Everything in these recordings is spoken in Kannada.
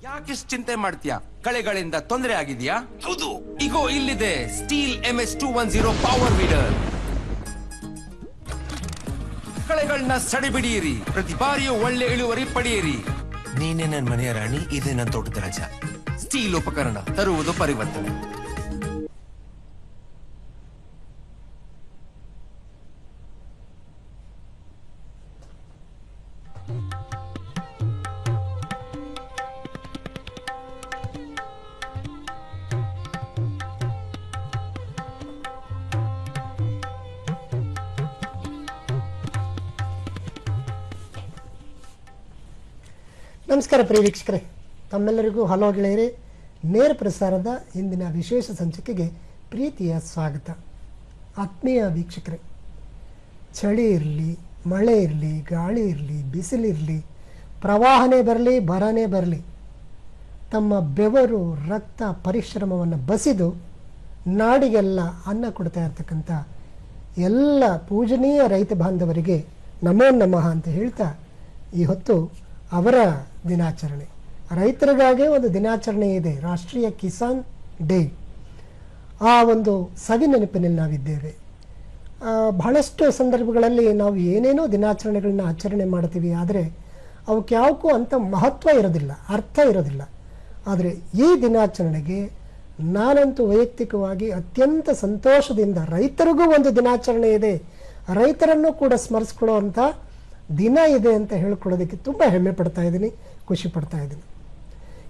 ಯಾಕೆಷ್ಟು ಚಿಂತೆ ಮಾಡ್ತೀಯಾ? ಕಳೆಗಳಿಂದ ತೊಂದರೆ ಆಗಿದ್ಯಾ? ಹೌದು, ಇಗೋ ಇಲ್ಲಿದೆ ಸ್ಟೀಲ್ MS-210 ಪವರ್ ವೀಡರ್. ಕಳೆಗಳನ್ನ ಸಡಿಬಿಡಿಯಿರಿ, ಪ್ರತಿ ಬಾರಿಯೂ ಒಳ್ಳೆ ಇಳುವರಿ ಪಡೆಯಿರಿ. ನೀನೇ ನನ್ನ ಮನೆಯ ರಾಣಿ, ಇದೇ ನನ್ನ ತೋಟದ ರಾಜ. ಸ್ಟೀಲ್ ಉಪಕರಣ ತರುವುದು ಪರಿವರ್ತನೆ. ನಮಸ್ಕಾರ ಪ್ರಿಯ ವೀಕ್ಷಕರೇ, ತಮ್ಮೆಲ್ಲರಿಗೂ ಹಲೋ ಗೆಳೆಯರೇ. ನೇರ ಪ್ರಸಾರದ ಇಂದಿನ ವಿಶೇಷ ಸಂಚಿಕೆಗೆ ಪ್ರೀತಿಯ ಸ್ವಾಗತ. ಆತ್ಮೀಯ ವೀಕ್ಷಕರೇ, ಚಳಿ ಇರಲಿ, ಮಳೆ ಇರಲಿ, ಗಾಳಿ ಇರಲಿ, ಬಿಸಿಲಿರಲಿ, ಪ್ರವಾಹನೇ ಬರಲಿ, ಬರನೇ ಬರಲಿ, ತಮ್ಮ ಬೆವರು, ರಕ್ತ, ಪರಿಶ್ರಮವನ್ನು ಬಸಿದು ನಾಡಿಗೆಲ್ಲ ಅನ್ನ ಕೊಡ್ತಾ ಇರ್ತಕ್ಕಂಥ ಎಲ್ಲ ಪೂಜನೀಯ ರೈತ ಬಾಂಧವರಿಗೆ ನಮೋ ನಮಃ ಅಂತ ಹೇಳ್ತಾ, ಈ ಹೊತ್ತು ಅವರ ದಿನಾಚರಣೆ, ರೈತರಿಗಾಗೇ ಒಂದು ದಿನಾಚರಣೆ ಇದೆ, ರಾಷ್ಟ್ರೀಯ ಕಿಸಾನ್ ಡೇ. ಆ ಒಂದು ಸವಿ ನೆನಪಿನಲ್ಲಿ ನಾವಿದ್ದೇವೆ. ಬಹಳಷ್ಟು ಸಂದರ್ಭಗಳಲ್ಲಿ ನಾವು ಏನೇನೋ ದಿನಾಚರಣೆಗಳನ್ನ ಆಚರಣೆ ಮಾಡ್ತೀವಿ, ಆದರೆ ಅವಕ್ಕೆ ಯಾವಕ್ಕೂ ಅಂಥ ಮಹತ್ವ ಇರೋದಿಲ್ಲ, ಅರ್ಥ ಇರೋದಿಲ್ಲ. ಆದರೆ ಈ ದಿನಾಚರಣೆಗೆ ನಾನಂತೂ ವೈಯಕ್ತಿಕವಾಗಿ ಅತ್ಯಂತ ಸಂತೋಷದಿಂದ, ರೈತರಿಗೂ ಒಂದು ದಿನಾಚರಣೆ ಇದೆ, ರೈತರನ್ನು ಕೂಡ ಸ್ಮರಿಸ್ಕೊಳ್ಳುವಂಥ ದಿನ ಇದೆ ಅಂತ ಹೇಳ್ಕೊಳ್ಳೋದಕ್ಕೆ ತುಂಬ ಹೆಮ್ಮೆ ಪಡ್ತಾ ಇದ್ದೀನಿ, ಖುಷಿ ಪಡ್ತಾ ಇದ್ದೀನಿ.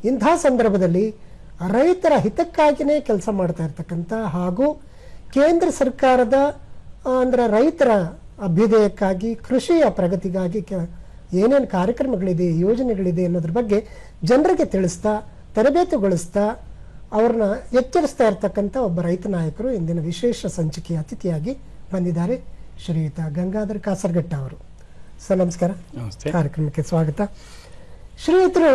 ಇಂಥ ಸಂದರ್ಭದಲ್ಲಿ ರೈತರ ಹಿತಕ್ಕಾಗಿಯೇ ಕೆಲಸ ಮಾಡ್ತಾ ಇರ್ತಕ್ಕಂಥ ಹಾಗೂ ಕೇಂದ್ರ ಸರ್ಕಾರದ ಅಂದರೆ ರೈತರ ಅಭ್ಯುದಯಕ್ಕಾಗಿ, ಕೃಷಿಯ ಪ್ರಗತಿಗಾಗಿ ಏನೇನು ಕಾರ್ಯಕ್ರಮಗಳಿದೆ, ಯೋಜನೆಗಳಿದೆ ಅನ್ನೋದ್ರ ಬಗ್ಗೆ ಜನರಿಗೆ ತಿಳಿಸ್ತಾ, ತರಬೇತುಗೊಳಿಸ್ತಾ, ಅವ್ರನ್ನ ಎಚ್ಚರಿಸ್ತಾ ಇರ್ತಕ್ಕಂಥ ಒಬ್ಬ ರೈತ ನಾಯಕರು ಇಂದಿನ ವಿಶೇಷ ಸಂಚಿಕೆಯ ಅತಿಥಿಯಾಗಿ ಬಂದಿದ್ದಾರೆ, ಶ್ರೀಯುತ ಗಂಗಾಧರ್ ಕಾಸರಘಟ್ಟ ಅವರು. ಸರ್ ನಮಸ್ಕಾರ, ಕಾರ್ಯಕ್ರಮಕ್ಕೆ ಸ್ವಾಗತ. ಶ್ರೀಯುತರು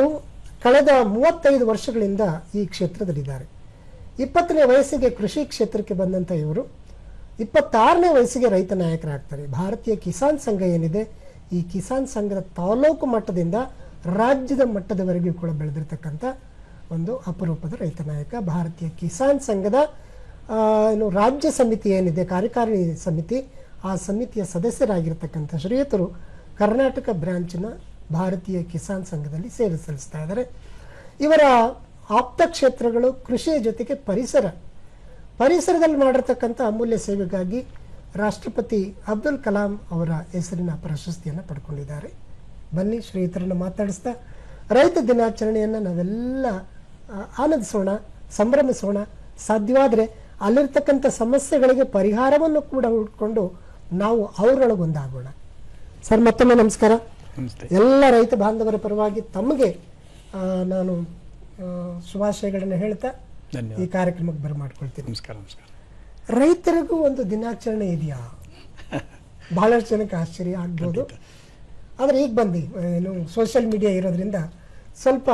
ಕಳೆದ 35 ವರ್ಷಗಳಿಂದ ಈ ಕ್ಷೇತ್ರದಲ್ಲಿದ್ದಾರೆ. 20ನೇ ವಯಸ್ಸಿಗೆ ಕೃಷಿ ಕ್ಷೇತ್ರಕ್ಕೆ ಬಂದಂಥ ಇವರು 26ನೇ ವಯಸ್ಸಿಗೆ ರೈತ ನಾಯಕರಾಗ್ತಾರೆ. ಭಾರತೀಯ ಕಿಸಾನ್ ಸಂಘ ಏನಿದೆ, ಈ ಕಿಸಾನ್ ಸಂಘದ ತಾಲೂಕು ಮಟ್ಟದಿಂದ ರಾಜ್ಯದ ಮಟ್ಟದವರೆಗೂ ಕೂಡ ಬೆಳೆದಿರ್ತಕ್ಕಂಥ ಒಂದು ಅಪರೂಪದ ರೈತ ನಾಯಕ. ಭಾರತೀಯ ಕಿಸಾನ್ ಸಂಘದ ರಾಜ್ಯ ಸಮಿತಿ ಏನಿದೆ, ಕಾರ್ಯಕಾರಿ ಸಮಿತಿ, ಆ ಸಮಿತಿಯ ಸದಸ್ಯರಾಗಿರ್ತಕ್ಕಂಥ ಶ್ರೀಯುತರು ಕರ್ನಾಟಕ ಬ್ರಾಂಚಿನ ಭಾರತೀಯ ಕಿಸಾನ್ ಸಂಘದಲ್ಲಿ ಸೇವೆ ಸಲ್ಲಿಸ್ತಾ ಇದ್ದಾರೆ. ಇವರ ಆಪ್ತ ಕ್ಷೇತ್ರಗಳು ಕೃಷಿಯ ಜೊತೆಗೆ ಪರಿಸರದಲ್ಲಿ ಮಾಡಿರ್ತಕ್ಕಂಥ ಅಮೂಲ್ಯ ಸೇವೆಗಾಗಿ ರಾಷ್ಟ್ರಪತಿ ಅಬ್ದುಲ್ ಕಲಾಂ ಅವರ ಹೆಸರಿನ ಪ್ರಶಸ್ತಿಯನ್ನು ಪಡ್ಕೊಂಡಿದ್ದಾರೆ. ಬನ್ನಿ ಶ್ರೀಯುತರನ್ನು ಮಾತಾಡಿಸ್ತಾ ರೈತ ದಿನಾಚರಣೆಯನ್ನು ನಾವೆಲ್ಲ ಆನಂದಿಸೋಣ, ಸಂಭ್ರಮಿಸೋಣ. ಸಾಧ್ಯವಾದರೆ ಅಲ್ಲಿರ್ತಕ್ಕಂಥ ಸಮಸ್ಯೆಗಳಿಗೆ ಪರಿಹಾರವನ್ನು ಕೂಡ ಹುಡ್ಕೊಂಡು ನಾವು ಅವರೊಳಗೊಂದಾಗೋಣ. ಸರ್ ಮತ್ತೊಮ್ಮೆ ನಮಸ್ಕಾರ. ಎಲ್ಲ ರೈತ ಬಾಂಧವರ ಪರವಾಗಿ ತಮಗೆ ನಾನು ಶುಭಾಶಯಗಳನ್ನು ಹೇಳ್ತಾ ಈ ಕಾರ್ಯಕ್ರಮಕ್ಕೆ ಬರಮಾಡ್ಕೊಳ್ತೀನಿ. ನಮಸ್ಕಾರ. ನಮಸ್ಕಾರ. ರೈತರಿಗೂ ಒಂದು ದಿನಾಚರಣೆ ಇದೆಯಾ? ಬಹಳಷ್ಟು ಜನಕ್ಕೆ ಆಶ್ಚರ್ಯ ಆಗ್ಬೋದು. ಆದರೆ ಈಗ ಬಂದು ಏನು ಸೋಷಿಯಲ್ ಮೀಡಿಯಾ ಇರೋದ್ರಿಂದ ಸ್ವಲ್ಪ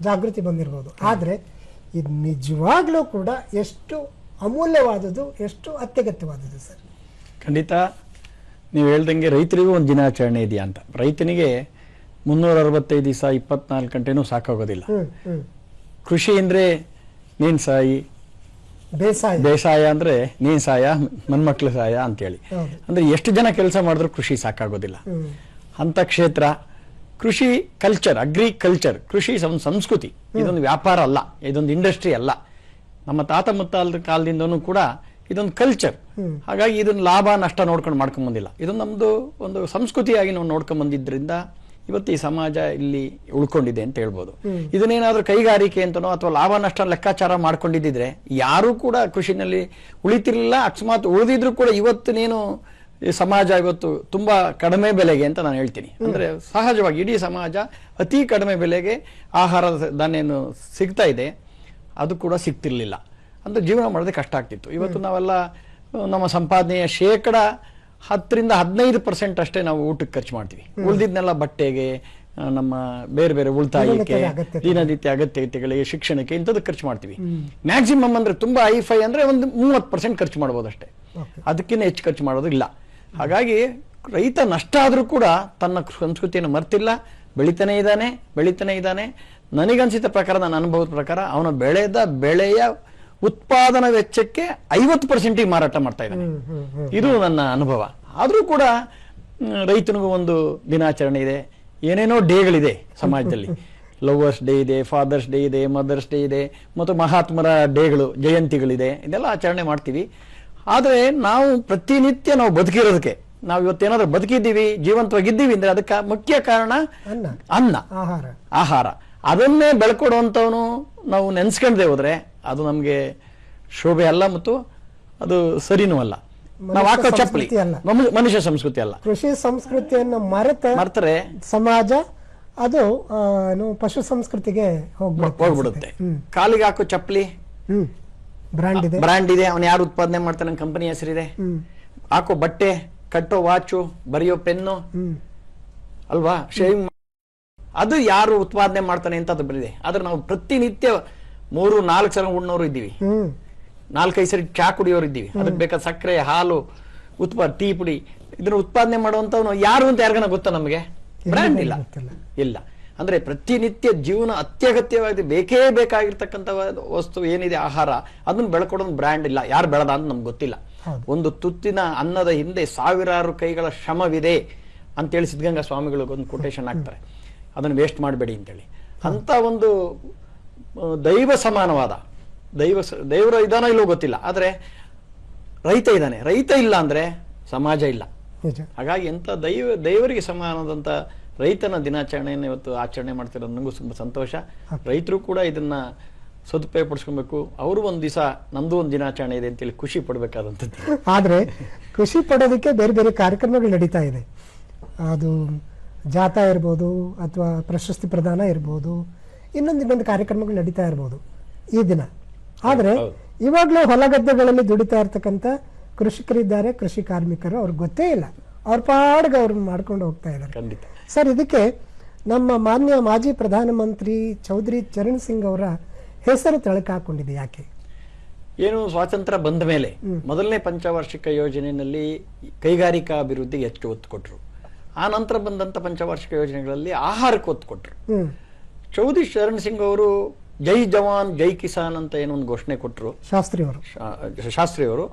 ಜಾಗೃತಿ ಬಂದಿರ್ಬೋದು. ಆದರೆ ಇದು ನಿಜವಾಗ್ಲೂ ಕೂಡ ಎಷ್ಟು ಅಮೂಲ್ಯವಾದದ್ದು, ಎಷ್ಟು ಅತ್ಯಗತ್ಯವಾದದ್ದು ಸರ್. ಖಂಡಿತ ನೀವು ಹೇಳ್ದಂಗೆ ರೈತರಿಗೂ ಒಂದು ದಿನಾಚರಣೆ ಇದೆಯಾ ಅಂತ. ರೈತನಿಗೆ 365 ದಿವಸ 24 ಗಂಟೆನೂ ಸಾಕಾಗೋದಿಲ್ಲ. ಕೃಷಿ ಅಂದರೆ ನೀನ್ ಸಾಯಿ, ಬೇಸಾಯ ಅಂದರೆ ನೀನ್ ಸಾಯ, ಮನ್ಮಕ್ಳು ಸಾಯ ಅಂತೇಳಿ. ಅಂದರೆ ಎಷ್ಟು ಜನ ಕೆಲಸ ಮಾಡಿದ್ರು ಕೃಷಿ ಸಾಕಾಗೋದಿಲ್ಲ. ಅಂಥ ಕ್ಷೇತ್ರ ಕೃಷಿ ಕಲ್ಚರ್, ಅಗ್ರಿಕಲ್ಚರ್, ಕೃಷಿ ಸಂಸ್ಕೃತಿ. ಇದೊಂದು ವ್ಯಾಪಾರ ಅಲ್ಲ, ಇದೊಂದು ಇಂಡಸ್ಟ್ರಿ ಅಲ್ಲ. ನಮ್ಮ ತಾತ ಮುತ್ತಾದ ಕಾಲದಿಂದನೂ ಕೂಡ ಇದೊಂದು ಕಲ್ಚರ್. ಹಾಗಾಗಿ ಇದನ್ನ ಲಾಭ ನಷ್ಟ ನೋಡ್ಕೊಂಡು ಮಾಡ್ಕೊಂಡ್ ಬಂದಿಲ್ಲ. ಇದೊಂದು ನಮ್ದು ಒಂದು ಸಂಸ್ಕೃತಿಯಾಗಿ ನಾವು ನೋಡ್ಕೊಂಡ್ ಬಂದಿದ್ರಿಂದ ಇವತ್ತು ಈ ಸಮಾಜ ಇಲ್ಲಿ ಉಳ್ಕೊಂಡಿದೆ ಅಂತ ಹೇಳ್ಬೋದು. ಇದನ್ನೇನಾದ್ರೂ ಕೈಗಾರಿಕೆ ಅಂತನೋ ಅಥವಾ ಲಾಭ ನಷ್ಟ ಲೆಕ್ಕಾಚಾರ ಮಾಡ್ಕೊಂಡಿದ್ದಿದ್ರೆ ಯಾರು ಕೂಡ ಕೃಷಿನಲ್ಲಿ ಉಳಿತಿರ್ಲಿಲ್ಲ. ಅಕಸ್ಮಾತ್ ಉಳಿದಿದ್ರು ಕೂಡ ಇವತ್ತಿನೇನು ಸಮಾಜ ಇವತ್ತು ತುಂಬಾ ಕಡಿಮೆ ಬೆಲೆಗೆ ಅಂತ ನಾನು ಹೇಳ್ತೀನಿ. ಅಂದ್ರೆ ಸಹಜವಾಗಿ ಇಡೀ ಸಮಾಜ ಅತಿ ಕಡಿಮೆ ಬೆಲೆಗೆ ಆಹಾರ ಧಾನ್ಯ ಸಿಗ್ತಾ ಇದೆ, ಅದು ಕೂಡ ಸಿಗ್ತಿರ್ಲಿಲ್ಲ. ಅಂದ್ರೆ ಜೀವನ ಮಾಡೋದೇ ಕಷ್ಟ ಆಗ್ತಿತ್ತು. ಇವತ್ತು ನಾವೆಲ್ಲ ನಮ್ಮ ಸಂಪಾದನೆಯ 10% ಅಷ್ಟೇ ನಾವು ಊಟಕ್ಕೆ ಖರ್ಚು ಮಾಡ್ತೀವಿ. ಉಳಿದಿದ್ನೆಲ್ಲ ಬಟ್ಟೆಗೆ, ನಮ್ಮ ಬೇರೆ ಬೇರೆ ಉಳಿತಾಯಕ್ಕೆ, ದಿನನಿತ್ಯ ಅಗತ್ಯತೆಗಳಿಗೆ, ಶಿಕ್ಷಣಕ್ಕೆ ಇಂಥದ್ದು ಖರ್ಚು ಮಾಡ್ತೀವಿ. ಮ್ಯಾಕ್ಸಿಮಮ್ ಅಂದ್ರೆ ತುಂಬಾ ಹೈಫೈ ಅಂದ್ರೆ ಒಂದು 30% ಖರ್ಚು ಮಾಡ್ಬೋದು ಅಷ್ಟೇ, ಅದಕ್ಕಿಂತ ಹೆಚ್ಚು ಖರ್ಚು ಮಾಡೋದು ಇಲ್ಲ. ಹಾಗಾಗಿ ರೈತ ನಷ್ಟ ಆದ್ರೂ ಕೂಡ ತನ್ನ ಸಂಸ್ಕೃತಿಯನ್ನು ಮರ್ತಿಲ್ಲ, ಬೆಳಿತಾನೆ ಇದ್ದಾನೆ. ನನಗನ್ಸಿದ ಪ್ರಕಾರ, ನನ್ನ ಅನುಭವದ ಪ್ರಕಾರ ಅವನ ಬೆಳೆಯ ಉತ್ಪಾದನಾ ವೆಚ್ಚಕ್ಕೆ 50% ಮಾರಾಟ ಮಾಡ್ತಾ ಇದ್ದಾನೆ. ಇದು ನನ್ನ ಅನುಭವ. ಆದರೂ ಕೂಡ ರೈತನಿಗೂ ಒಂದು ದಿನಾಚರಣೆ ಇದೆ, ಏನೇನೋ ಡೇಗಳಿದೆ ಸಮಾಜದಲ್ಲಿ. ಲವರ್ಸ್ ಡೇ ಇದೆ, ಫಾದರ್ಸ್ ಡೇ ಇದೆ, ಮದರ್ಸ್ ಡೇ ಇದೆ, ಮತ್ತು ಮಹಾತ್ಮರ ಡೇಗಳು, ಜಯಂತಿಗಳಿದೆ. ಇದೆಲ್ಲ ಆಚರಣೆ ಮಾಡ್ತೀವಿ. ಆದರೆ ನಾವು ಪ್ರತಿನಿತ್ಯ ನಾವು ಬದುಕಿರೋದಕ್ಕೆ, ನಾವು ಇವತ್ತೇನಾದ್ರೂ ಬದುಕಿದ್ದೀವಿ, ಜೀವಂತವಾಗಿದ್ದೀವಿ ಅಂದ್ರೆ ಅದಕ್ಕೆ ಮುಖ್ಯ ಕಾರಣ ಅನ್ನ, ಆಹಾರ. ಅದನ್ನೇ ಬೆಳ್ಕೊಡುವಂಥವನು ನಾವು ನೆನ್ಸ್ಕೊಂಡೇ ಹೋದ್ರೆ ಅದು ನಮಗೆ ಶೋಭೆ ಅಲ್ಲ, ಮತ್ತು ಅದು ಸರಿನೂ ಅಲ್ಲ. ನಾವು ಹಾಕೋ ಚಪ್ಪಲಿ ಮನುಷ್ಯ ಸಂಸ್ಕೃತಿ ಅಲ್ಲ. ಕೃಷಿ ಸಂಸ್ಕೃತಿಯನ್ನು ಮರೆತರೆ ಸಮಾಜ ಅದು ಪಶು ಸಂಸ್ಕೃತಿಗೆ ಹೋಗ್ಬಿಡುತ್ತೆ. ಕಾಲಿಗೆ ಹಾಕೋ ಚಪ್ಪಲಿ ಬ್ರ್ಯಾಂಡ್ ಇದೆ, ಅವನು ಯಾರು ಉತ್ಪಾದನೆ ಮಾಡ್ತಾನೆ, ಕಂಪನಿ ಹೆಸರಿದೆ. ಹಾಕೋ ಬಟ್ಟೆ, ಕಟ್ಟೋ ವಾಚು, ಬರೆಯೋ ಪೆನ್ನು ಅಲ್ವಾ, ಶೇವಿಂಗ್ ಅದು ಯಾರು ಉತ್ಪಾದನೆ ಮಾಡ್ತಾನೆ ಅಂತ ಅದು ಬರಿದೆ. ಆದ್ರೆ ನಾವು ಪ್ರತಿನಿತ್ಯ 3-4 ಸಲ ಉಣ್ಣೋರು ಇದ್ದೀವಿ, 4-5 ಸರಿ ಚಾ ಕುಡಿಯೋರು ಇದ್ದೀವಿ. ಅದಕ್ಕೆ ಬೇಕಾದ ಸಕ್ಕರೆ, ಹಾಲು, ಟೀ ಪುಡಿ ಇದನ್ನ ಉತ್ಪಾದನೆ ಮಾಡುವಂತವನು ಯಾರು ಅಂತ ಯಾರಿಗಾನ ಗೊತ್ತಾ ನಮಗೆ? ಬ್ರ್ಯಾಂಡ್ ಇಲ್ಲ. ಅಂದ್ರೆ ಪ್ರತಿನಿತ್ಯ ಜೀವನ ಅತ್ಯಗತ್ಯವಾಗಿ ಬೇಕೇ ಬೇಕಾಗಿರ್ತಕ್ಕಂಥ ವಸ್ತು ಏನಿದೆ ಆಹಾರ, ಅದನ್ನ ಬೆಳ್ಕೊಡೋದು ಬ್ರ್ಯಾಂಡ್ ಇಲ್ಲ. ಯಾರು ಬೆಳೆದ ಅಂತ ನಮ್ಗೆ ಗೊತ್ತಿಲ್ಲ. ಒಂದು ತುತ್ತಿನ ಅನ್ನದ ಹಿಂದೆ 1000 ಕೈಗಳ ಶ್ರಮವಿದೆ ಅಂತೇಳಿ ಸಿದ್ಧಗಂಗಾ ಸ್ವಾಮಿಗಳಿಗೊಂದು ಕೊಟೇಶನ್ ಹಾಕ್ತಾರೆ. ಅದನ್ನು ವೇಸ್ಟ್ ಮಾಡಬೇಡಿ ಅಂತೇಳಿ. ಅಂತ ಒಂದು ದೈವ ಸಮಾನವಾದ ದೇವರ ಇದಾನ ಇಲ್ಲೋ ಗೊತ್ತಿಲ್ಲ, ಆದ್ರೆ ರೈತ ಇದ್ದಾನೆ. ರೈತ ಇಲ್ಲ ಅಂದ್ರೆ ಸಮಾಜ ಇಲ್ಲ. ಹಾಗಾಗಿ ಎಂತ ದೇವರಿಗೆ ಸಮಾನವಾದಂತ ರೈತನ ದಿನಾಚರಣೆಯನ್ನು ಇವತ್ತು ಆಚರಣೆ ಮಾಡ್ತಿರೋದು ನನಗೂ ತುಂಬಾ ಸಂತೋಷ. ರೈತರು ಕೂಡ ಇದನ್ನ ಸದುಪಯೋಗ ಪಡಿಸ್ಕೊಬೇಕು. ಅವರು ಒಂದ್ ದಿವಸ ನಮ್ದು ಒಂದು ದಿನಾಚರಣೆ ಇದೆ ಅಂತೇಳಿ ಖುಷಿ ಪಡ್ಬೇಕಾದಂಥದ್ದು. ಆದ್ರೆ ಖುಷಿ ಪಡೋದಕ್ಕೆ ಬೇರೆ ಬೇರೆ ಕಾರ್ಯಕ್ರಮಗಳು ನಡೀತಾ ಇದೆ. ಅದು ಜಾಥಾ ಇರ್ಬೋದು, ಅಥವಾ ಪ್ರಶಸ್ತಿ ಪ್ರದಾನ ಇರ್ಬೋದು, ಇನ್ನೊಂದು ಕಾರ್ಯಕ್ರಮಗಳು ನಡೀತಾ ಇರ್ಬೋದು ಈ ದಿನ. ಆದ್ರೆ ಇವಾಗ್ಲೂ ಹೊಲಗದ್ದೆಗಳಲ್ಲಿ ದುಡಿತಾ ಇರ್ತಕ್ಕಂಥ ಕೃಷಿಕರಿದ್ದಾರೆ, ಕೃಷಿ ಕಾರ್ಮಿಕರು, ಅವ್ರಿಗೆ ಗೊತ್ತೇ ಇಲ್ಲ. ಅವ್ರ ಪಾಡ್ಗೆ ಅವ್ರನ್ನ ಮಾಡ್ಕೊಂಡು ಹೋಗ್ತಾ ಇದ್ದಾರೆ. ಸರ್, ಇದಕ್ಕೆ ನಮ್ಮ ಮಾನ್ಯ ಮಾಜಿ ಪ್ರಧಾನಮಂತ್ರಿ ಚೌಧರಿ ಚರಣ್ ಸಿಂಗ್ ಅವರ ಹೆಸರು ತಳಕು ಹಾಕೊಂಡಿದೆ. ಯಾಕೆ? ಏನು, ಸ್ವಾತಂತ್ರ್ಯ ಬಂದ ಮೇಲೆ ಮೊದಲನೇ ಪಂಚವಾರ್ಷಿಕ ಯೋಜನೆಯಲ್ಲಿ ಕೈಗಾರಿಕಾ ಅಭಿವೃದ್ಧಿಗೆ ಹೆಚ್ಚು ಒತ್ತು ಕೊಟ್ಟರು. ಆ ನಂತರ ಬಂದಂತ ಪಂಚವಾರ್ಷಿಕ ಯೋಜನೆಗಳಲ್ಲಿ ಆಹಾರಕ್ಕೆ ಒತ್ತು ಕೊಟ್ಟರು. ಚೌಧರಿ ಚರಣ್ ಸಿಂಗ್ ಅವರು ಜೈ ಜವಾನ್ ಜೈ ಕಿಸಾನ್ ಅಂತ ಏನೊಂದು ಘೋಷಣೆ ಕೊಟ್ಟರು ಶಾಸ್ತ್ರಿ ಅವರು.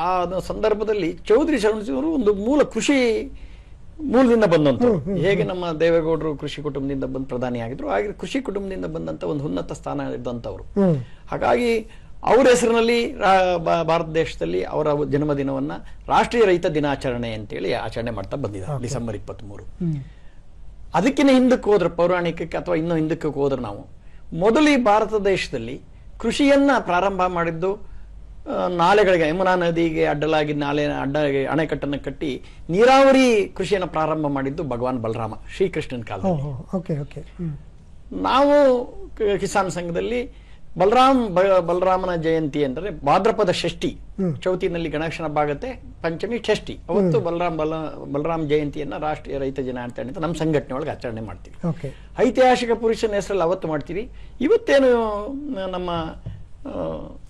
ಆ ಸಂದರ್ಭದಲ್ಲಿ ಚೌಧರಿ ಚರಣ್ ಸಿಂಗ್ ಅವರು ಒಂದು ಕೃಷಿ ಮೂಲದಿಂದ ಬಂದಂತವ್ರು. ಹೇಗೆ ನಮ್ಮ ದೇವೇಗೌಡರು ಕೃಷಿ ಕುಟುಂಬದಿಂದ ಬಂದು ಪ್ರಧಾನಿ ಆಗಿದ್ರು, ಹಾಗೆ ಕೃಷಿ ಕುಟುಂಬದಿಂದ ಬಂದಂತ ಒಂದು ಉನ್ನತ ಸ್ಥಾನ ಇದ್ದಂತವ್ರು. ಹಾಗಾಗಿ ಅವರ ಹೆಸರಿನಲ್ಲಿ ಭಾರತ ದೇಶದಲ್ಲಿ ಅವರ ಜನ್ಮದಿನವನ್ನ ರಾಷ್ಟ್ರೀಯ ರೈತ ದಿನಾಚರಣೆ ಅಂತೇಳಿ ಆಚರಣೆ ಮಾಡ್ತಾ ಬಂದಿದ್ದಾರೆ ಡಿಸೆಂಬರ್ 23. ಅದಕ್ಕಿಂತ ಹಿಂದಕ್ಕೆ ಹೋದ್ರೆ, ಪೌರಾಣಿಕಕ್ಕೆ ಅಥವಾ ಇನ್ನೂ ಹಿಂದಕ್ಕೆ ಹೋದ್ರೆ, ನಾವು ಮೊದಲು ಈ ಭಾರತ ದೇಶದಲ್ಲಿ ಕೃಷಿಯನ್ನ ಪ್ರಾರಂಭ ಮಾಡಿದ್ದು ನಾಲೆಗಳಿಗೆ, ಯಮುನಾ ನದಿಗೆ ಅಡ್ಡಲಾಗಿ ಅಣೆಕಟ್ಟನ್ನು ಕಟ್ಟಿ ನೀರಾವರಿ ಕೃಷಿಯನ್ನು ಪ್ರಾರಂಭ ಮಾಡಿದ್ದು ಭಗವಾನ್ ಬಲರಾಮ, ಶ್ರೀಕೃಷ್ಣನ ಕಾಲದಲ್ಲಿ. ನಾವು ಕಿಸಾನ್ ಸಂಘದಲ್ಲಿ ಬಲರಾಮನ ಜಯಂತಿ ಅಂದ್ರೆ ಭಾದ್ರಪದ ಷಷ್ಠಿ, ಚೌತಿನಲ್ಲಿ ಗಣೇಶನ ಹಬ್ಬ ಆಗುತ್ತೆ, ಪಂಚಮಿ ಷಷ್ಠಿ, ಅವತ್ತು ಬಲರಾಮ ಜಯಂತಿಯನ್ನ ರಾಷ್ಟ್ರೀಯ ರೈತ ದಿನಾಚರಣೆ ಅಂತ ನಮ್ಮ ಸಂಘಟನೆ ಒಳಗೆ ಆಚರಣೆ ಮಾಡ್ತೀವಿ. ಐತಿಹಾಸಿಕ ಪುರುಷನ ಹೆಸರಲ್ಲಿ ಅವತ್ತು ಮಾಡ್ತೀವಿ. ಇವತ್ತೇನು ನಮ್ಮ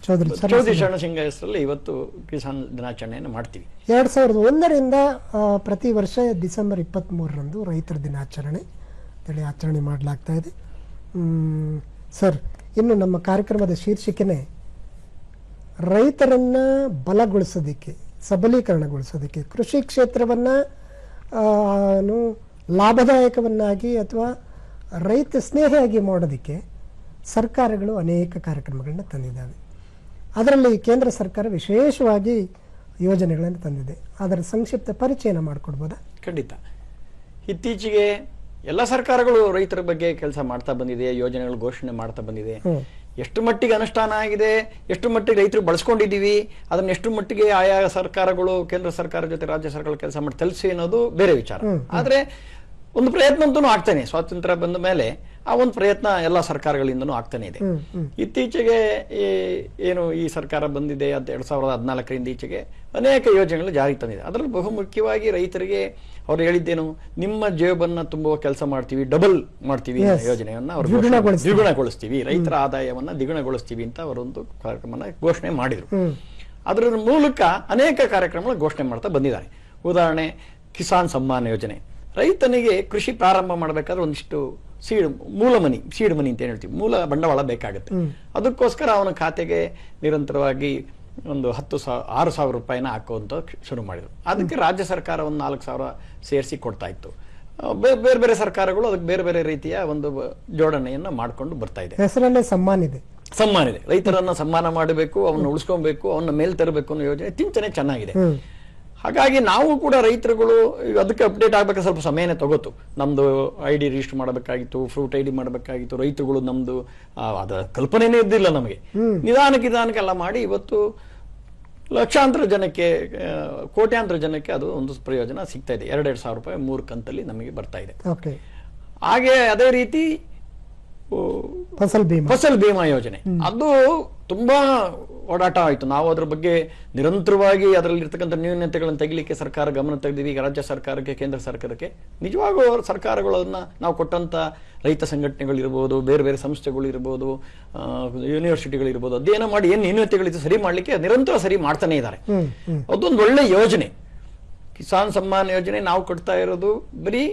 ಚೌಧರಿ ಚರಣ್ ಸಿಂಗ್ ಹೆಸರಲ್ಲಿ ಇವತ್ತು ಕಿಸಾನ್ ದಿನಾಚರಣೆಯನ್ನು ಮಾಡ್ತೀವಿ. 2001ರಿಂದ ಪ್ರತಿ ವರ್ಷ ಡಿಸೆಂಬರ್ 23ರಂದು ರೈತರ ದಿನಾಚರಣೆ ಆಚರಣೆ ಮಾಡಲಾಗ್ತಾ ಇದೆ. ಸರ್, ಇನ್ನು ನಮ್ಮ ಕಾರ್ಯಕ್ರಮದ ಶೀರ್ಷಿಕೆನೇ ರೈತರನ್ನ ಬಲಗೊಳಿಸೋದಕ್ಕೆ, ಸಬಲೀಕರಣಗೊಳಿಸೋದಕ್ಕೆ, ಕೃಷಿ ಕ್ಷೇತ್ರವನ್ನ ಲಾಭದಾಯಕವನ್ನಾಗಿ ಅಥವಾ ರೈತ ಸ್ನೇಹಿಯಾಗಿ ಮಾಡೋದಕ್ಕೆ ಸರ್ಕಾರಗಳು ಅನೇಕ ಕಾರ್ಯಕ್ರಮಗಳನ್ನ ತಂದಿದ್ದಾವೆ. ಅದರಲ್ಲಿ ಕೇಂದ್ರ ಸರ್ಕಾರ ವಿಶೇಷವಾಗಿ ಯೋಜನೆಗಳನ್ನು ತಂದಿದೆ. ಅದರ ಸಂಕ್ಷಿಪ್ತ ಪರಿಚಯನ ಮಾಡಿಕೊಡ್ಬೋದಾ? ಖಂಡಿತ. ಇತ್ತೀಚೆಗೆ ಎಲ್ಲ ಸರ್ಕಾರಗಳು ರೈತರ ಬಗ್ಗೆ ಕೆಲಸ ಮಾಡ್ತಾ ಬಂದಿದೆ, ಯೋಜನೆಗಳು ಘೋಷಣೆ ಮಾಡ್ತಾ ಬಂದಿದೆ. ಎಷ್ಟು ಮಟ್ಟಿಗೆ ಅನುಷ್ಠಾನ ಆಗಿದೆ, ಎಷ್ಟು ಮಟ್ಟಿಗೆ ರೈತರು ಬಳಸ್ಕೊಂಡಿದ್ದೀವಿ, ಅದನ್ನ ಎಷ್ಟು ಮಟ್ಟಿಗೆ ಆಯಾ ಸರ್ಕಾರಗಳು ಕೇಂದ್ರ ಸರ್ಕಾರ ಜೊತೆ ರಾಜ್ಯ ಸರ್ಕಾರ ಕೆಲಸ ಮಾಡಿ ತಲುಪಿಸಿ ಅನ್ನೋದು ಬೇರೆ ವಿಚಾರ. ಆದ್ರೆ ಒಂದು ಪ್ರಯತ್ನ ಅಂತೂ ಆಗ್ತಾನೆ. ಸ್ವಾತಂತ್ರ್ಯ ಬಂದ ಮೇಲೆ ಆ ಒಂದು ಪ್ರಯತ್ನ ಎಲ್ಲ ಸರ್ಕಾರಗಳಿಂದನೂ ಆಗ್ತಾನೆ ಇದೆ. ಇತ್ತೀಚೆಗೆ ಏನು ಈ ಸರ್ಕಾರ ಬಂದಿದೆ ಅಂತ 2014ರಿಂದ ಈಚೆಗೆ ಅನೇಕ ಯೋಜನೆಗಳು ಜಾರಿಗೆ ತಂದಿದೆ. ಅದರಲ್ಲಿ ಬಹುಮುಖ್ಯವಾಗಿ ರೈತರಿಗೆ ಅವ್ರು ಹೇಳಿದ್ದೇನು, ನಿಮ್ಮ ಜೇಬನ್ನ ತುಂಬುವ ಕೆಲಸ ಮಾಡ್ತೀವಿ, ಡಬಲ್ ಮಾಡ್ತೀವಿ ಯೋಜನೆಯನ್ನ ಅವರು ದ್ವಿಗುಣಗೊಳಿಸ್ತೀವಿ, ರೈತರ ಆದಾಯವನ್ನ ದ್ವಿಗುಣಗೊಳಿಸ್ತೀವಿ ಅಂತ ಅವರೊಂದು ಕಾರ್ಯಕ್ರಮನ ಘೋಷಣೆ ಮಾಡಿದ್ರು. ಅದರ ಮೂಲಕ ಅನೇಕ ಕಾರ್ಯಕ್ರಮಗಳು ಘೋಷಣೆ ಮಾಡ್ತಾ ಬಂದಿದ್ದಾರೆ. ಉದಾಹರಣೆ, ಕಿಸಾನ್ ಸಮ್ಮಾನ್ ಯೋಜನೆ, ರೈತನಿಗೆ ಕೃಷಿ ಪ್ರಾರಂಭ ಮಾಡಬೇಕಾದ್ರೆ ಒಂದಿಷ್ಟು ಸೀಡ್ ಮನಿ ಅಂತ ಹೇಳ್ತೀವಿ, ಮೂಲ ಬಂಡವಾಳ ಬೇಕಾಗುತ್ತೆ. ಅದಕ್ಕೋಸ್ಕರ ಅವನ ಖಾತೆಗೆ ನಿರಂತರವಾಗಿ ಒಂದು 6,000 ರೂಪಾಯಿನ ಹಾಕುವಂತ ಶುರು ಮಾಡಿದ್ರು. ಅದಕ್ಕೆ ರಾಜ್ಯ ಸರ್ಕಾರ ಒಂದು 4,000 ಸೇರಿಸಿ ಕೊಡ್ತಾ ಇತ್ತು. ಬೇರೆ ಬೇರೆ ಸರ್ಕಾರಗಳು ಅದಕ್ಕೆ ಬೇರೆ ಬೇರೆ ರೀತಿಯ ಒಂದು ಜೋಡಣೆಯನ್ನ ಮಾಡ್ಕೊಂಡು ಬರ್ತಾ ಇದೆ. ಹೆಸರಲ್ಲೇ ಸಮ್ಮಾನ ಇದೆ. ರೈತರನ್ನ ಸನ್ಮಾನ ಮಾಡಬೇಕು, ಅವನ್ನ ಉಳಿಸ್ಕೊಬೇಕು, ಅವನ್ನ ಮೇಲ್ ತರಬೇಕು ಅನ್ನೋ ಯೋಜನೆ ಚಿಂತನೆ ಚೆನ್ನಾಗಿದೆ. ಹಾಗಾಗಿ ನಾವು ಕೂಡ ರೈತರುಗಳು ಅದಕ್ಕೆ ಅಪ್ಡೇಟ್ ಆಗ್ಬೇಕಾದ್ರೆ ಸ್ವಲ್ಪ ಸಮಯನೇ ತಗೋತು. ನಮ್ದು ID ರಿಜಿಸ್ಟರ್ ಮಾಡಬೇಕಾಗಿತ್ತು, ಫ್ರೂಟ್ ID ಮಾಡಬೇಕಾಗಿತ್ತು. ರೈತರುಗಳು ನಮ್ದು ಅದರ ಕಲ್ಪನೆನೇ ಇದ್ದಿಲ್ಲ ನಮಗೆ. ನಿಧಾನಕ್ಕೆಲ್ಲ ಮಾಡಿ ಇವತ್ತು ಲಕ್ಷಾಂತರ ಜನಕ್ಕೆ, ಕೋಟ್ಯಾಂತರ ಜನಕ್ಕೆ ಅದು ಒಂದು ಪ್ರಯೋಜನ ಸಿಗ್ತಾ ಇದೆ. 2,000 ರೂಪಾಯಿ 3 ಕಂತಲ್ಲಿ ನಮಗೆ ಬರ್ತಾ ಇದೆ. ಹಾಗೆ ಅದೇ ರೀತಿ ಫಸಲ್ ಬಿಮಾ ಯೋಜನೆ, ಅದು ತುಂಬಾ ಓಡಾಟ ಆಯ್ತು. ನಾವು ಅದ್ರ ಬಗ್ಗೆ ನಿರಂತರವಾಗಿ ಅದರಲ್ಲಿರ್ತಕ್ಕಂಥ ನ್ಯೂನತೆಗಳನ್ನು ತೆಗಿಲಿಕ್ಕೆ ಸರ್ಕಾರ ಗಮನ ತೆಗೆದಿವಿ. ಈಗ ರಾಜ್ಯ ಸರ್ಕಾರಕ್ಕೆ, ಕೇಂದ್ರ ಸರ್ಕಾರಕ್ಕೆ ನಿಜವಾಗೂ ಸರ್ಕಾರಗಳನ್ನ ನಾವು ಕೊಟ್ಟಂತ ರೈತ ಸಂಘಟನೆಗಳಿರ್ಬೋದು, ಬೇರೆ ಬೇರೆ ಸಂಸ್ಥೆಗಳು ಇರ್ಬೋದು, ಯೂನಿವರ್ಸಿಟಿಗಳಿರ್ಬೋದು, ಅಧ್ಯಯನ ಮಾಡಿ ಏನು ನ್ಯೂನತೆಗಳಿದ್ದು ಸರಿ ಮಾಡ್ಲಿಕ್ಕೆ ನಿರಂತರ ಸರಿ ಮಾಡ್ತಾನೆ ಇದ್ದಾರೆ. ಅದೊಂದು ಒಳ್ಳೆ ಯೋಜನೆ. ಕಿಸಾನ್ ಸಮ್ಮಾನ್ ಯೋಜನೆ ನಾವು ಕೊಡ್ತಾ ಇರೋದು ಬರೀ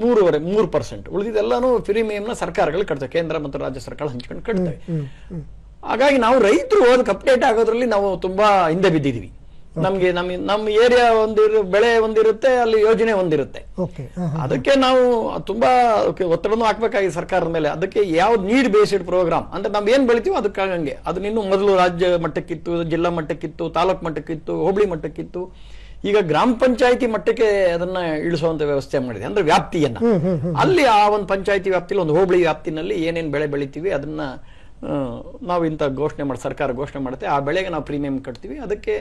3%. ಉಳಿದಿದ್ದೆಲ್ಲಾನು ಪ್ರೀಮಿಯಂನ ಸರ್ಕಾರಗಳು ಕಟ್ತವೆ, ಕೇಂದ್ರ ಮತ್ತು ರಾಜ್ಯ ಸರ್ಕಾರ ಹಂಚ್ಕೊಂಡು ಕಟ್ತವೆ. ಹಾಗಾಗಿ ನಾವು ರೈತರು ಅದಕ್ಕೆ ಅಪ್ಡೇಟ್ ಆಗೋದ್ರಲ್ಲಿ ನಾವು ತುಂಬಾ ಹಿಂದೆ ಬಿದ್ದಿದೀವಿ. ನಮ್ಗೆ ನಮ್ಮ ಏರಿಯಾ ಬೆಳೆ ಒಂದಿರುತ್ತೆ, ಅಲ್ಲಿ ಯೋಜನೆ ಒಂದಿರುತ್ತೆ. ಅದಕ್ಕೆ ನಾವು ತುಂಬಾ ಒತ್ತಡನೂ ಹಾಕ್ಬೇಕಾಗಿದೆ ಸರ್ಕಾರದ ಮೇಲೆ. ಅದಕ್ಕೆ ಯಾವ್ದು ನೀಡ್ ಬೇಸ್ಡ್ ಪ್ರೋಗ್ರಾಮ್ ಅಂದ್ರೆ ನಾವ್ ಏನ್ ಬೆಳಿತೀವೋ ಅದಕ್ಕಾಗಂಗೆ ಅದು ಇನ್ನು ಮೊದಲು ರಾಜ್ಯ ಮಟ್ಟಕ್ಕಿತ್ತು, ಜಿಲ್ಲಾ ಮಟ್ಟಕ್ಕಿತ್ತು, ತಾಲೂಕ್ ಮಟ್ಟಕ್ಕಿತ್ತು, ಹೋಬಳಿ ಮಟ್ಟಕ್ಕಿತ್ತು. ಈಗ ಗ್ರಾಮ ಪಂಚಾಯಿತಿ ಮಟ್ಟಕ್ಕೆ ಅದನ್ನ ಇಳಿಸುವಂತ ವ್ಯವಸ್ಥೆ ಮಾಡಿದೆ. ಅಂದ್ರೆ ವ್ಯಾಪ್ತಿಯನ್ನ ಅಲ್ಲಿ ಆ ಒಂದು ಪಂಚಾಯಿತಿ ವ್ಯಾಪ್ತಿಯಲ್ಲಿ, ಒಂದು ಹೋಬಳಿ ವ್ಯಾಪ್ತಿನಲ್ಲಿ ಏನೇನ್ ಬೆಳೆ ಬೆಳಿತೀವಿ ಅದನ್ನ ನಾವು ಇಂಥ ಸರ್ಕಾರ ಘೋಷಣೆ ಮಾಡುತ್ತೆ. ಆ ಬೆಳೆಗೆ ನಾವು ಪ್ರೀಮಿಯಂ ಕಟ್ತೀವಿ. ಅದಕ್ಕೆ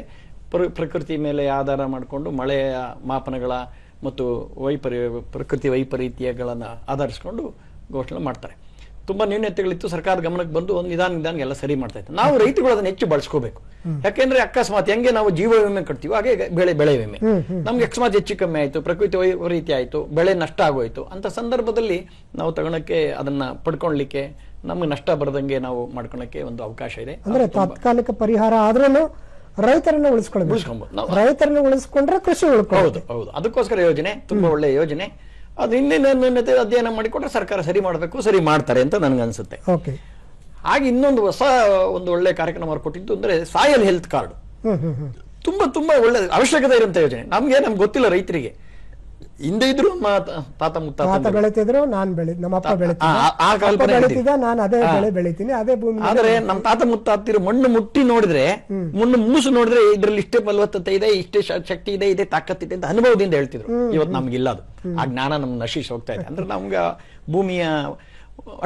ಪ್ರಕೃತಿ ಮೇಲೆ ಆಧಾರ ಮಾಡಿಕೊಂಡು ಮಳೆಯ ಮಾಪನಗಳ ಮತ್ತು ಪ್ರಕೃತಿ ವೈಪರೀತ್ಯಗಳನ್ನ ಆಧರಿಸಿಕೊಂಡು ಘೋಷಣೆ ಮಾಡ್ತಾರೆ. ತುಂಬಾ ನ್ಯೂನತೆಗಳಿತ್ತು, ಸರ್ಕಾರದ ಗಮನಕ್ಕೆ ಬಂದು ಒಂದು ನಿಧಾನ ಎಲ್ಲ ಸರಿ ಮಾಡ್ತಾ ಇತ್ತು. ನಾವು ರೈತಗಳು ಅದನ್ನ ಹೆಚ್ಚು ಬಳಸ್ಕೋಬೇಕು. ಯಾಕೆಂದ್ರೆ ಅಕಸ್ಮಾತ್ ಹೆಂಗೆ ನಾವು ಜೀವ ವಿಮೆ ಕಟ್ತೀವಿ ಹಾಗೆ ಬೆಳೆ ವಿಮೆ ನಮ್ಗೆ ಅಕಸ್ಮಾತ್ ಹೆಚ್ಚು ಕಮ್ಮಿ ಆಯ್ತು, ಪ್ರಕೃತಿ ವೈಪರೀತ್ಯ ಆಯ್ತು, ಬೆಳೆ ನಷ್ಟ ಆಗೋಯ್ತು ಅಂತ ಸಂದರ್ಭದಲ್ಲಿ ನಾವು ತಗೊಳಕ್ಕೆ, ಅದನ್ನ ಪಡ್ಕೊಳ್ಲಿಕ್ಕೆ, ನಮ್ಗೆ ನಷ್ಟ ಬರದಂಗೆ ನಾವು ಮಾಡ್ಕೊಳಕ್ಕೆ ಒಂದು ಅವಕಾಶ ಇದೆ. ಅಂದ್ರೆ ತಾತ್ಕಾಲಿಕ ಪರಿಹಾರ ಆದ್ರೂ ರೈತರನ್ನ ಉಳಿಸ್ಕೊಳ್ಬಹುದು. ರೈತರನ್ನ ಉಳಿಸ್ಕೊಂಡ್ರೆ ಕೃಷಿ ಉಳ್ಕೊಳ್ಳೋದು. ಹೌದು, ಅದಕ್ಕೋಸ್ಕರ ಯೋಜನೆ ತುಂಬಾ ಒಳ್ಳೆ ಯೋಜನೆ. ಅದು ಇನ್ನೇನು ಅಧ್ಯಯನ ಮಾಡಿಕೊಂಡ್ರೆ ಸರ್ಕಾರ ಸರಿ ಮಾಡಬೇಕು, ಸರಿ ಮಾಡ್ತಾರೆ ಅಂತ ನನ್ಗನ್ಸುತ್ತೆ. ಹಾಗೆ ಇನ್ನೊಂದು ಒಂದು ಒಳ್ಳೆ ಕಾರ್ಯಕ್ರಮ ಕೊಟ್ಟಿದ್ದು ಅಂದ್ರೆ ಸಾಯಲ್ ಹೆಲ್ತ್ ಕಾರ್ಡ್. ತುಂಬಾ ಒಳ್ಳೆ ಅವಶ್ಯಕತೆ ಇರುವಂತ ಯೋಜನೆ. ನಮ್ಗೆ ಗೊತ್ತಿಲ್ಲ ರೈತರಿಗೆ. ಹಿಂದೆ ಇದ್ರು ತಾತ ಮುತ್ತಾತ ಬೆಳಿತಿದ್ರು, ನಮ್ಮ ಅಪ್ಪ ಬೆಳಿತಿದ್ದ, ನಾನು ಅದೇ ಬೆಳೆ ಬೆಳಿತೀನಿ, ಅದೇ ಭೂಮಿ. ಆದ್ರೆ ನಮ್ಮ ತಾತ ಮುತ್ತಾತಿರು ಮಣ್ಣು ಮುಟ್ಟಿ ನೋಡಿದ್ರೆ, ಮಣ್ಣು ಮೂಸು ನೋಡಿದ್ರೆ ಇದ್ರಲ್ಲಿ ಇಷ್ಟೇ ಫಲವತ್ತತೆ ಇದೆ, ಇಷ್ಟೇ ಶಕ್ತಿ ಇದೆ, ಇದೇ ತಾಕತ್ತಿದೆ ಅಂತ ಅನುಭವದಿಂದ ಹೇಳ್ತಿದ್ರು. ಇವತ್ತು ನಮ್ಗಿಲ್ಲ ಅದು. ಆ ಜ್ಞಾನ ನಮ್ಗೆ ನಶಿಸಿ ಹೋಗ್ತಾ ಇದೆ. ಅಂದ್ರೆ ನಮ್ಗೆ ಭೂಮಿಯ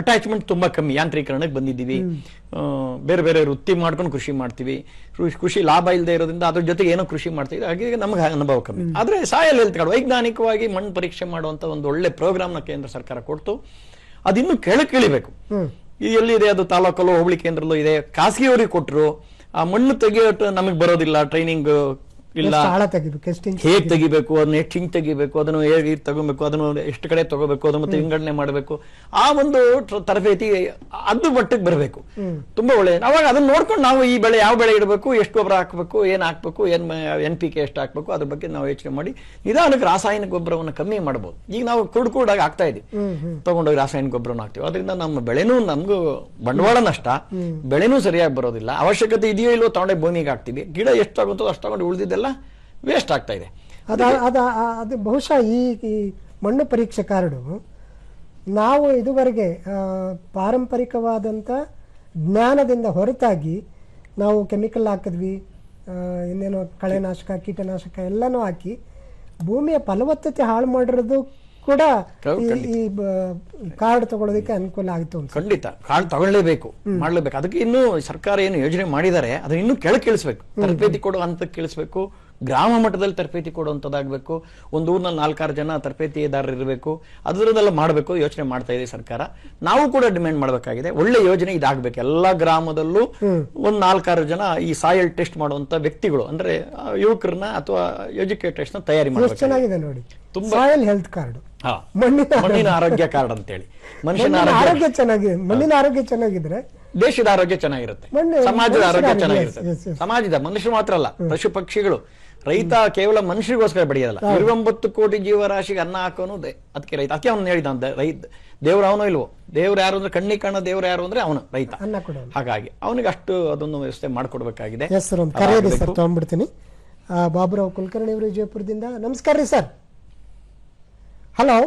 ಅಟ್ಯಾಚ್ಮೆಂಟ್ ತುಂಬಾ ಕಮ್ಮಿ. ಯಾಂತ್ರೀಕರಣಕ್ಕೆ ಬಂದಿದ್ದೀವಿ. ಬೇರೆ ಬೇರೆ ವೃತ್ತಿ ಮಾಡ್ಕೊಂಡು ಕೃಷಿ ಮಾಡ್ತೀವಿ. ಕೃಷಿ ಲಾಭ ಇಲ್ಲದೆ ಇರೋದ್ರಿಂದ ಅದ್ರ ಜೊತೆಗೆ ಏನೋ ಕೃಷಿ ಮಾಡ್ತೀವಿ. ಹಾಗೆ ನಮ್ಗೆ ಅನುಭವ ಕಮ್ಮಿ. ಆದ್ರೆ ಸಾಯಲ್ ಹೆಲ್ತ್ ಕಾರ್ಡ್ ವೈಜ್ಞಾನಿಕವಾಗಿ ಮಣ್ಣು ಪರೀಕ್ಷೆ ಮಾಡುವಂತ ಒಂದು ಒಳ್ಳೆ ಪ್ರೋಗ್ರಾಮ್ನ ಕೇಂದ್ರ ಸರ್ಕಾರ ಕೊಡ್ತು. ಅದಿನ್ನೂ ಕೆಳಕಿಳಿಬೇಕು. ಎಲ್ಲಿದೆ ಅದು, ತಾಲೂಕಲ್ಲೋ ಹೋಬಳಿ ಕೇಂದ್ರಲ್ಲೂ ಇದೆ. ಖಾಸಗಿಯವರಿಗೆ ಕೊಟ್ಟರು. ಆ ಮಣ್ಣು ತೆಗೆಯೋಟ್ಟು ನಮಗೆ ಬರೋದಿಲ್ಲ, ಟ್ರೈನಿಂಗ್ ಇಲ್ಲ, ಹೇಗ್ ತೆಗಿಬೇಕು, ಅದನ್ನ ಎಷ್ಟು ಹಿಂಗ್ ತೆಗಿಬೇಕು, ಅದನ್ನು ಹೇಗೆ ತಗೋಬೇಕು, ಅದನ್ನು ಎಷ್ಟು ಕಡೆ ತಗೋಬೇಕು, ಅದನ್ನ ಮತ್ತೆ ವಿಂಗಡಣೆ ಮಾಡಬೇಕು, ಆ ಒಂದು ತರಬೇತಿ ಅದು ಮಟ್ಟಕ್ಕೆ ಬರಬೇಕು. ತುಂಬಾ ಒಳ್ಳೆ. ಅವಾಗ ಅದನ್ನ ನೋಡ್ಕೊಂಡು ನಾವು ಈ ಬೆಳೆ ಯಾವ ಬೆಳೆ ಇಡಬೇಕು, ಎಷ್ಟು ಗೊಬ್ಬರ ಹಾಕ್ಬೇಕು, ಏನ್ ಹಾಕ್ಬೇಕು, NPK ಎಷ್ಟು ಹಾಕ್ಬೇಕು, ಅದ್ರ ಬಗ್ಗೆ ನಾವು ಯೋಚನೆ ಮಾಡಿ ನಿಧಾನಕ್ಕೆ ರಾಸಾಯನಿಕ ಗೊಬ್ಬರವನ್ನು ಕಮ್ಮಿ ಮಾಡಬಹುದು. ಈಗ ನಾವು ಕುರುಡಾಗಿ ಆಗ್ತಾ ಇದೀವಿ, ತಗೊಂಡೋಗಿ ರಾಸಾಯನಿಕ ಗೊಬ್ಬರವನ್ನು ಹಾಕ್ತಿವಿ. ಅದರಿಂದ ನಮ್ಮ ಬೆಳೆನೂ, ನಮ್ಗೂ ಬಂಡವಾಳ ನಷ್ಟ, ಬೆಳೆನೂ ಸರಿಯಾಗಿ ಬರೋದಿಲ್ಲ. ಅವಶ್ಯಕತೆ ಇದೆಯೋ ಇಲ್ವೋ ತಗೊಂಡೋಗಿ ಭೂಮಿಗೆ ಹಾಕ್ತಿವಿ. ಗಿಡ ಎಷ್ಟು ತಗೊಂತೋ ಅಷ್ಟು ತಗೊಂಡು ಉಳಿದಿದ್ದೆಲ್ಲ ವೇಸ್ಟ್ ಆಗ್ತಾ ಇದೆ. ಅದು ಬಹುಶಃ ಈ ಮಣ್ಣು ಪರೀಕ್ಷೆ ಕಾರ್ಡು ನಾವು ಇದುವರೆಗೆ ಪಾರಂಪರಿಕವಾದಂಥ ಜ್ಞಾನದಿಂದ ಹೊರತಾಗಿ ನಾವು ಕೆಮಿಕಲ್ ಹಾಕಿದ್ವಿ, ಇನ್ನೇನೋ ಕಳೆನಾಶಕ, ಕೀಟನಾಶಕ ಎಲ್ಲನೂ ಹಾಕಿ ಭೂಮಿಯ ಫಲವತ್ತತೆ ಹಾಳು ಮಾಡಿರೋದು ಕೂಡ ಈ ಕಾರ್ಡ್ ತಗೊಳ್ಳೋದಕ್ಕೆ ಅನುಕೂಲ ಆಗುತ್ತೆ. ಖಂಡಿತ ಕಾರ್ಡ್ ತಗೊಳ್ಳೇಬೇಕು, ಮಾಡ್ಲೇಬೇಕು. ಅದಕ್ಕೆ ಇನ್ನೂ ಸರ್ಕಾರ ಏನು ಯೋಜನೆ ಮಾಡಿದ್ದಾರೆ ಅದನ್ನ ಇನ್ನೂ ಕೆಳಗಿಳಿಸ್ಬೇಕು. ತರಬೇತಿ ಕೊಡೋ ಹಂತಕ್ಕೆ ಕೇಳಿಸ್ಬೇಕು. ಗ್ರಾಮ ಮಟ್ಟದಲ್ಲಿ ತರಬೇತಿ ಕೊಡುವಂಥದ್ದಾಗಬೇಕು. ಒಂದು ಊರಿನಲ್ಲಿ 4-6 ಜನ ತರಬೇತಿದಾರರು ಇರಬೇಕು. ಅದರದೆಲ್ಲ ಮಾಡಬೇಕು. ಯೋಚನೆ ಮಾಡ್ತಾ ಇದೆ ಸರ್ಕಾರ. ನಾವು ಕೂಡ ಡಿಮ್ಯಾಂಡ್ ಮಾಡಬೇಕಾಗಿದೆ. ಒಳ್ಳೆ ಯೋಜನೆ ಇದಾಗಬೇಕು. ಎಲ್ಲಾ ಗ್ರಾಮದಲ್ಲೂ ಒಂದು 4-6 ಜನ ಈ ಸಾಯಿಲ್ ಟೆಸ್ಟ್ ಮಾಡುವಂತ ವ್ಯಕ್ತಿಗಳು, ಅಂದ್ರೆ ಯುವಕರನ್ನ ಅಥವಾ ಎಜುಕೇಟರ್ಸ್ ನ ತಯಾರಿ ಮಾಡಬೇಕು. ಚೆನ್ನಾಗಿದೆ ನೋಡಿ, ಸಾಯಿಲ್ ಹೆಲ್ತ್ ಕಾರ್ಡ್, ಮಣ್ಣಿನ ಆರೋಗ್ಯ ಕಾರ್ಡ್ ಅಂತೇಳಿ. ಮನುಷ್ಯನ ಆರೋಗ್ಯ ಚೆನ್ನಾಗಿದೆ, ಮಣ್ಣಿನ ಆರೋಗ್ಯ ಚೆನ್ನಾಗಿದ್ರೆ ದೇಶದ ಆರೋಗ್ಯ ಚೆನ್ನಾಗಿರುತ್ತೆ, ಸಮಾಜದ ಆರೋಗ್ಯ ಚೆನ್ನಾಗಿರುತ್ತೆ. ಸಮಾಜದ ಮನುಷ್ಯರು ಮಾತ್ರ ಅಲ್ಲ, ಪಶು ಪಕ್ಷಿಗಳು ರೈತ ಕೇವಲ ಮನುಷ್ಯರಿಗೋಸ್ಕರ ಬೆಳೆಯೋದಲ್ಲ, 29 ಕೋಟಿ ಜೀವರಾಶಿಗೆ ಅನ್ನ ಹಾಕೋನು ಅದಕ್ಕೆ ರೈತ. ಅದಕ್ಕೆ ಅವನು ಹೇಳಿದ ರೈತ ದೇವ್ರು ಅವನೋ ಇಲ್ವೋ, ದೇವ್ರು ಯಾರು ಅಂದ್ರೆ ಕಣ್ಣಿಗೆ ಕಾಣೋ ದೇವ್ರು ಯಾರು ಅಂದ್ರೆ ಅವನು ರೈತ. ಹಾಗಾಗಿ ಅವನಿಗೆ ಅಷ್ಟು ಅದೊಂದು ವ್ಯವಸ್ಥೆ ಮಾಡ್ಕೊಡ್ಬೇಕಾಗಿದೆ. ಸರ್ ಒಂದು ಕರೆ ಇದೆ ಸರ್, ತಗೊಂಡ್ಬಿಡ್ತೀನಿ. ಬಾಬುರಾವ್ ಕುಲಕರ್ಣಿ ಅವರು ವಿಜಯಪುರದಿಂದ. ನಮಸ್ಕಾರ ರೀ ಸರ್. ಹಲೋ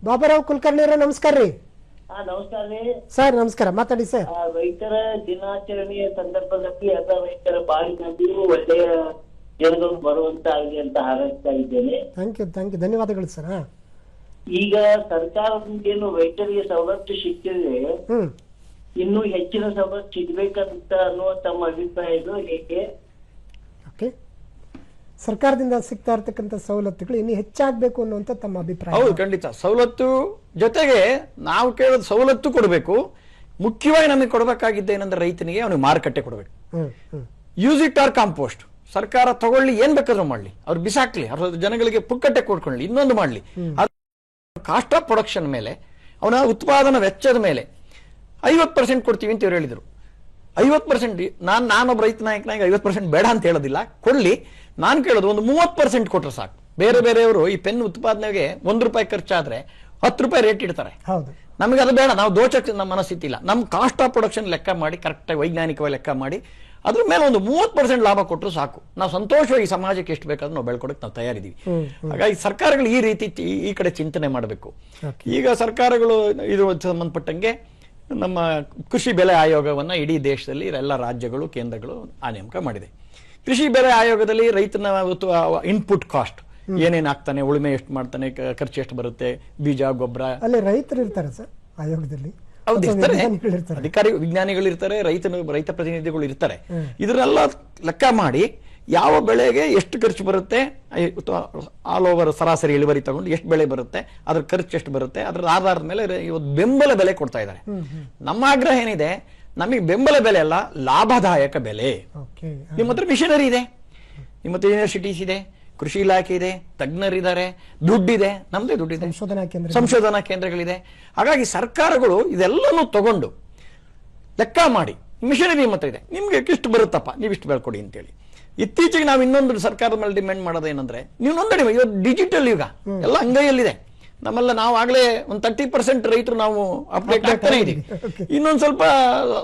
ಬಾಬುರಾವ್ ಕುಲಕರ್ಣಿ ಅವರೇ, ನಮಸ್ಕಾರ ರೀ. ನಮಸ್ಕಾರ ರೀ ಸರ್. ನಮಸ್ಕಾರ, ಮಾತಾಡಿ ಸರ್. ರೈತರ ದಿನಾಚರಣೆಯ ಸಂದರ್ಭದಲ್ಲಿ ಎಲ್ಲ ರೈತರ ಬಾಳಿನಲ್ಲಿಯೂ ಒಳ್ಳೆಯ ಜನಗಳು ಬರುವಂತಾಗಲಿ ಅಂತ ಹಾರೈಸ್ತಾ ಇದ್ದೇನೆ. ಥ್ಯಾಂಕ್ ಯು, ಧನ್ಯವಾದಗಳು ಸರ್. ಈಗ ಸರ್ಕಾರದಿಂದೇನು ರೈತರಿಗೆ ಸವಲತ್ತು ಸಿಕ್ಕಿದ್ರೆ ಇನ್ನೂ ಹೆಚ್ಚಿನ ಸವಲತ್ತು ಸಿಗ್ಬೇಕಂತ ಅನ್ನುವ ತಮ್ಮ ಅಭಿಪ್ರಾಯಗಳು ಹೇಗೆ? ಓಕೆ, ಸರ್ಕಾರದಿಂದ ಸಿಗ್ತಾ ಇರ್ತಕ್ಕಂಥ ಸವಲತ್ತುಗಳು ಇನ್ನು ಹೆಚ್ಚಾಗಬೇಕು ಅನ್ನುವಂಥ ತಮ್ಮ ಅಭಿಪ್ರಾಯ? ಹೌದು, ಖಂಡಿತ. ಸವಲತ್ತು ಜೊತೆಗೆ ನಾವು ಕೇಳೋದು ಸವಲತ್ತು ಕೊಡಬೇಕು. ಮುಖ್ಯವಾಗಿ ನಮಗೆ ಕೊಡಬೇಕಾಗಿದ್ದೇನೆಂದ್ರೆ ರೈತನಿಗೆ ಅವನಿಗೆ ಮಾರುಕಟ್ಟೆ ಕೊಡಬೇಕು. Use it or compost. ಸರ್ಕಾರ ತಗೊಳ್ಳಿ, ಏನ್ ಬೇಕಾದ್ರೂ ಮಾಡ್ಲಿ, ಅವ್ರು ಬಿಸಾಕ್ಲಿ, ಅವ್ರ ಜನಗಳಿಗೆ ಪುಕ್ಕಟ್ಟೆ ಕೊಡ್ಕೊಳ್ಳಿ, ಇನ್ನೊಂದು ಮಾಡ್ಲಿ. ಕಾಸ್ಟ್ ಆಫ್ ಪ್ರೊಡಕ್ಷನ್ ಮೇಲೆ, ಅವನ ಉತ್ಪಾದನಾ ವೆಚ್ಚದ ಮೇಲೆ 50% ಕೊಡ್ತೀವಿ ಅಂತ ಇವ್ರು ಹೇಳಿದ್ರು. 50% ನಾನೊಬ್ಬ ರೈತ ನಾಯಕನಾಗಿ 50% ಬೇಡ ಅಂತ ಹೇಳೋದಿಲ್ಲ, ಕೊಡ್ಲಿ. ನಾನು ಕೇಳೋದು ಒಂದು 30% ಕೊಟ್ರೆ ಸಾಕು. ಬೇರೆಯವರು ಈ ಪೆನ್ ಉತ್ಪಾದನೆಗೆ ₹1 ಖರ್ಚಾದ್ರೆ ₹10 ರೇಟ್ ಇಡ್ತಾರೆ. ನಮಗೆ ಅದು ಬೇಡ, ನಾವು ದೋಚಕ್ಕೆ ನಮ್ಮ ಮನಸ್ಥಿತಿ ಇಲ್ಲ. ನಮ್ಮ ಕಾಸ್ಟ್ ಆಫ್ ಪ್ರೊಡಕ್ಷನ್ ಲೆಕ್ಕ ಮಾಡಿ, ಕರೆಕ್ಟಾಗಿ ವೈಜ್ಞಾನಿಕವಾಗಿ ಲೆಕ್ಕ ಮಾಡಿ, ಅದ್ರ ಮೇಲೆ ಒಂದು 30% ಲಾಭ ಕೊಟ್ಟರು ಸಾಕು. ನಾವು ಸಂತೋಷವಾಗಿ ಸಮಾಜಕ್ಕೆ ಎಷ್ಟು ಬೇಕಾದ್ರೂ ನಾವು ಬೆಳ್ಕೊಡಕ್ಕೆ ನಾವು ತಯಾರಿದ್ದೀವಿ. ಹಾಗಾಗಿ ಸರ್ಕಾರಗಳು ಈ ರೀತಿ ಈ ಕಡೆ ಚಿಂತನೆ ಮಾಡಬೇಕು. ಈಗ ಸರ್ಕಾರಗಳು ಇದು ಸಂಬಂಧಪಟ್ಟಂಗೆ ನಮ್ಮ ಕೃಷಿ ಬೆಲೆ ಆಯೋಗವನ್ನ ಇಡೀ ದೇಶದಲ್ಲಿ ಎಲ್ಲ ರಾಜ್ಯಗಳು, ಕೇಂದ್ರಗಳು ನೇಮಕ ಮಾಡಿದೆ. ಕೃಷಿ ಬೆಲೆ ಆಯೋಗದಲ್ಲಿ ರೈತನ ಇನ್ಪುಟ್ ಕಾಸ್ಟ್ ಏನೇನ್ ಆಗ್ತಾನೆ, ಉಳುಮೆ ಎಷ್ಟು ಮಾಡ್ತಾನೆ, ಖರ್ಚು ಎಷ್ಟು ಬರುತ್ತೆ, ಬೀಜ, ಗೊಬ್ಬರ, ಅಲ್ಲಿ ರೈತರು ಇರ್ತಾರೆ ಸರ್ ಆಯೋಗದಲ್ಲಿ. ಹೌದು, ಇರ್ತಾರೆ. ಅಧಿಕಾರಿ, ವಿಜ್ಞಾನಿಗಳು ಇರ್ತಾರೆ, ರೈತ ಪ್ರತಿನಿಧಿಗಳು ಇರ್ತಾರೆ. ಇದನ್ನೆಲ್ಲ ಲೆಕ್ಕ ಮಾಡಿ ಯಾವ ಬೆಳೆಗೆ ಎಷ್ಟು ಖರ್ಚು ಬರುತ್ತೆ, ಆಲ್ ಓವರ್ ಸರಾಸರಿ ಇಳುವರಿ ತಗೊಂಡು ಎಷ್ಟು ಬೆಳೆ ಬರುತ್ತೆ, ಅದ್ರ ಖರ್ಚು ಎಷ್ಟು ಬರುತ್ತೆ, ಅದ್ರ ಆಧಾರದ ಮೇಲೆ ಇವತ್ತು ಬೆಂಬಲ ಬೆಲೆ ಕೊಡ್ತಾ ಇದ್ದಾರೆ. ನಮ್ಮ ಆಗ್ರಹ ಏನಿದೆ, ನಮಗೆ ಬೆಂಬಲ ಬೆಲೆ ಅಲ್ಲ, ಲಾಭದಾಯಕ ಬೆಲೆ. ನಿಮ್ಮ ಹತ್ರ ಮಿಷನರಿ ಇದೆ, ನಿಮ್ಮ ಹತ್ರ ಯೂನಿವರ್ಸಿಟೀಸ್ ಇದೆ, ಕೃಷಿ ಇಲಾಖೆ ಇದೆ, ತಜ್ಞರಿದ್ದಾರೆ, ದುಡ್ಡಿದೆ, ನಮ್ದೇ ದುಡ್ಡಿದೆ, ಸಂಶೋಧನಾ ಕೇಂದ್ರಗಳಿದೆ. ಹಾಗಾಗಿ ಸರ್ಕಾರಗಳು ಇದೆಲ್ಲನೂ ತಗೊಂಡು ಲೆಕ್ಕ ಮಾಡಿ, ಮಿಷನರಿ ನಿಮ್ಮ ಹತ್ರ ಇದೆ, ನಿಮ್ಗೆ ಎಷ್ಟು ಬರುತ್ತಪ್ಪ, ನೀವಿಷ್ಟು ಬೆಳ್ಕೊಡಿ ಅಂತೇಳಿ. ಇತ್ತೀಚೆಗೆ ನಾವು ಇನ್ನೊಂದು ಸರ್ಕಾರದ ಮೇಲೆ ಡಿಮ್ಯಾಂಡ್ ಮಾಡೋದೇನಂದ್ರೆ, ನೀವು ನೋಂದಣಿ, ಇವತ್ತು ಡಿಜಿಟಲ್ ಯುಗ, ಎಲ್ಲ ಅಂಗೈಯಲ್ಲಿದೆ. ನಮ್ಮೆಲ್ಲ ನಾವು ಆಗ್ಲೇ ಒಂದು 30% ರೈತರು ನಾವು ಅಪ್ಡೇಟ್ ಆಗ್ತಾನೆ ಇದೀವಿ. ಇನ್ನೊಂದು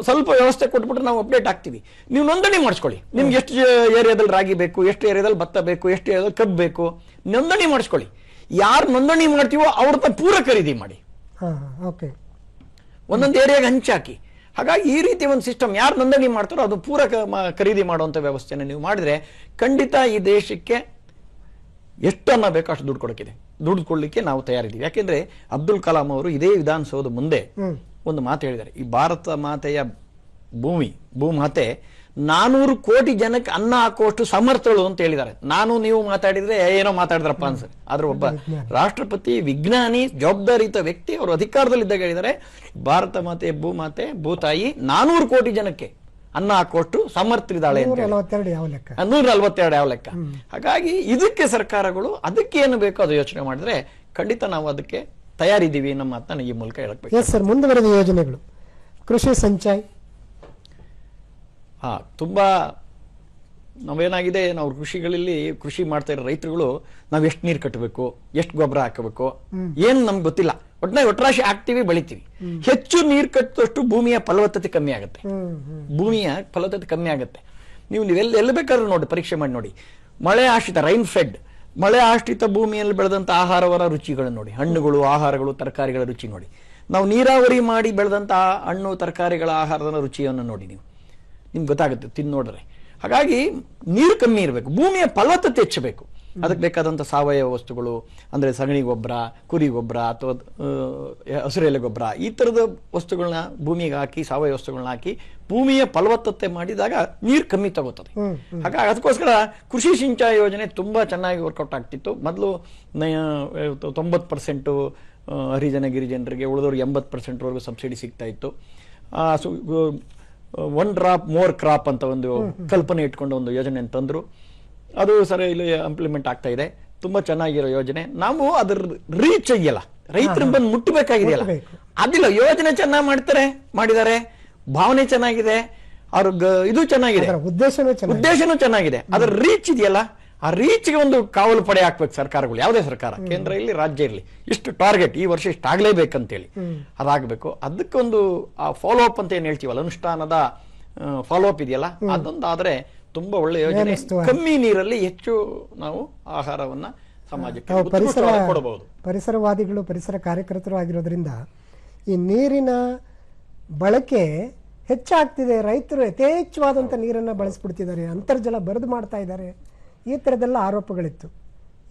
ಸ್ವಲ್ಪ ವ್ಯವಸ್ಥೆ ಕೊಟ್ಬಿಟ್ರೆ ನಾವು ಅಪ್ಡೇಟ್ ಆಗ್ತೀವಿ. ನೀವು ನೋಂದಣಿ ಮಾಡಿಸ್ಕೊಳ್ಳಿ. ನಿಮ್ಗೆ ಎಷ್ಟು ಏರಿಯಾದಲ್ಲಿ ರಾಗಿ ಬೇಕು, ಎಷ್ಟು ಏರಿಯಾದಲ್ಲಿ ಭತ್ತ ಬೇಕು, ಎಷ್ಟು ಏರಿಯಾದಲ್ಲಿ ಕಬ್ಬು ಬೇಕು, ನೋಂದಣಿ ಮಾಡಿಸ್ಕೊಳ್ಳಿ. ಯಾರು ನೋಂದಣಿ ಮಾಡ್ತೀವೋ ಅವ್ರನ್ನ ಪೂರ ಖರೀದಿ ಮಾಡಿ, ಒಂದೊಂದು ಏರಿಯಾಗೆ ಹಂಚಾಕಿ. ಹಾಗಾಗಿ ಈ ರೀತಿ ಒಂದು ಸಿಸ್ಟಮ್, ಯಾರು ನೋಂದಣಿ ಮಾಡ್ತಾರೋ ಅದು ಪೂರ ಖರೀದಿ ಮಾಡುವಂತ ವ್ಯವಸ್ಥೆನ ನೀವು ಮಾಡಿದ್ರೆ ಖಂಡಿತ ಈ ದೇಶಕ್ಕೆ ಎಷ್ಟನ್ನ ಬೇಕೋ ಅಷ್ಟು ದುಡ್ಡು ಕೊಡಕ್ಕಿದೆ. ದುಡ್ಡು ಕೊಡ್ಲಿಕ್ಕೆ ನಾವು ತಯಾರಿದ್ದೀವಿ. ಯಾಕೆಂದ್ರೆ ಅಬ್ದುಲ್ ಕಲಾಂ ಅವರು ಇದೇ ವಿಧಾನಸೌಧದ ಮುಂದೆ ಒಂದು ಮಾತು ಹೇಳಿದ್ದಾರೆ, ಈ ಭಾರತ ಮಾತೆಯ ಭೂಮಾತೆ 400 ಕೋಟಿ ಜನಕ್ಕೆ ಅನ್ನ ಹಾಕುವಷ್ಟು ಸಮರ್ಥಳು ಅಂತ ಹೇಳಿದ್ದಾರೆ. ನೀವು ಮಾತಾಡಿದ್ರೆ ಏನೋ ಮಾತಾಡಿದ್ರಪ್ಪ ಅನ್ಸರಿ. ಆದ್ರೆ ಒಬ್ಬ ರಾಷ್ಟ್ರಪತಿ, ವಿಜ್ಞಾನಿ, ಜವಾಬ್ದಾರಿಯುತ ವ್ಯಕ್ತಿ, ಅವರು ಅಧಿಕಾರದಲ್ಲಿದ್ದಾಗ ಹೇಳಿದ್ದಾರೆ, ಭಾರತ ಮಾತೆ ಭೂತಾಯಿ 400 ಕೋಟಿ ಜನಕ್ಕೆ ಅನ್ನ ಹಾಕುವಷ್ಟು ಸಮರ್ಥರಿದ್ದಾಳೆ ಅಂತ. 142 ಯಾವ ಲೆಕ್ಕ. ಹಾಗಾಗಿ ಇದಕ್ಕೆ ಸರ್ಕಾರಗಳು ಅದಕ್ಕೆ ಏನು ಬೇಕೋ ಅದು ಯೋಚನೆ ಮಾಡಿದ್ರೆ ಖಂಡಿತ ನಾವು ಅದಕ್ಕೆ ತಯಾರಿದ್ದೀವಿ ನಮ್ಮ ಮಾತನ್ನ ಈ ಮೂಲಕ ಹೇಳಬೇಕು. ಸರ್, ಮುಂದುವರೆದ ಯೋಜನೆಗಳು, ಕೃಷಿ ಸಂಚಾಯ್. ತುಂಬಾ ನಾವೇನಾಗಿದೆ, ನಾವು ಕೃಷಿ ಮಾಡ್ತಾ ಇರೋ ರೈತರುಗಳು ನಾವು ಎಷ್ಟು ನೀರು ಕಟ್ಟಬೇಕು, ಎಷ್ಟು ಗೊಬ್ಬರ ಹಾಕಬೇಕು, ಏನು ನಮ್ಗೆ ಗೊತ್ತಿಲ್ಲ. ಒಟ್ರಾಶಿ ಹಾಕ್ತಿವಿ, ಬೆಳಿತೀವಿ. ಹೆಚ್ಚು ನೀರು ಕಟ್ಟಿದಷ್ಟು ಭೂಮಿಯ ಫಲವತ್ತತೆ ಕಮ್ಮಿ ಆಗುತ್ತೆ. ನೀವು ಎಲ್ಲಿ ಬೇಕಾದ್ರೂ ನೋಡಿ, ಪರೀಕ್ಷೆ ಮಾಡಿ ನೋಡಿ. ಮಳೆ ಆಶ್ರಿತ, ರೈನ್ ಫೆಡ್, ಮಳೆ ಆಶ್ರಿತ ಭೂಮಿಯಲ್ಲಿ ಬೆಳೆದಂತ ಆಹಾರವರ ರುಚಿಗಳನ್ನು ನೋಡಿ, ಹಣ್ಣುಗಳು, ಆಹಾರಗಳು, ತರಕಾರಿಗಳ ರುಚಿ ನೋಡಿ. ನಾವು ನೀರಾವರಿ ಮಾಡಿ ಬೆಳೆದಂತಹ ಹಣ್ಣು, ತರಕಾರಿಗಳ ಆಹಾರದ ರುಚಿಯನ್ನು ನೋಡಿ, ನಿಮ್ಗೆ ಗೊತ್ತಾಗುತ್ತೆ ತಿಂದು ನೋಡ್ರೆ. ಹಾಗಾಗಿ ನೀರು ಕಮ್ಮಿ ಇರಬೇಕು, ಭೂಮಿಯ ಫಲವತ್ತತೆ ಹೆಚ್ಚಬೇಕು. ಅದಕ್ಕೆ ಬೇಕಾದಂಥ ಸಾವಯವ ವಸ್ತುಗಳು ಅಂದ್ರೆ ಸಗಣಿ ಗೊಬ್ಬರ, ಕುರಿ ಗೊಬ್ಬರ ಅಥವಾ ಹಸಿರೆಲೆ ಗೊಬ್ಬರ, ಈ ಥರದ ವಸ್ತುಗಳನ್ನ ಭೂಮಿಗೆ ಹಾಕಿ, ಸಾವಯವ ವಸ್ತುಗಳನ್ನ ಹಾಕಿ ಭೂಮಿಯ ಫಲವತ್ತತೆ ಮಾಡಿದಾಗ ನೀರು ಕಮ್ಮಿ ತಗೋತದೆ. ಹಾಗಾಗಿ ಅದಕ್ಕೋಸ್ಕರ ಕೃಷಿ ಸಿಂಚಾಯಿ ಯೋಜನೆ ತುಂಬಾ ಚೆನ್ನಾಗಿ ವರ್ಕೌಟ್ ಆಗ್ತಿತ್ತು. ಮೊದಲು 90% ಹರಿಜನ ಗಿರಿಜನರಿಗೆ, ಉಳಿದವ್ರಿಗೆ 80% ಸಬ್ಸಿಡಿ ಸಿಗ್ತಾ ಇತ್ತು. 1 ಡ್ರಾಪ್ ಮೋರ್ ಕ್ರಾಪ್ ಅಂತ ಒಂದು ಕಲ್ಪನೆ ಇಟ್ಕೊಂಡು ಒಂದು ಯೋಜನೆ ತಂದ್ರು. ಅದು ಸರಿ ಇಲ್ಲಿ ಇಂಪ್ಲಿಮೆಂಟ್ ಆಗ್ತಾ ಇದೆ. ತುಂಬಾ ಚೆನ್ನಾಗಿರೋ ಯೋಜನೆ. ನಾವು ಅದ್ರ ರೀಚ್ ಆಗಿಲ್ಲ, ರೈತರನ್ನ ಬಂದು ಮುಟ್ಟಬೇಕಾಗಿದೆಯಲ್ಲ, ಅದಿಲ್ಲ. ಯೋಜನೆ ಚೆನ್ನಾಗಿ ಮಾಡಿದ್ದಾರೆ, ಭಾವನೆ ಚೆನ್ನಾಗಿದೆ, ಇದು ಚೆನ್ನಾಗಿದೆ, ಅದರ ಉದ್ದೇಶನೂ ಚೆನ್ನಾಗಿದೆ. ಉದ್ದೇಶನೂ ಚೆನ್ನಾಗಿದೆ. ಅದರ ರೀಚ್ ಇದೆಯಲ್ಲ, ಆ ರೀಚ್ಗೆ ಒಂದು ಕಾವಲು ಪಡೆ ಹಾಕ್ಬೇಕು ಸರ್ಕಾರಗಳು, ಯಾವುದೇ ಸರ್ಕಾರ, ಕೇಂದ್ರ ಇರಲಿ ರಾಜ್ಯ ಇರಲಿ, ಇಷ್ಟು ಟಾರ್ಗೆಟ್ ಈ ವರ್ಷ ಇಷ್ಟು ಆಗ್ಲೇಬೇಕಂತೇಳಿ ಅದಾಗಬೇಕು. ಅದಕ್ಕೊಂದು ಆ ಫಾಲೋ ಅಪ್ ಅಂತ ಏನ್ ಹೇಳ್ತೀವಲ್ಲ, ಅನುಷ್ಠಾನದ ಫಾಲೋ ಅಪ್ ಇದೆಯಲ್ಲ, ಅದೊಂದಾದ್ರೆ ತುಂಬಾ ಒಳ್ಳೆ ಯೋಜನೆ. ಕಮ್ಮಿ ನೀರಲ್ಲಿ ಹೆಚ್ಚು ನಾವು ಆಹಾರವನ್ನ ಸಮಾಜಕ್ಕೆ ಕೊಡಬಹುದು. ಪರಿಸರವಾದಿಗಳು, ಪರಿಸರ ಕಾರ್ಯಕರ್ತರು ಆಗಿರೋದ್ರಿಂದ ಈ ನೀರಿನ ಬಳಕೆ ಹೆಚ್ಚಾಗ್ತಿದೆ, ರೈತರು ಯಥೇಚ್ಛವಾದಂಥ ನೀರನ್ನು ಬಳಸ್ಬಿಡ್ತಿದ್ದಾರೆ, ಅಂತರ್ಜಲ ಬರದು ಮಾಡ್ತಾ ಇದ್ದಾರೆ, ಈ ಥರದ್ದೆಲ್ಲ ಆರೋಪಗಳಿತ್ತು.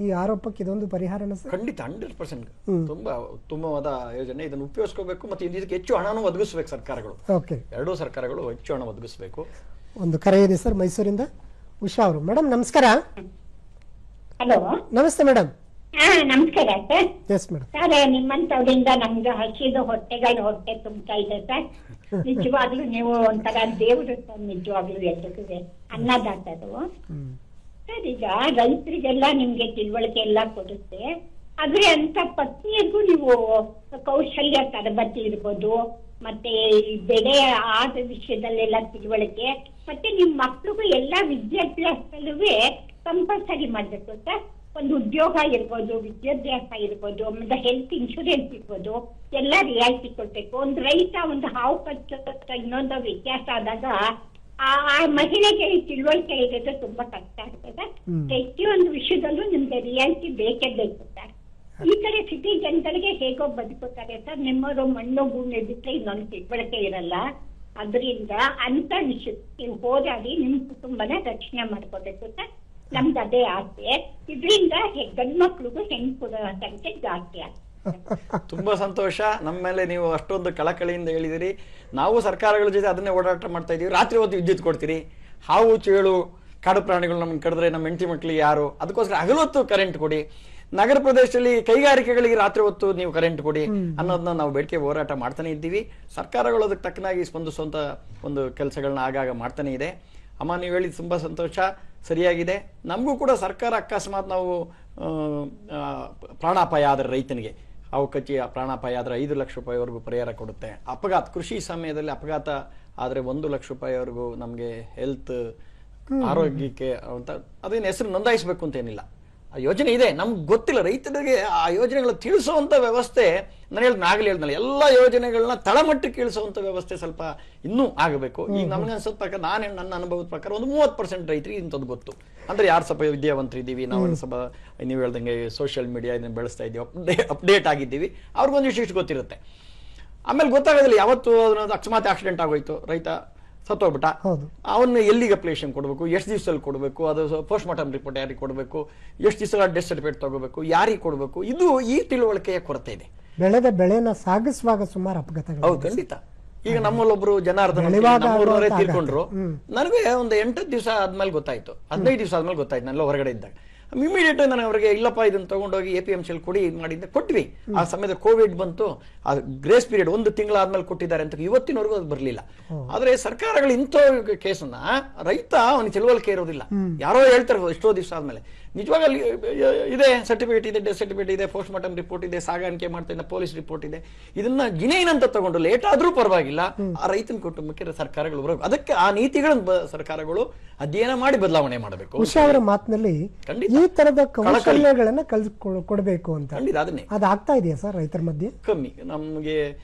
ಈ ಆರೋಪಕ್ಕೆ ಇದೊಂದು ಪರಿಹಾರನ ಖಂಡಿತ 100% ತುಂಬಾ ಉತ್ತಮವಾದ ಯೋಜನೆ. ಇದನ್ನು ಉಪಯೋಗಿಸ್ಕೋಬೇಕು ಮತ್ತು ಇದಕ್ಕೆ ಹೆಚ್ಚು ಹಣನೂ ಒದಗಿಸ್ಬೇಕು ಸರ್ಕಾರಗಳು. ಓಕೆ, ಎರಡೂ ಸರ್ಕಾರಗಳು ಹೆಚ್ಚು ಹಣ ಒದಗಿಸ್ಬೇಕು. ಒಂದು ಕರೆ ಇದೆ ಸರ್, ಮೈಸೂರಿಂದ ಉಷಾ ಅವರು. ಮೇಡಮ್ ನಮಸ್ಕಾರ. ಹಲೋ, ನಮಸ್ತೆ ಮೇಡಮ್. ನಮಸ್ಕಾರ ಸರ್. Yes madam. ಸರ್, ನಿಮ್ಮಂತವರಿಂದ ನಮ್ದು ಹಸಿದು ಹೊಟ್ಟೆ ತುಂಬ್ತಾ ಇದೆ ಸರ್. ನಿಜವಾಗ್ಲೂ ನೀವು ಒಂಥರ ದೇವರು ಸರ್, ನಿಜವಾಗ್ಲೂ ಎಲ್ರಿಗೂ ಅನ್ನದಾತರು ಸರ್. ಈಗ ರೈತರಿಗೆಲ್ಲ ನಿಮ್ಗೆ ತಿಳುವಳಿಕೆ ಎಲ್ಲ ಕೊಡುತ್ತೆ, ಆದ್ರೆ ಅಂತ ಪತ್ನಿಯರಿಗೂ ನೀವು ಕೌಶಲ್ಯ ತರಬೇತಿ ಇರ್ಬೋದು, ಮತ್ತೆ ಈ ಬೆಳೆ ಆದ ವಿಷಯದಲ್ಲೆಲ್ಲ ತಿಳುವಳಿಕೆ, ಮತ್ತೆ ನಿಮ್ ಮಕ್ಳಿಗೂ ಎಲ್ಲಾ ವಿದ್ಯಾಭ್ಯಾಸದಲ್ಲೂ ಕಂಪಲ್ಸರಿ ಮಾಡ್ಬೇಕು ಸರ್. ಒಂದು ಉದ್ಯೋಗ ಇರ್ಬೋದು, ವಿದ್ಯಾಭ್ಯಾಸ ಇರ್ಬೋದು, ಆಮೇಲೆ ಹೆಲ್ತ್ ಇನ್ಶೂರೆನ್ಸ್ ಇರ್ಬೋದು, ಎಲ್ಲ ರಿಯಾಯಿತಿ ಕೊಡ್ಬೇಕು. ಒಂದು ರೈತ ಒಂದು ಹಾವು ಕಚ್ಚ ಇನ್ನೊಂದು ವ್ಯತ್ಯಾಸ ಆದಾಗ ಆ ಮಹಿಳೆಗೆ ತಿಳುವಳಿಕೆ ಇರೋದು ತುಂಬಾ ಕಷ್ಟ ಆಗ್ತದೆ. ಪ್ರತಿಯೊಂದು ವಿಷಯದಲ್ಲೂ ನಿಮ್ಗೆ ರಿಯಾಯಿತಿ ಬೇಕೇ ಬೇಕು ಸರ್. ಈ ಕಡೆ ಸಿಟಿ ಜನಗಳಿಗೆ ಹೇಗೋ ಬದುಕುತ್ತಾರೆ ಸರ್, ನಿಮ್ಮವರು ಮಣ್ಣು ಭೂಮಿ ಬಿಟ್ಟರೆ ಇನ್ನೊಂದು ತಿಳುವಳಿಕೆ ಇರಲ್ಲ. ಅದರಿಂದ ಅಂತ ವಿಷಯ ನೀವು ಹೋರಾಡಿ ನಿಮ್ ಕುಟುಂಬನ ರಕ್ಷಣೆ ಮಾಡ್ಕೋಬೇಕು ಸರ್. ನಮ್ದು ಅದೇ ಆಸೆ. ಇದರಿಂದ ಗಂಡು ಮಕ್ಳಿಗೂ ಹೆಣ್ಣು ಕೊಡೋ ಸಂಖ್ಯೆ ಜಾಸ್ತಿ ಆಗ್ತದೆ. ತುಂಬಾ ಸಂತೋಷ. ನಮ್ಮ ಮೇಲೆ ನೀವು ಅಷ್ಟೊಂದು ಕಳಕಳಿಯಿಂದ ಹೇಳಿದಿರಿ. ನಾವು ಸರ್ಕಾರಗಳ ಜೊತೆ ಅದನ್ನೇ ಓಡಾಟ ಮಾಡ್ತಾ ಇದೀವಿ. ರಾತ್ರಿ ಹೊತ್ತು ವಿದ್ಯುತ್ ಕೊಡ್ತೀರಿ, ಹಾವು ಚೇಳು ಕಾಡು ಪ್ರಾಣಿಗಳು ನಮ್ಗೆ ಕಡಿದ್ರೆ ನಮ್ಮ ಹೆಂಡತಿ ಮಕ್ಕಳಿಗೆ ಯಾರು, ಅದಕ್ಕೋಸ್ಕರ ಹಗಲೊತ್ತು ಕರೆಂಟ್ ಕೊಡಿ. ನಗರ ಪ್ರದೇಶದಲ್ಲಿ ಕೈಗಾರಿಕೆಗಳಿಗೆ ರಾತ್ರಿ ಹೊತ್ತು ನೀವು ಕರೆಂಟ್ ಕೊಡಿ ಅನ್ನೋದನ್ನ ನಾವು ಬೇಡಿಕೆ ಹೋರಾಟ ಮಾಡ್ತಾನೆ ಇದ್ದೀವಿ. ಸರ್ಕಾರಗಳು ಅದಕ್ಕೆ ತಕ್ಕನಾಗಿ ಸ್ಪಂದಿಸುವಂತ ಒಂದು ಕೆಲಸಗಳನ್ನ ಆಗಾಗ ಮಾಡ್ತಾನೆ ಇದೆ. ಅಮ್ಮ, ನೀವು ಹೇಳಿದ ತುಂಬಾ ಸಂತೋಷ, ಸರಿಯಾಗಿದೆ. ನಮಗೂ ಕೂಡ ಸರ್ಕಾರ ಅಕಸ್ಮಾತ್ ನಾವು ಪ್ರಾಣಾಪಾಯ ಆದರೆ ರೈತನಿಗೆ ಹಾವು ಕಚ್ಚಿ ಪ್ರಾಣಾಪಾಯ ಆದರೆ 5 ಲಕ್ಷ ರೂಪಾಯಿವರೆಗೂ ಪರಿಹಾರ ಕೊಡುತ್ತೆ. ಅಪಘಾತ, ಕೃಷಿ ಸಮಯದಲ್ಲಿ ಅಪಘಾತ ಆದರೆ 1 ಲಕ್ಷ ರೂಪಾಯಿವರೆಗೂ ನಮಗೆ ಹೆಲ್ತ್ ಆರೋಗ್ಯಕ್ಕೆ ಅಂತ ಅದೇನು ಹೆಸರು ನೋಂದಾಯಿಸಬೇಕು ಅಂತ ಏನಿಲ್ಲ. ಆ ಯೋಜನೆ ಇದೆ, ನಮ್ಗೆ ಗೊತ್ತಿಲ್ಲ. ರೈತರಿಗೆ ಆ ಯೋಜನೆಗಳ ತಿಳಿಸುವಂತ ವ್ಯವಸ್ಥೆ ನಾಗಲಿ ಹೇಳಿದ್ನಲ್ಲ, ಎಲ್ಲ ಯೋಜನೆಗಳನ್ನ ತಳಮಟ್ಟಕ್ಕೆ ಇಳಿಸುವಂತ ವ್ಯವಸ್ಥೆ ಸ್ವಲ್ಪ ಇನ್ನೂ ಆಗಬೇಕು. ಈಗ ನಮ್ಗೆ ಅನ್ಸೋ ಪ್ರಕಾರ, ನನ್ನ ಅನುಭವದ ಪ್ರಕಾರ ಒಂದು 30% ರೈತರಿಗೆ ಇಂಥದ್ದು ಗೊತ್ತು. ಅಂದ್ರೆ ಯಾರು ಸ್ವಲ್ಪ ವಿದ್ಯಾವಂತರಿದ್ದೀವಿ, ನಾವು ಸ್ವಲ್ಪ ನೀವು ಹೇಳ್ದಂಗೆ ಸೋಷಿಯಲ್ ಮೀಡಿಯಾ ಇದನ್ನ ಬೆಳೆಸ್ತಾ ಇದ್ದೀವಿ, ಅಪ್ಡೇಟ್ ಆಗಿದ್ದೀವಿ, ಅವ್ರಿಗೊಂದು ಇಷ್ಟು ಗೊತ್ತಿರುತ್ತೆ. ಆಮೇಲೆ ಗೊತ್ತಾಗೋದಿಲ್ಲ, ಯಾವತ್ತು ಅಕಸ್ಮಾತ್ ಆಕ್ಸಿಡೆಂಟ್ ಆಗೋಯ್ತು, ರೈತ ಸತ್ತೋಗ್ಬಿಟ್ಟ, ಅವನ್ನ ಎಲ್ಲಿಗೆ ಅಪ್ಲಿಕೇಶನ್ ಕೊಡಬೇಕು, ಎಷ್ಟು ದಿವಸದಲ್ಲಿ ಕೊಡಬೇಕು, ಅದು ಪೋಸ್ಟ್ ಮಾರ್ಟಮ್ ರಿಪೋರ್ಟ್ ಯಾರಿಗೆ ಕೊಡಬೇಕು, ಎಷ್ಟು ದಿವಸ ಡೆತ್ ಸರ್ಟಿಫಿಕೇಟ್ ತಗೋಬೇಕು, ಯಾರಿಗೆ ಕೊಡಬೇಕು, ಇದು ಈ ತಿಳುವಳಿಕೆಯ ಕೊರತೆ ಇದೆ. ಬೆಳೆನ ಸಾಗಿಸುವಾಗ ಸುಮಾರು ಅಪಘಾತಗಳು. ಹೌದು, ಖಂಡಿತ. ಈಗ ನಮ್ಮಲ್ಲೊಬ್ರು ಜನಾರ್ದನ ತೀರ್ಕೊಂಡ್ರು. ನನಗೆ ಒಂದು 8 ದಿವಸ ಆದ್ಮೇಲೆ ಗೊತ್ತಾಯ್ತು, 15 ದಿವಸ ಆದ್ಮೇಲೆ ಗೊತ್ತಾಯ್ತು, ನಾನೆಲ್ಲ ಹೊರಗಡೆ ಇದ್ದಾಗ. ಇಮಿಡಿಯೇಟ್ ನಾನು ಅವರಿಗೆ ಇಲ್ಲಪ್ಪ ಇದನ್ನ ತಗೊಂಡೋಗಿ APMC ಕೊಡಿ ಮಾಡಿದ್ದೆ, ಕೊಟ್ವಿ. ಆ ಸಮಯದಲ್ಲಿ ಕೋವಿಡ್ ಬಂತು, ಆ ಗ್ರೇಸ್ ಪೀರಿಯಡ್ 1 ತಿಂಗಳಾದ್ಮೇಲೆ ಕೊಟ್ಟಿದ್ದಾರೆ ಅಂತ ಇವತ್ತಿನವರೆಗೂ ಅದು ಬರಲಿಲ್ಲ. ಆದ್ರೆ ಸರ್ಕಾರಗಳು ಇಂಥ ಕೇಸನ್ನ ರೈತ ಅವನಿಗೆ ತಿಳುವಳಿಕೆ ಇರೋದಿಲ್ಲ, ಯಾರೋ ಹೇಳ್ತಾರೆ ಎಷ್ಟೋ ದಿವಸ ಆದ್ಮೇಲೆ. ನಿಜವಾಗಲ್ಲಿ ಇದೆ, ಸರ್ಟಿಫಿಕೇಟ್ ಇದೆ, ಡೆತ್ ಸರ್ಟಿಫಿಕೇಟ್ ಇದೆ, ಪೋಸ್ಟ್ ಮಾರ್ಟಮ್ ರಿಪೋರ್ಟ್ ಇದೆ, ಸಾಗಾಣಿಕೆ ಮಾಡ್ತಾ ಇದ್ದ ಪೊಲೀಸ್ ರಿಪೋರ್ಟ್ ಇದೆ. ಇದನ್ನ ಜಿನೇನಂತ ತಗೊಂಡು ಲೇಟ್ ಆದ್ರೂ ಪರವಾಗಿಲ್ಲ, ಆ ರೈತನ ಕುಟುಂಬಕ್ಕೆ ಸರ್ಕಾರಗಳು ಬರಬೇಕು. ಅದಕ್ಕೆ ಆ ನೀತಿಗಳನ್ನು ಸರ್ಕಾರಗಳು ಅಧ್ಯಯನ ಮಾಡಿ ಬದಲಾವಣೆ ಮಾಡಬೇಕು. ಉಷಾ ಅವರ ಮಾತಿನಲ್ಲಿ ಈ ತರದ ಕೌಶಲ್ಯಗಳನ್ನ ಕೊಡಬೇಕು ಅಂತ, ಅದನ್ನೇ ಅದು ಆಗ್ತಾ ಇದೆಯಾ ಸರ್ ರೈತರ ಮಧ್ಯೆ? ಕಮ್ಮಿ. ನಮಗೆ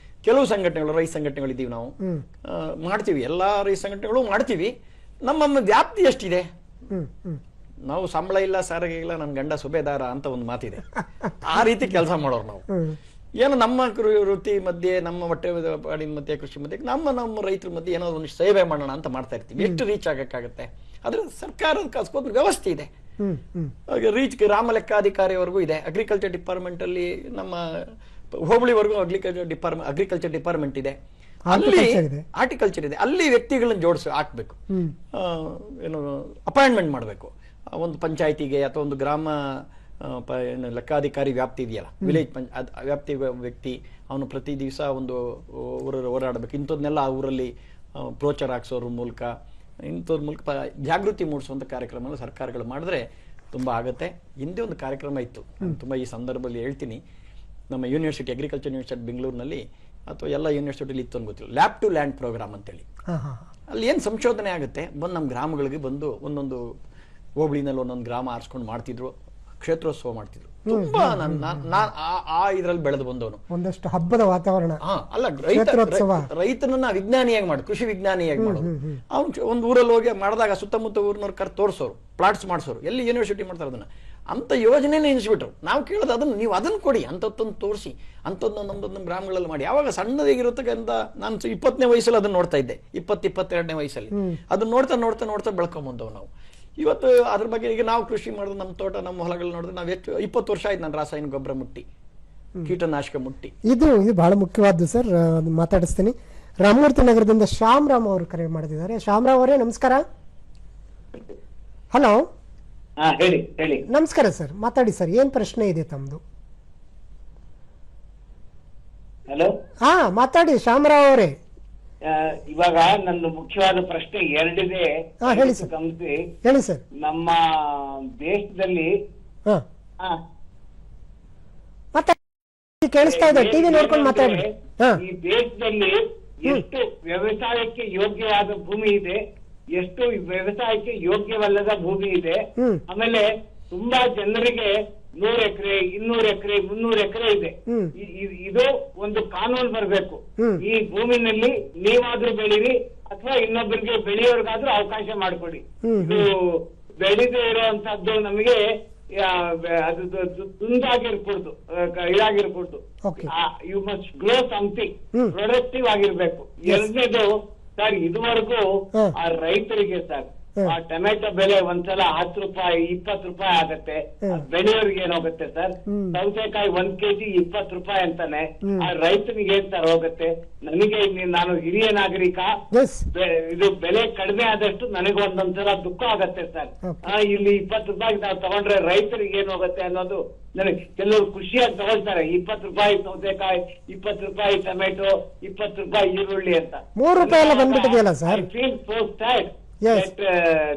ಕೆಲವು ಸಂಘಟನೆಗಳು, ರೈತ ಸಂಘಟನೆಗಳು ಇದ್ದೀವಿ, ನಾವು ಮಾಡ್ತೀವಿ, ಎಲ್ಲಾ ರೈತ ಸಂಘಟನೆಗಳು ಮಾಡ್ತೀವಿ. ನಮ್ಮ ವ್ಯಾಪ್ತಿ ಎಷ್ಟಿದೆ, ನಾವು ಸಂಬಳ ಇಲ್ಲ, ಸಾರಿಗೆ ಇಲ್ಲ, ನನ್ನ ಗಂಡ ಸುಬೇದಾರ ಅಂತ ಒಂದು ಮಾತಿದೆ. ಆ ರೀತಿ ಕೆಲಸ ಮಾಡೋರು ನಾವು. ಏನು ನಮ್ಮ ವೃತ್ತಿ ಮಧ್ಯೆ, ನಮ್ಮ ಹೊಟ್ಟೆ ಪಾಡಿನ ಮಧ್ಯೆ, ಕೃಷಿ ಮಧ್ಯೆ, ನಮ್ಮ ರೈತರ ಮಧ್ಯೆ ಏನೋ ಒಂದು ಸೇವೆ ಮಾಡೋಣ ಅಂತ ಮಾಡ್ತಾ ಇರ್ತೀವಿ. ಎಷ್ಟು ರೀಚ್ ಆಗಕ್ಕಾಗತ್ತೆ? ಆದ್ರೆ ಸರ್ಕಾರದ ಕಸ್ಕೋದ್ ವ್ಯವಸ್ಥೆ ಇದೆ. ರೀಚ್ ಗ್ರಾಮ ಲೆಕ್ಕಾಧಿಕಾರಿವರೆಗೂ ಇದೆ. ಅಗ್ರಿಕಲ್ಚರ್ ಡಿಪಾರ್ಟ್ಮೆಂಟ್ ಅಲ್ಲಿ ನಮ್ಮ ಹೋಬಳಿವರೆಗೂ ಅಗ್ರಿಕಲ್ಚರ್ ಡಿಪಾರ್ಟ್ಮೆಂಟ್ ಇದೆ. ಅಲ್ಲಿ ಹಾರ್ಟಿಕಲ್ಚರ್ ಇದೆ. ಅಲ್ಲಿ ವ್ಯಕ್ತಿಗಳನ್ನ ಜೋಡಿಸಿ ಹಾಕ್ಬೇಕು, ಏನು ಅಪಾಯಿಂಟ್ಮೆಂಟ್ ಮಾಡಬೇಕು. ಒಂದು ಪಂಚಾಯತಿಗೆ ಅಥವಾ ಒಂದು ಗ್ರಾಮ ಲೆಕ್ಕಾಧಿಕಾರಿ ವ್ಯಾಪ್ತಿ ಇದೆಯಲ್ಲ, ವಿಲೇಜ್ ವ್ಯಾಪ್ತಿ ವ್ಯಕ್ತಿ, ಅವನು ಪ್ರತಿ ದಿವಸ ಒಂದು ಊರಲ್ಲಿ ಓಡಾಡಬೇಕು. ಇಂಥದ್ನೆಲ್ಲ ಆ ಊರಲ್ಲಿ ಪ್ರೋಚರ್ ಹಾಕ್ಸೋರ ಮೂಲಕ, ಇಂಥವ್ರ ಮೂಲಕ ಜಾಗೃತಿ ಮೂಡಿಸುವಂಥ ಕಾರ್ಯಕ್ರಮವನ್ನು ಸರ್ಕಾರಗಳು ಮಾಡಿದ್ರೆ ತುಂಬ ಆಗುತ್ತೆ. ಹಿಂದೆ ಒಂದು ಕಾರ್ಯಕ್ರಮ ಇತ್ತು, ತುಂಬ ಈ ಸಂದರ್ಭದಲ್ಲಿ ಹೇಳ್ತೀನಿ. ನಮ್ಮ ಯೂನಿವರ್ಸಿಟಿ, ಅಗ್ರಿಕಲ್ಚರ್ ಯೂನಿವರ್ಸಿಟಿ ಬೆಂಗಳೂರಿನಲ್ಲಿ ಅಥವಾ ಎಲ್ಲ ಯೂನಿವರ್ಸಿಟಿಲಿ ಇತ್ತು ಅಂತ ಗೊತ್ತಿಲ್ಲ, ಲ್ಯಾಬ್ ಟು ಲ್ಯಾಂಡ್ ಪ್ರೋಗ್ರಾಮ್ ಅಂತೇಳಿ. ಅಲ್ಲಿ ಏನು ಸಂಶೋಧನೆ ಆಗುತ್ತೆ, ಬಂದು ನಮ್ಮ ಗ್ರಾಮಗಳಿಗೆ ಬಂದು ಒಂದೊಂದು ಹೋಬಳಿನಲ್ಲಿ ಒಂದೊಂದು ಗ್ರಾಮ ಆರಿಸ್ಕೊಂಡು ಮಾಡ್ತಿದ್ರು, ಕ್ಷೇತ್ರೋತ್ಸವ ಮಾಡ್ತಿದ್ರು. ತುಂಬಾ ಆ ಇದ್ರಲ್ಲಿ ಬೆಳೆದು ಬಂದವನು. ಒಂದಷ್ಟು ಹಬ್ಬದ ವಾತಾವರಣ. ಅಲ್ಲ, ರೈತನನ್ನ ವಿಜ್ಞಾನಿಯಾಗಿ ಮಾಡು, ಕೃಷಿ ವಿಜ್ಞಾನಿಯಾಗಿ ಮಾಡೋದು. ಅವ್ನು ಒಂದು ಊರಲ್ಲಿ ಹೋಗಿ ಮಾಡಿದಾಗ ಸುತ್ತಮುತ್ತ ಊರಿನವ್ರು ತೋರಿಸೋರು, ಪ್ಲಾಟ್ಸ್ ಮಾಡಿಸೋರು, ಎಲ್ಲಿ ಯೂನಿವರ್ಸಿಟಿ ಮಾಡ್ತಾರೆ ಅದನ್ನ ಅಂತ ಯೋಜನೆ ನಿಲ್ಲಿಸ್ಬಿಟ್ರು. ನಾವು ಕೇಳೋದು ಅದನ್ನು, ನೀವು ಅದನ್ನು ಕೊಡಿ, ಅಂಥದ್ದೊಂದು ತೋರಿಸಿ, ಅಂಥದ್ದು ನಮ್ದೊಂದು ಗ್ರಾಮಗಳಲ್ಲಿ ಮಾಡಿ. ಯಾವಾಗ ಸಣ್ಣದಾಗಿರತಕ್ಕಂಥ, ನಾನು 20ನೇ ವಯಸ್ಸಲ್ಲಿ ಅದನ್ನ ನೋಡ್ತಾ ಇದ್ದೆ, 22ನೇ ವಯಸ್ಸಲ್ಲಿ ಅದನ್ನ ನೋಡ್ತಾ ನೋಡ್ತಾ ನೋಡ್ತಾ ಬೆಳ್ಕೊಂಬಂದವು ನಾವು. ಇವತ್ತು ಅದ್ರ ಬಗ್ಗೆ ಈಗ ನಾವು ಕೃಷಿ ಮಾಡೋದು, ನಮ್ಮ ತೋಟ, ನಮ್ಮ ಹೊಲಗಳು ನೋಡಿದ್ರೆ ನಾವು ಎಷ್ಟು 20 ವರ್ಷ ಆಯ್ತು ನಾನು ರಾಸಾಯನಿಕ ಗೊಬ್ಬರ ಮುಟ್ಟಿ, ಕೀಟನಾಶಕ ಮುಟ್ಟಿ. ಇದು ಬಹಳ ಮುಖ್ಯವಾದ್ದು ಸರ್, ಮಾತಾಡಿಸ್ತೀನಿ. ರಾಮಮೂರ್ತಿ ನಗರದಿಂದ ಶ್ಯಾಮರಾಮ್ ಅವರು ಕರೆ ಮಾಡಿದ್ದಾರೆ. ಶ್ಯಾಮರಾವ್ ಅವರೇ ನಮಸ್ಕಾರ. ಹಲೋ, ಹೇಳಿ ಹೇಳಿ. ನಮಸ್ಕಾರ ಸರ್, ಮಾತಾಡಿ ಸರ್, ಏನ್ ಪ್ರಶ್ನೆ ಇದೆ ತಮ್ದು? ಹಲೋ, ಮಾತಾಡಿ ಶ್ಯಾಮರಾವ್ ಅವರೇ. ಇವಾಗ ನನ್ನ ಮುಖ್ಯವಾದ ಪ್ರಶ್ನೆ ಎರಡಿದೆ. ಹೇಳಿ ಸರ್. ಹೇಳಿ ಸರ್. ನಮ್ಮ ದೇಶದಲ್ಲಿ ಕೇಳಿಸ್ತಾ ಇದೆ, ಟಿವಿ ನೋಡ್ಕೊಂಡು ಮಾತಾಡಿ. ಈ ದೇಶದಲ್ಲಿ ಎಷ್ಟು ವ್ಯವಸಾಯಕ್ಕೆ ಯೋಗ್ಯವಾದ ಭೂಮಿ ಇದೆ, ಎಷ್ಟು ವ್ಯವಸಾಯಕ್ಕೆ ಯೋಗ್ಯವಲ್ಲದ ಭೂಮಿ ಇದೆ. ಆಮೇಲೆ ತುಂಬಾ ಜನರಿಗೆ 100 ಎಕರೆ, 200 ಎಕರೆ, 300 ಎಕರೆ ಇದೆ. ಇದು ಒಂದು ಕಾನೂನು ಬರಬೇಕು. ಈ ಭೂಮಿನಲ್ಲಿ ನೀವಾದ್ರೂ ಬೆಳೀರಿ ಅಥವಾ ಇನ್ನೊಬ್ಬರಿಗೆ ಬೆಳೆಯೋರ್ಗಾದ್ರೂ ಅವಕಾಶ ಮಾಡಿಕೊಡಿ. ಇದು ಬೆಳೆದೇ ಇರುವಂತದ್ದು ನಮಗೆ ಅದು ತುಂಡಾಗಿರ್ಕೊಡ್ದು, ಇದಾಗಿರ್ಕೊಡ್ದು. You must grow something, productive ಆಗಿರ್ಬೇಕು. ಎರಡನೇದು ಸರ್, ಇದುವರೆಗೂ ಆ ರೈತರಿಗೆ ಸರ್ ಆ ಟೊಮೆಟೊ ಬೆಲೆ ಒಂದ್ಸಲ 10 ರೂಪಾಯಿ 20 ರೂಪಾಯಿ ಆಗತ್ತೆ. ಬೆಳೆಯೋರಿಗೆ ಏನಾಗುತ್ತೆ ಸರ್? ಸೌತೆಕಾಯಿ 1 kg 20 ರೂಪಾಯಿ ಅಂತಾನೆ. ಆ ರೈತನಿಗೆ ಏನ್ ತರ ಹೋಗುತ್ತೆ? ನನಗೆ ನಾನು ಹಿರಿಯ ನಾಗರಿಕ, ಇದು ಬೆಲೆ ಕಡಿಮೆ ಆದಷ್ಟು ನನಗೆ ಒಂದೊಂದ್ಸಲ ದುಃಖ ಆಗತ್ತೆ ಸರ್. ಇಲ್ಲಿ 20 ರೂಪಾಯಿ ನಾವು ತಗೊಂಡ್ರೆ ರೈತರಿಗೆ ಏನ್ ಹೋಗುತ್ತೆ ಅನ್ನೋದು ನನಗೆ. ಕೆಲವರು ಖುಷಿಯಾಗಿ ತಗೊಳ್ತಾರೆ, 20 ರೂಪಾಯಿ ಸೌತೆಕಾಯಿ, 20 ರೂಪಾಯಿ ಟೊಮೆಟೊ, 20 ರೂಪಾಯಿ ಈರುಳ್ಳಿ ಅಂತ. 3 ರೂಪಾಯಿ ಎಲ್ಲ ಬಂದ್ಬಿಟ್ಟಿದೆಯಲ್ಲ ಸರ್. I feel so sad that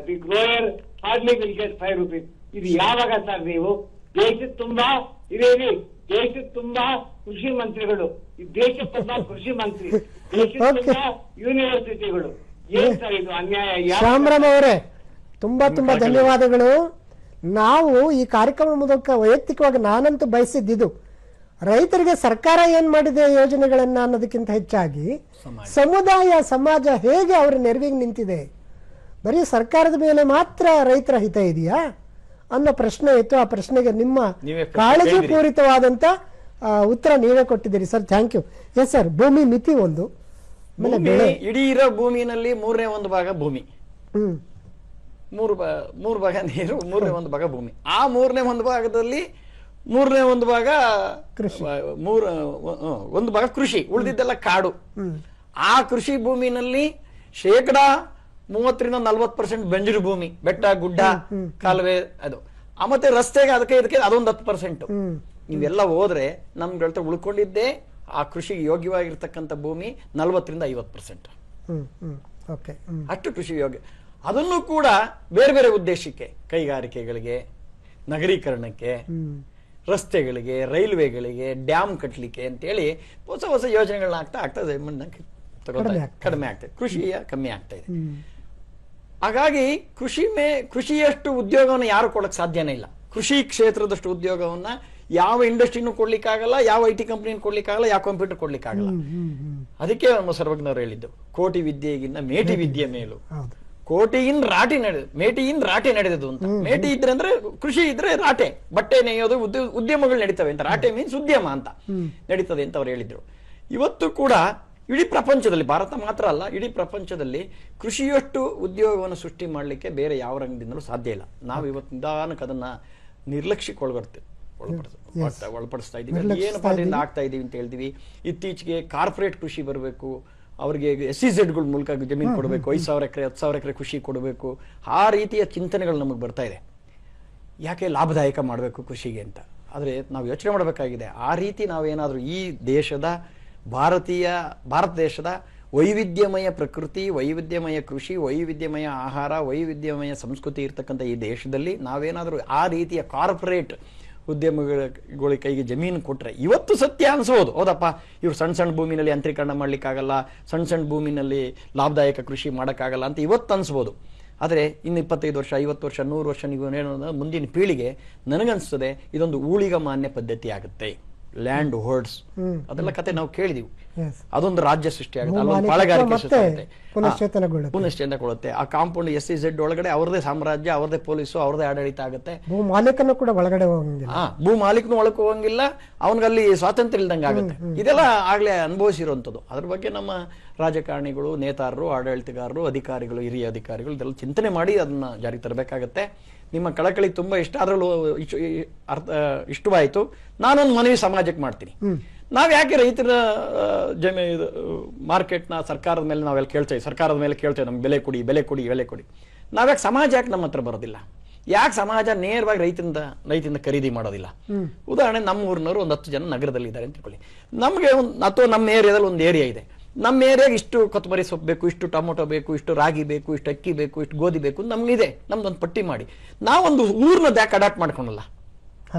the grower hardly will get 5 rupees. ಇದು ಯಾವಾಗ ಸರ್? ನೀವು ದೇಶದ ತುಂಬಾ ಇದೇನಿ, ದೇಶದ ತುಂಬಾ ಕೃಷಿ ಮಂತ್ರಿಗಳು, ಈ ದೇಶಕ್ಕೊಬ್ಬ ಕೃಷಿ ಮಂತ್ರಿ, ದೇಶದ ತುಂಬಾ ಯೂನಿವರ್ಸಿಟಿಗಳು. ಏನ್ ಸರ್ ಇದು ಅನ್ಯಾಯ? ಶ್ಯಾಮರಾಮ್ ಅವರೇ, ತುಂಬಾ ತುಂಬಾ ಧನ್ಯವಾದಗಳು. ನಾವು ಈ ಕಾರ್ಯಕ್ರಮ ಮೂಲಕ ವೈಯಕ್ತಿಕವಾಗಿ ನಾನಂತೂ ಬಯಸಿದ್ದು, ರೈತರಿಗೆ ಸರ್ಕಾರ ಏನ್ ಮಾಡಿದೆ ಯೋಜನೆಗಳನ್ನ ಅನ್ನೋದಕ್ಕಿಂತ ಹೆಚ್ಚಾಗಿ ಸಮುದಾಯ, ಸಮಾಜ ಹೇಗೆ ಅವರ ನೆರವಿಗೆ ನಿಂತಿದೆ. ಬರೀ ಸರ್ಕಾರದ ಮೇಲೆ ಮಾತ್ರ ರೈತರ ಹಿತ ಇದೆಯಾ ಅನ್ನೋ ಪ್ರಶ್ನೆ ಇತ್ತು. ಆ ಪ್ರಶ್ನೆಗೆ ನಿಮ್ಮ ಕಾಳಜಿ ಪೂರಿತವಾದಂತ ಉತ್ತರ ನೀವೇ ಕೊಟ್ಟಿದ್ದೀರಿ sir. Thank you. Yes sir, ಭೂಮಿ ಮಿತಿ ಒಂದು, ಇಡೀ ಇರೋ ಭೂಮಿನಲ್ಲಿ 1/3 ಭಾಗ ಭೂಮಿ, 3 ಭಾಗ ನೀರು, 1/3 ಭಾಗ ಭೂಮಿ. ಆ 1/3 ಭಾಗದಲ್ಲಿ 1/3 ಭಾಗ ಕೃಷಿ, 1 ಭಾಗ ಕೃಷಿ, ಉಳಿದಿದ್ದೆಲ್ಲ ಕಾಡು. ಆ ಕೃಷಿ ಭೂಮಿನಲ್ಲಿ 30-40% ಬಂಜರು ಭೂಮಿ, ಬೆಟ್ಟ ಗುಡ್ಡ, ಕಾಲುವೆ, ಅದು. ಮತ್ತೆ ರಸ್ತೆಗೆ ಅದಕ್ಕೆ ಇದಕ್ಕೆ ಅದೊಂದು 10%. ನೀವೆಲ್ಲ ಹೋದ್ರೆ ನಮ್ಗೆ ಉಳ್ಕೊಂಡಿದ್ದೆ ಆ ಕೃಷಿಗೆ ಯೋಗ್ಯವಾಗಿರ್ತಕ್ಕಂಥ ಭೂಮಿ 40-50%. ಅಷ್ಟು ಕೃಷಿ ಯೋಗ್ಯ. ಅದನ್ನು ಕೂಡ ಬೇರೆ ಬೇರೆ ಉದ್ದೇಶಕ್ಕೆ, ಕೈಗಾರಿಕೆಗಳಿಗೆ, ನಗರೀಕರಣಕ್ಕೆ, ರಸ್ತೆಗಳಿಗೆ, ರೈಲ್ವೆಗಳಿಗೆ, ಡ್ಯಾಮ್ ಕಟ್ಟಲಿಕ್ಕೆ ಅಂತೇಳಿ ಹೊಸ ಹೊಸ ಯೋಜನೆಗಳನ್ನ ಆಗ್ತಾ ಕಡಿಮೆ ಆಗ್ತದೆ, ಕೃಷಿಯ ಕಮ್ಮಿ ಆಗ್ತಾ ಇದೆ. ಹಾಗಾಗಿ ಕೃಷಿಯಷ್ಟು ಉದ್ಯೋಗವನ್ನು ಯಾರು ಕೊಡಕ್ ಸಾಧ್ಯನೇ ಇಲ್ಲ. ಕೃಷಿ ಕ್ಷೇತ್ರದಷ್ಟು ಉದ್ಯೋಗವನ್ನ ಯಾವ ಇಂಡಸ್ಟ್ರಿನೂ ಕೊಡ್ಲಿಕ್ಕಾಗಲ್ಲ, ಯಾವ IT ಕಂಪನಿನೂ ಕೊಡ್ಲಿಕ್ಕಾಗಲ್ಲ, ಯಾವ ಕಂಪ್ಯೂಟರ್ ಕೊಡ್ಲಿಕ್ಕಾಗಲ್ಲ. ಅದಕ್ಕೆ ನಮ್ಮ ಸರ್ವಜ್ಞರು ಹೇಳಿದ್ದು, ಕೋಟಿ ವಿದ್ಯೆಗಿನ್ನ ಮೇಟಿ ವಿದ್ಯೆ ಮೇಲು, ಕೋಟಿಯಿಂದ ರಾಟಿ ನಡೆದು ಮೇಟಿಯಿಂದ ರಾಟೆ ನಡೆದದು ಅಂತ. ಮೇಟಿ ಇದ್ರೆ ಅಂದ್ರೆ ಕೃಷಿ ಇದ್ರೆ ರಾಟೆ, ಬಟ್ಟೆ ನೇಯೋದು, ಉದ್ಯಮಗಳು ನಡೀತವೆ ಅಂತ. ರಾಟೆ ಮೀನ್ಸ್ ಉದ್ಯಮ ಅಂತ ನಡೀತದೆ ಅಂತ ಅವ್ರು ಹೇಳಿದ್ರು. ಇವತ್ತು ಕೂಡ ಇಡೀ ಪ್ರಪಂಚದಲ್ಲಿ, ಭಾರತ ಮಾತ್ರ ಅಲ್ಲ, ಇಡೀ ಪ್ರಪಂಚದಲ್ಲಿ ಕೃಷಿಯಷ್ಟು ಉದ್ಯೋಗವನ್ನು ಸೃಷ್ಟಿ ಮಾಡಲಿಕ್ಕೆ ಬೇರೆ ಯಾವ ರಂಗದಿಂದಲೂ ಸಾಧ್ಯ ಇಲ್ಲ. ನಾವು ಇವತ್ತು ನಿಧಾನಕ್ಕೆ ಅದನ್ನ ನಿರ್ಲಕ್ಷ್ಯಕ್ಕೆ ಒಳಪಡಿಸ್ತಾ ಇದೀವಿ. ಏನು ಅದರಿಂದ ಆಗ್ತಾ ಇದೀವಿ ಅಂತ ಹೇಳ್ತೀವಿ. ಇತ್ತೀಚೆಗೆ ಕಾರ್ಪೊರೇಟ್ ಕೃಷಿ ಬರಬೇಕು, ಅವರಿಗೆ SEZಗಳ ಮೂಲಕ ಜಮೀನು ಕೊಡಬೇಕು, 5,000 ಎಕರೆ 10,000 ಎಕರೆ ಕೃಷಿ ಕೊಡಬೇಕು, ಆ ರೀತಿಯ ಚಿಂತನೆಗಳು ನಮಗೆ ಬರ್ತಾ ಇದೆ. ಯಾಕೆ ಲಾಭದಾಯಕ ಮಾಡಬೇಕು ಕೃಷಿಗೆ ಅಂತ. ಆದರೆ ನಾವು ಯೋಚನೆ ಮಾಡಬೇಕಾಗಿದೆ, ಆ ರೀತಿ ನಾವೇನಾದರೂ ಈ ದೇಶದ ಭಾರತ ದೇಶದ ವೈವಿಧ್ಯಮಯ ಪ್ರಕೃತಿ, ವೈವಿಧ್ಯಮಯ ಕೃಷಿ, ವೈವಿಧ್ಯಮಯ ಆಹಾರ, ವೈವಿಧ್ಯಮಯ ಸಂಸ್ಕೃತಿ ಇರ್ತಕ್ಕಂಥ ಈ ದೇಶದಲ್ಲಿ ನಾವೇನಾದರೂ ಆ ರೀತಿಯ ಕಾರ್ಪೊರೇಟ್ ಉದ್ಯಮಗಳ ಕೈಗೆ ಜಮೀನು ಕೊಟ್ರೆ ಇವತ್ತು ಸತ್ಯ ಅನ್ಸೋದು, ಹೌದಪ್ಪ ಇವ್ರು ಸಣ್ಣ ಸಣ್ಣ ಭೂಮಿನಲ್ಲಿ ಯಂತ್ರೀಕರಣ ಮಾಡ್ಲಿಕ್ಕಾಗಲ್ಲ, ಸಣ್ಣ ಸಣ್ಣ ಭೂಮಿನಲ್ಲಿ ಲಾಭದಾಯಕ ಕೃಷಿ ಮಾಡೋಕ್ಕಾಗಲ್ಲ ಅಂತ ಇವತ್ತು ಅನ್ಸ್ಬೋದು. ಆದರೆ ಇನ್ನು 25 ವರ್ಷ 50 ವರ್ಷ 100 ವರ್ಷ ನೀವು ಹೇಳೋದು ಮುಂದಿನ ಪೀಳಿಗೆ ನನಗನ್ಸ್ತದೆ ಇದೊಂದು ಊಳಿಗ ಮಾನ್ಯ ಪದ್ಧತಿ ಆಗುತ್ತೆ. ಲ್ಯಾಂಡ್ ಹೋರ್ಡ್ಸ್ ಅದೆಲ್ಲ ಕತೆ ನಾವು ಕೇಳಿದೀವಿ. ಅದೊಂದು ರಾಜ್ಯ ಸೃಷ್ಟಿ ಆಗುತ್ತೆ, ಅಲ್ಲೊಂದು ಪಾಳಗಾರಿಕೆ ಸೃಷ್ಟಿ ಆಗುತ್ತೆ, ಪುನಶ್ಚೇತನಗೊಳ್ಳುತ್ತೆ. ಆ ಕಾಂಪೌಂಡ್ SEZ ಒಳಗಡೆ ಅವ್ರದೇ ಸಾಮ್ರಾಜ್ಯ, ಅವ್ರದೇ ಪೊಲೀಸು, ಅವ್ರದೇ ಆಡಳಿತ ಆಗುತ್ತೆ. ಭೂ ಮಾಲೀಕನು ಕೂಡ ಒಳಗಡೆ ಹೋಗಂಗಿಲ್ಲ. ಭೂ ಮಾಲೀಕನು ಒಳಗೆ ಹೋಗಂಗಿಲ್ಲ, ಅವನಿಗಲ್ಲಿ ಸ್ವಾತಂತ್ರ್ಯ ಇಲ್ದಂಗೆ ಆಗುತ್ತೆ. ಇದೆಲ್ಲ ಆಗ್ಲೇ ಅನುಭವಿಸಿರುವಂಥದ್ದು. ಅದ್ರ ಬಗ್ಗೆ ನಮ್ಮ ರಾಜಕಾರಣಿಗಳು, ನೇತಾರರು, ಆಡಳಿತಗಾರರು, ಅಧಿಕಾರಿಗಳು, ಹಿರಿಯ ಅಧಿಕಾರಿಗಳು ಇದೆಲ್ಲ ಚಿಂತನೆ ಮಾಡಿ ಅದನ್ನ ಜಾರಿಗೆ ತರಬೇಕಾಗತ್ತೆ. ನಿಮ್ಮ ಕಳಕಳಿ ತುಂಬಾ ಇಷ್ಟ, ಅದರಲ್ಲೂ ಇಷ್ಟವಾಯಿತು. ನಾನೊಂದು ಮನವಿ ಸಮಾಜಕ್ಕೆ ಮಾಡ್ತೀನಿ. ನಾವ್ ಯಾಕೆ ರೈತರ ಮಾರ್ಕೆಟ್ನ ಸರ್ಕಾರದ ಮೇಲೆ ನಾವೆಲ್ಲ ಕೇಳ್ತೇವೆ, ಸರ್ಕಾರದ ಮೇಲೆ ಕೇಳ್ತೇವೆ ನಮ್ಗೆ ಬೆಲೆ ಕೊಡಿ ಬೆಲೆ ಕೊಡಿ ಬೆಲೆ ಕೊಡಿ. ನಾವ್ಯಾಕೆ ಸಮಾಜ ಯಾಕೆ ನಮ್ಮ ಹತ್ರ ಬರೋದಿಲ್ಲ? ಯಾಕೆ ಸಮಾಜ ನೇರವಾಗಿ ರೈತರಿಂದ ಖರೀದಿ ಮಾಡೋದಿಲ್ಲ? ಉದಾಹರಣೆ ನಮ್ಮ ಊರಿನವರು ಒಂದು 10 ಜನ ನಗರದಲ್ಲಿ ಇದ್ದಾರೆ ಅಂತ ತಿಳ್ಕೊಳ್ಳಿ. ನಮಗೆ ಅಥವಾ ನಮ್ಮ ಏರಿಯಾದಲ್ಲಿ ಒಂದು ಏರಿಯಾ ಇದೆ, ನಮ್ಮ ಏರಿಯಾಗೆ ಇಷ್ಟು ಕೊತ್ತಂಬರಿ ಸೊಪ್ಪು ಬೇಕು, ಇಷ್ಟು ಟೊಮೊಟೊ ಬೇಕು, ಇಷ್ಟು ರಾಗಿ ಬೇಕು, ಇಷ್ಟು ಅಕ್ಕಿ ಬೇಕು, ಇಷ್ಟು ಗೋಧಿ ಬೇಕು, ನಮ್ಗಿದೆ. ನಮ್ದೊಂದು ಪಟ್ಟಿ ಮಾಡಿ ನಾವೊಂದು ಊರ್ನ ಯಾಕೆ ಅಡಾಪ್ಟ್ ಮಾಡ್ಕೊಳಲ್ಲ?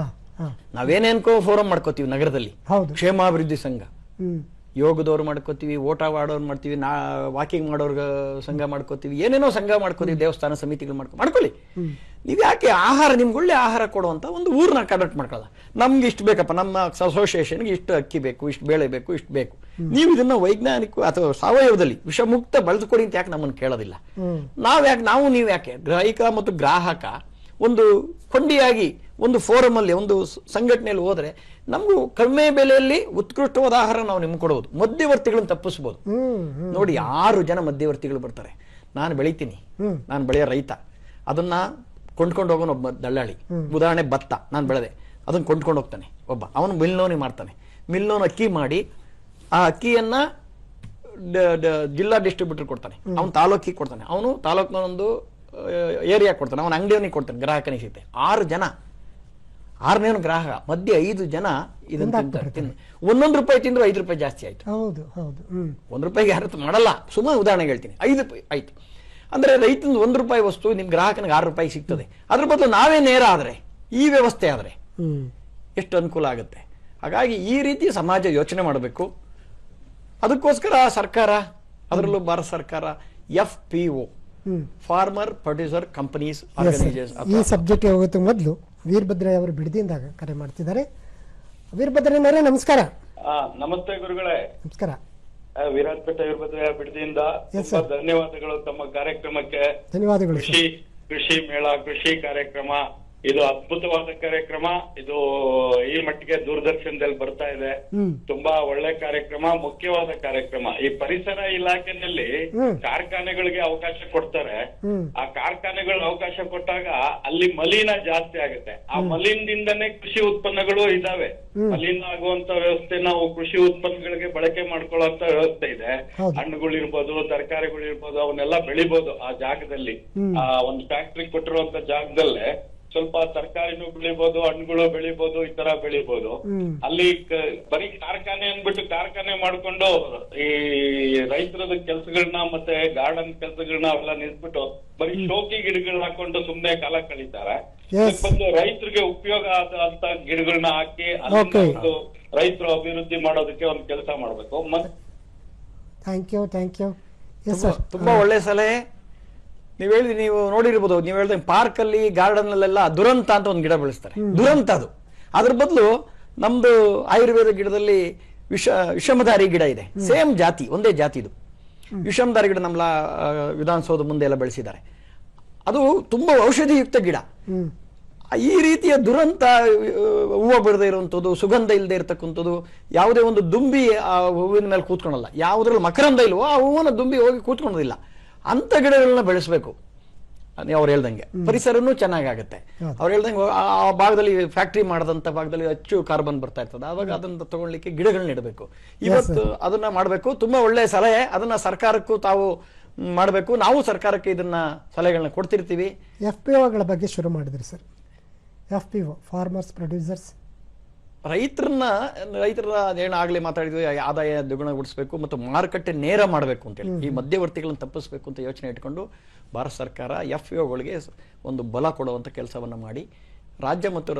ನಾವೇನೇನ್ಕೋ ಫೋರಂ ಮಾಡ್ಕೋತೀವಿ ನಗರದಲ್ಲಿ, ಕ್ಷೇಮಾಭಿವೃದ್ಧಿ ಸಂಘ, ಯೋಗದವ್ರು ಮಾಡ್ಕೋತೀವಿ, ಓಟ ಆಡೋರು ಮಾಡ್ತೀವಿ, ವಾಕಿಂಗ್ ಮಾಡೋರ್ಗ ಸಂಘ ಮಾಡ್ಕೋತೀವಿ, ಏನೇನೋ ಸಂಘ ಮಾಡ್ಕೋತೀವಿ, ದೇವಸ್ಥಾನ ಸಮಿತಿಗಳು ಮಾಡ್ಕೊಳ್ಳಿ. ನೀವ್ ಯಾಕೆ ಆಹಾರ, ನಿಮ್ಗೆ ಒಳ್ಳೆ ಆಹಾರ ಕೊಡುವಂತ ಒಂದು ಊರ್ನ ಕಂಡಕ್ಟ್ ಮಾಡ್ಕೊಳ್ಳಲ್ಲ? ನಮ್ಗೆ ಇಷ್ಟು ಬೇಕಪ್ಪ, ನಮ್ಮ ಅಸೋಸಿಯೇಷನ್ಗೆ ಇಷ್ಟು ಅಕ್ಕಿ ಬೇಕು, ಇಷ್ಟು ಬೇಳೆ ಬೇಕು, ಇಷ್ಟು ಬೇಕು. ನೀವು ಇದನ್ನ ವೈಜ್ಞಾನಿಕ ಅಥವಾ ಸಾವಯವದಲ್ಲಿ ವಿಷಮುಕ್ತ ಬಳಸ್ಕೊಡಿ ಅಂತ ಯಾಕೆ ನಮ್ಮನ್ನು ಕೇಳೋದಿಲ್ಲ? ನಾವು ನೀವು ಯಾಕೆ ಗ್ರಾಹಕ ಮತ್ತು ಗ್ರಾಹಕ ಒಂದು ಕೊಂಡಿಯಾಗಿ ಒಂದು ಫೋರಮ್ ಅಲ್ಲಿ ಒಂದು ಸಂಘಟನೆಯಲ್ಲಿ ಹೋದ್ರೆ ನಮಗೂ ಕಡಿಮೆ ಬೆಲೆಯಲ್ಲಿ ಉತ್ಕೃಷ್ಟವಾದ ಆಹಾರ ನಾವು ನಿಮ್ಗೆ ಕೊಡಬಹುದು, ಮಧ್ಯವರ್ತಿಗಳನ್ನು ತಪ್ಪಿಸಬಹುದು. ನೋಡಿ 6 ಜನ ಮಧ್ಯವರ್ತಿಗಳು ಬರ್ತಾರೆ. ನಾನು ಬೆಳಿತೀನಿ, ನಾನು ಬೆಳೆಯೋ ರೈತ, ಅದನ್ನ ಕೊಂಡ್ಕೊಂಡು ಹೋಗೋನು ಒಬ್ಬ ದಳ್ಳಾಳಿ. ಉದಾಹರಣೆ ಭತ್ತ ನಾನು ಬೆಳೆದೆ, ಅದನ್ನ ಕೊಂಡ್ಕೊಂಡು ಹೋಗ್ತಾನೆ ಒಬ್ಬ, ಅವನು ಮಿಲ್ನೋನಿ ಮಾಡ್ತಾನೆ. ಮಿಲ್ನೋನ್ ಅಕ್ಕಿ ಮಾಡಿ ಆ ಅಕ್ಕಿಯನ್ನ ಜಿಲ್ಲಾ ಡಿಸ್ಟ್ರಿಬ್ಯೂಟರ್ ಕೊಡ್ತಾನೆ, ಅವನು ತಾಲೂಕಿಗೆ ಕೊಡ್ತಾನೆ, ಅವನು ತಾಲೂಕಿನ ಒಂದು ಏರಿಯಾ ಕೊಡ್ತಾನೆ, ಅವನ ಅಂಗಡಿಯವನಿಗೆ ಕೊಡ್ತಾನೆ, ಗ್ರಾಹಕನಿಗೆ ಸಿಗುತ್ತೆ. 6 ಜನ, 6ನೇನು ಗ್ರಾಹಕ, ಮಧ್ಯೆ 5 ಜನ ಇದನ್ನ ತಿಂದು ₹1 ತಿಂದ್ರು ₹5 ಜಾಸ್ತಿ ಆಯ್ತು. ₹1 ಯಾರು ಮಾಡಲ್ಲ, ಸುಮ್ಮನೆ ಉದಾಹರಣೆಗೆ ಹೇಳ್ತೀನಿ, ₹5 ಆಯ್ತು. ಅಂದ್ರೆ ರೈತನ ₹1 ವಸ್ತು ನಿಮ್ ಗ್ರಾಹಕನಿಗೆ ₹6 ಸಿಗ್ತದೆ. ಅದ್ರ ಬದಲು ನಾವೇ ನೇರ ಆದ್ರೆ, ಈ ವ್ಯವಸ್ಥೆ ಆದ್ರೆ ಎಷ್ಟು ಅನುಕೂಲ ಆಗುತ್ತೆ. ಹಾಗಾಗಿ ಈ ರೀತಿ ಸಮಾಜ ಯೋಚನೆ ಮಾಡಬೇಕು. ಅದಕ್ಕೋಸ್ಕರ ಸರ್ಕಾರ, ಅದರಲ್ಲೂ ಭಾರತ ಸರ್ಕಾರ FPO, farmer producer companies organisation, ಈ ಸಬ್ಜೆಕ್ಟ್ ಹೋಗುತ್ತೆ. ಮೊದಲು ವೀರಭದ್ರಯ್ಯ ಅವರು ಬಿಡದಿಯಿಂದ ಕರೆ ಮಾಡ್ತಿದ್ದಾರೆ. ವೀರಭದ್ರಯ್ಯನವರೇ ನಮಸ್ಕಾರ. ನಮಸ್ತೆ ಗುರುಗಳೇ. ನಮಸ್ಕಾರ. ವೀರಪೇಟ ವೀರಭದ್ರಯ್ಯ ಬಿಡದಿಯಿಂದ ಧನ್ಯವಾದಗಳು ತಮ್ಮ ಕಾರ್ಯಕ್ರಮಕ್ಕೆ. ಧನ್ಯವಾದಗಳು. ಕೃಷಿ ಮೇಳ, ಕೃಷಿ ಕಾರ್ಯಕ್ರಮ ಇದು ಅದ್ಭುತವಾದ ಕಾರ್ಯಕ್ರಮ. ಇದು ಈ ಮಟ್ಟಿಗೆ ದೂರದರ್ಶನದಲ್ಲಿ ಬರ್ತಾ ಇದೆ. ತುಂಬಾ ಒಳ್ಳೆ ಕಾರ್ಯಕ್ರಮ, ಮುಖ್ಯವಾದ ಕಾರ್ಯಕ್ರಮ. ಈ ಪರಿಸರ ಇಲಾಖೆನಲ್ಲಿ ಕಾರ್ಖಾನೆಗಳಿಗೆ ಅವಕಾಶ ಕೊಡ್ತಾರೆ. ಆ ಕಾರ್ಖಾನೆಗಳು ಅವಕಾಶ ಕೊಟ್ಟಾಗ ಅಲ್ಲಿ ಮಲಿನ ಜಾಸ್ತಿ ಆಗುತ್ತೆ. ಆ ಮಲಿನದಿಂದನೇ ಕೃಷಿ ಉತ್ಪನ್ನಗಳು ಇದಾವೆ. ಮಲಿನ ಆಗುವಂತ ವ್ಯವಸ್ಥೆ ನಾವು ಕೃಷಿ ಉತ್ಪನ್ನಗಳಿಗೆ ಬಳಕೆ ಮಾಡ್ಕೊಳ್ಳುವಂತ ವ್ಯವಸ್ಥೆ ಇದೆ. ಹಣ್ಣುಗಳಿರ್ಬೋದು, ತರಕಾರಿಗಳಿರ್ಬೋದು, ಅವನ್ನೆಲ್ಲ ಬೆಳಿಬಹುದು ಆ ಜಾಗದಲ್ಲಿ. ಆ ಒಂದು ಫ್ಯಾಕ್ಟ್ರಿ ಕೊಟ್ಟಿರುವಂತ ಜಾಗದಲ್ಲೇ ಸ್ವಲ್ಪ ತರಕಾರಿನೂ ಬೆಳಿಬಹುದು, ಹಣ್ಣುಗಳು ಬೆಳಿಬಹುದು, ಈ ತರ ಬೆಳಿಬಹುದು. ಅಲ್ಲಿ ಬರೀ ಕಾರ್ಖಾನೆ ಅಂದ್ಬಿಟ್ಟು ಕಾರ್ಖಾನೆ ಮಾಡ್ಕೊಂಡು ಈ ರೈತರದ ಕೆಲ್ಸಗಳನ್ನ ಮತ್ತೆ ಗಾರ್ಡನ್ ಕೆಲ್ಸಗಳನ್ನ ಅವೆಲ್ಲ ನಿಲ್ಸ್ಬಿಟ್ಟು ಬರೀ ಶೋಕಿ ಗಿಡಗಳನ್ನ ಹಾಕೊಂಡು ಸುಮ್ನೆ ಕಾಲ ಕಳೀತಾರೆ. ಬಂದು ರೈತರಿಗೆ ಉಪಯೋಗ ಆದಂತ ಗಿಡಗಳನ್ನ ಹಾಕಿ ಒಂದು ರೈತರು ಅಭಿವೃದ್ಧಿ ಮಾಡೋದಕ್ಕೆ ಒಂದು ಕೆಲಸ ಮಾಡ್ಬೇಕು. ತುಂಬಾ ಒಳ್ಳೆ ಸಲಹೆ ನೀವು ಹೇಳಿದ್ರಿ. ನೀವು ನೋಡಿರ್ಬೋದು, ನೀವು ಹೇಳಿದ್ರೆ ಪಾರ್ಕ್ ಅಲ್ಲಿ ಗಾರ್ಡನ್ ಅಲ್ಲೆಲ್ಲ ದುರಂತ ಅಂತ ಒಂದು ಗಿಡ ಬೆಳೆಸ್ತಾರೆ. ದುರಂತ ಅದು. ಅದ್ರ ಬದಲು ನಮ್ದು ಆಯುರ್ವೇದ ಗಿಡದಲ್ಲಿ ವಿಷಮಧಾರಿ ಗಿಡ ಇದೆ, ಸೇಮ್ ಜಾತಿ, ಒಂದೇ ಜಾತಿ. ಇದು ವಿಷಮಧಾರಿ ಗಿಡ ನಮ್ಮ ವಿಧಾನಸೌಧ ಮುಂದೆ ಎಲ್ಲ ಬೆಳೆಸಿದ್ದಾರೆ. ಅದು ತುಂಬಾ ಔಷಧಿಯುಕ್ತ ಗಿಡ. ಈ ರೀತಿಯ ದುರಂತ ಹೂವು ಬಿಡದೆ ಇರುವಂಥದ್ದು, ಸುಗಂಧ ಇಲ್ಲದೆ ಇರತಕ್ಕಂಥದ್ದು, ಯಾವುದೇ ಒಂದು ದುಂಬಿ ಆ ಹೂವಿನ ಮೇಲೆ ಕೂತ್ಕೊಳ್ಳಲ್ಲ. ಯಾವುದ್ರಲ್ಲಿ ಮಕರಂದ ಇಲ್ವೋ ಆ ಹೂವನ್ನ ದುಂಬಿ ಹೋಗಿ ಕೂತ್ಕೊಳ್ಳೋದಿಲ್ಲ. ಅಂತ ಗಿಡಗಳನ್ನ ಬೆಳೆಸಬೇಕು. ಅವ್ರು ಹೇಳ್ದಂಗೆ ಪರಿಸರನೂ ಚೆನ್ನಾಗಾಗುತ್ತೆ. ಅವ್ರು ಹೇಳ್ದಂಗೆ ಆ ಭಾಗದಲ್ಲಿ ಫ್ಯಾಕ್ಟ್ರಿ ಮಾಡದಂತ ಭಾಗದಲ್ಲಿ ಹೆಚ್ಚು ಕಾರ್ಬನ್ ಬರ್ತಾ ಇರ್ತದೆ, ಆವಾಗ ಅದನ್ನ ತಗೊಳ್ಳಿಕ್ಕೆ ಗಿಡಗಳನ್ನ ಇಡಬೇಕು. ಇವತ್ತು ಅದನ್ನ ಮಾಡಬೇಕು. ತುಂಬಾ ಒಳ್ಳೆ ಸಲಹೆ. ಅದನ್ನ ಸರ್ಕಾರಕ್ಕೂ ತಾವು ಮಾಡಬೇಕು. ನಾವು ಸರ್ಕಾರಕ್ಕೆ ಇದನ್ನ ಸಲಹೆಗಳನ್ನ ಕೊಡ್ತಿರ್ತೀವಿ. FPOಗಳ ಬಗ್ಗೆ ಶುರು ಮಾಡಿದ್ರಿ ಸರ್. FPO ಫಾರ್ಮರ್ಸ್ ಪ್ರೊಡ್ಯೂಸರ್ಸ್, ರೈತರ ಏನು ಆಗ್ಲೇ ಮಾತಾಡಿದ್ವಿ, ಆದಾಯ ದ್ವಿಗುಣಗೊಳಿಸಬೇಕು ಮತ್ತು ಮಾರುಕಟ್ಟೆ ನೇರ ಮಾಡಬೇಕು ಅಂತೇಳಿ, ಈ ಮಧ್ಯವರ್ತಿಗಳನ್ನು ತಪ್ಪಿಸಬೇಕು ಅಂತ ಯೋಚನೆ ಇಟ್ಕೊಂಡು ಭಾರತ ಸರ್ಕಾರ FPOಗಳಿಗೆ ಒಂದು ಬಲ ಕೊಡುವಂತ ಕೆಲಸವನ್ನ ಮಾಡಿ ರಾಜ್ಯ ಮತ್ತು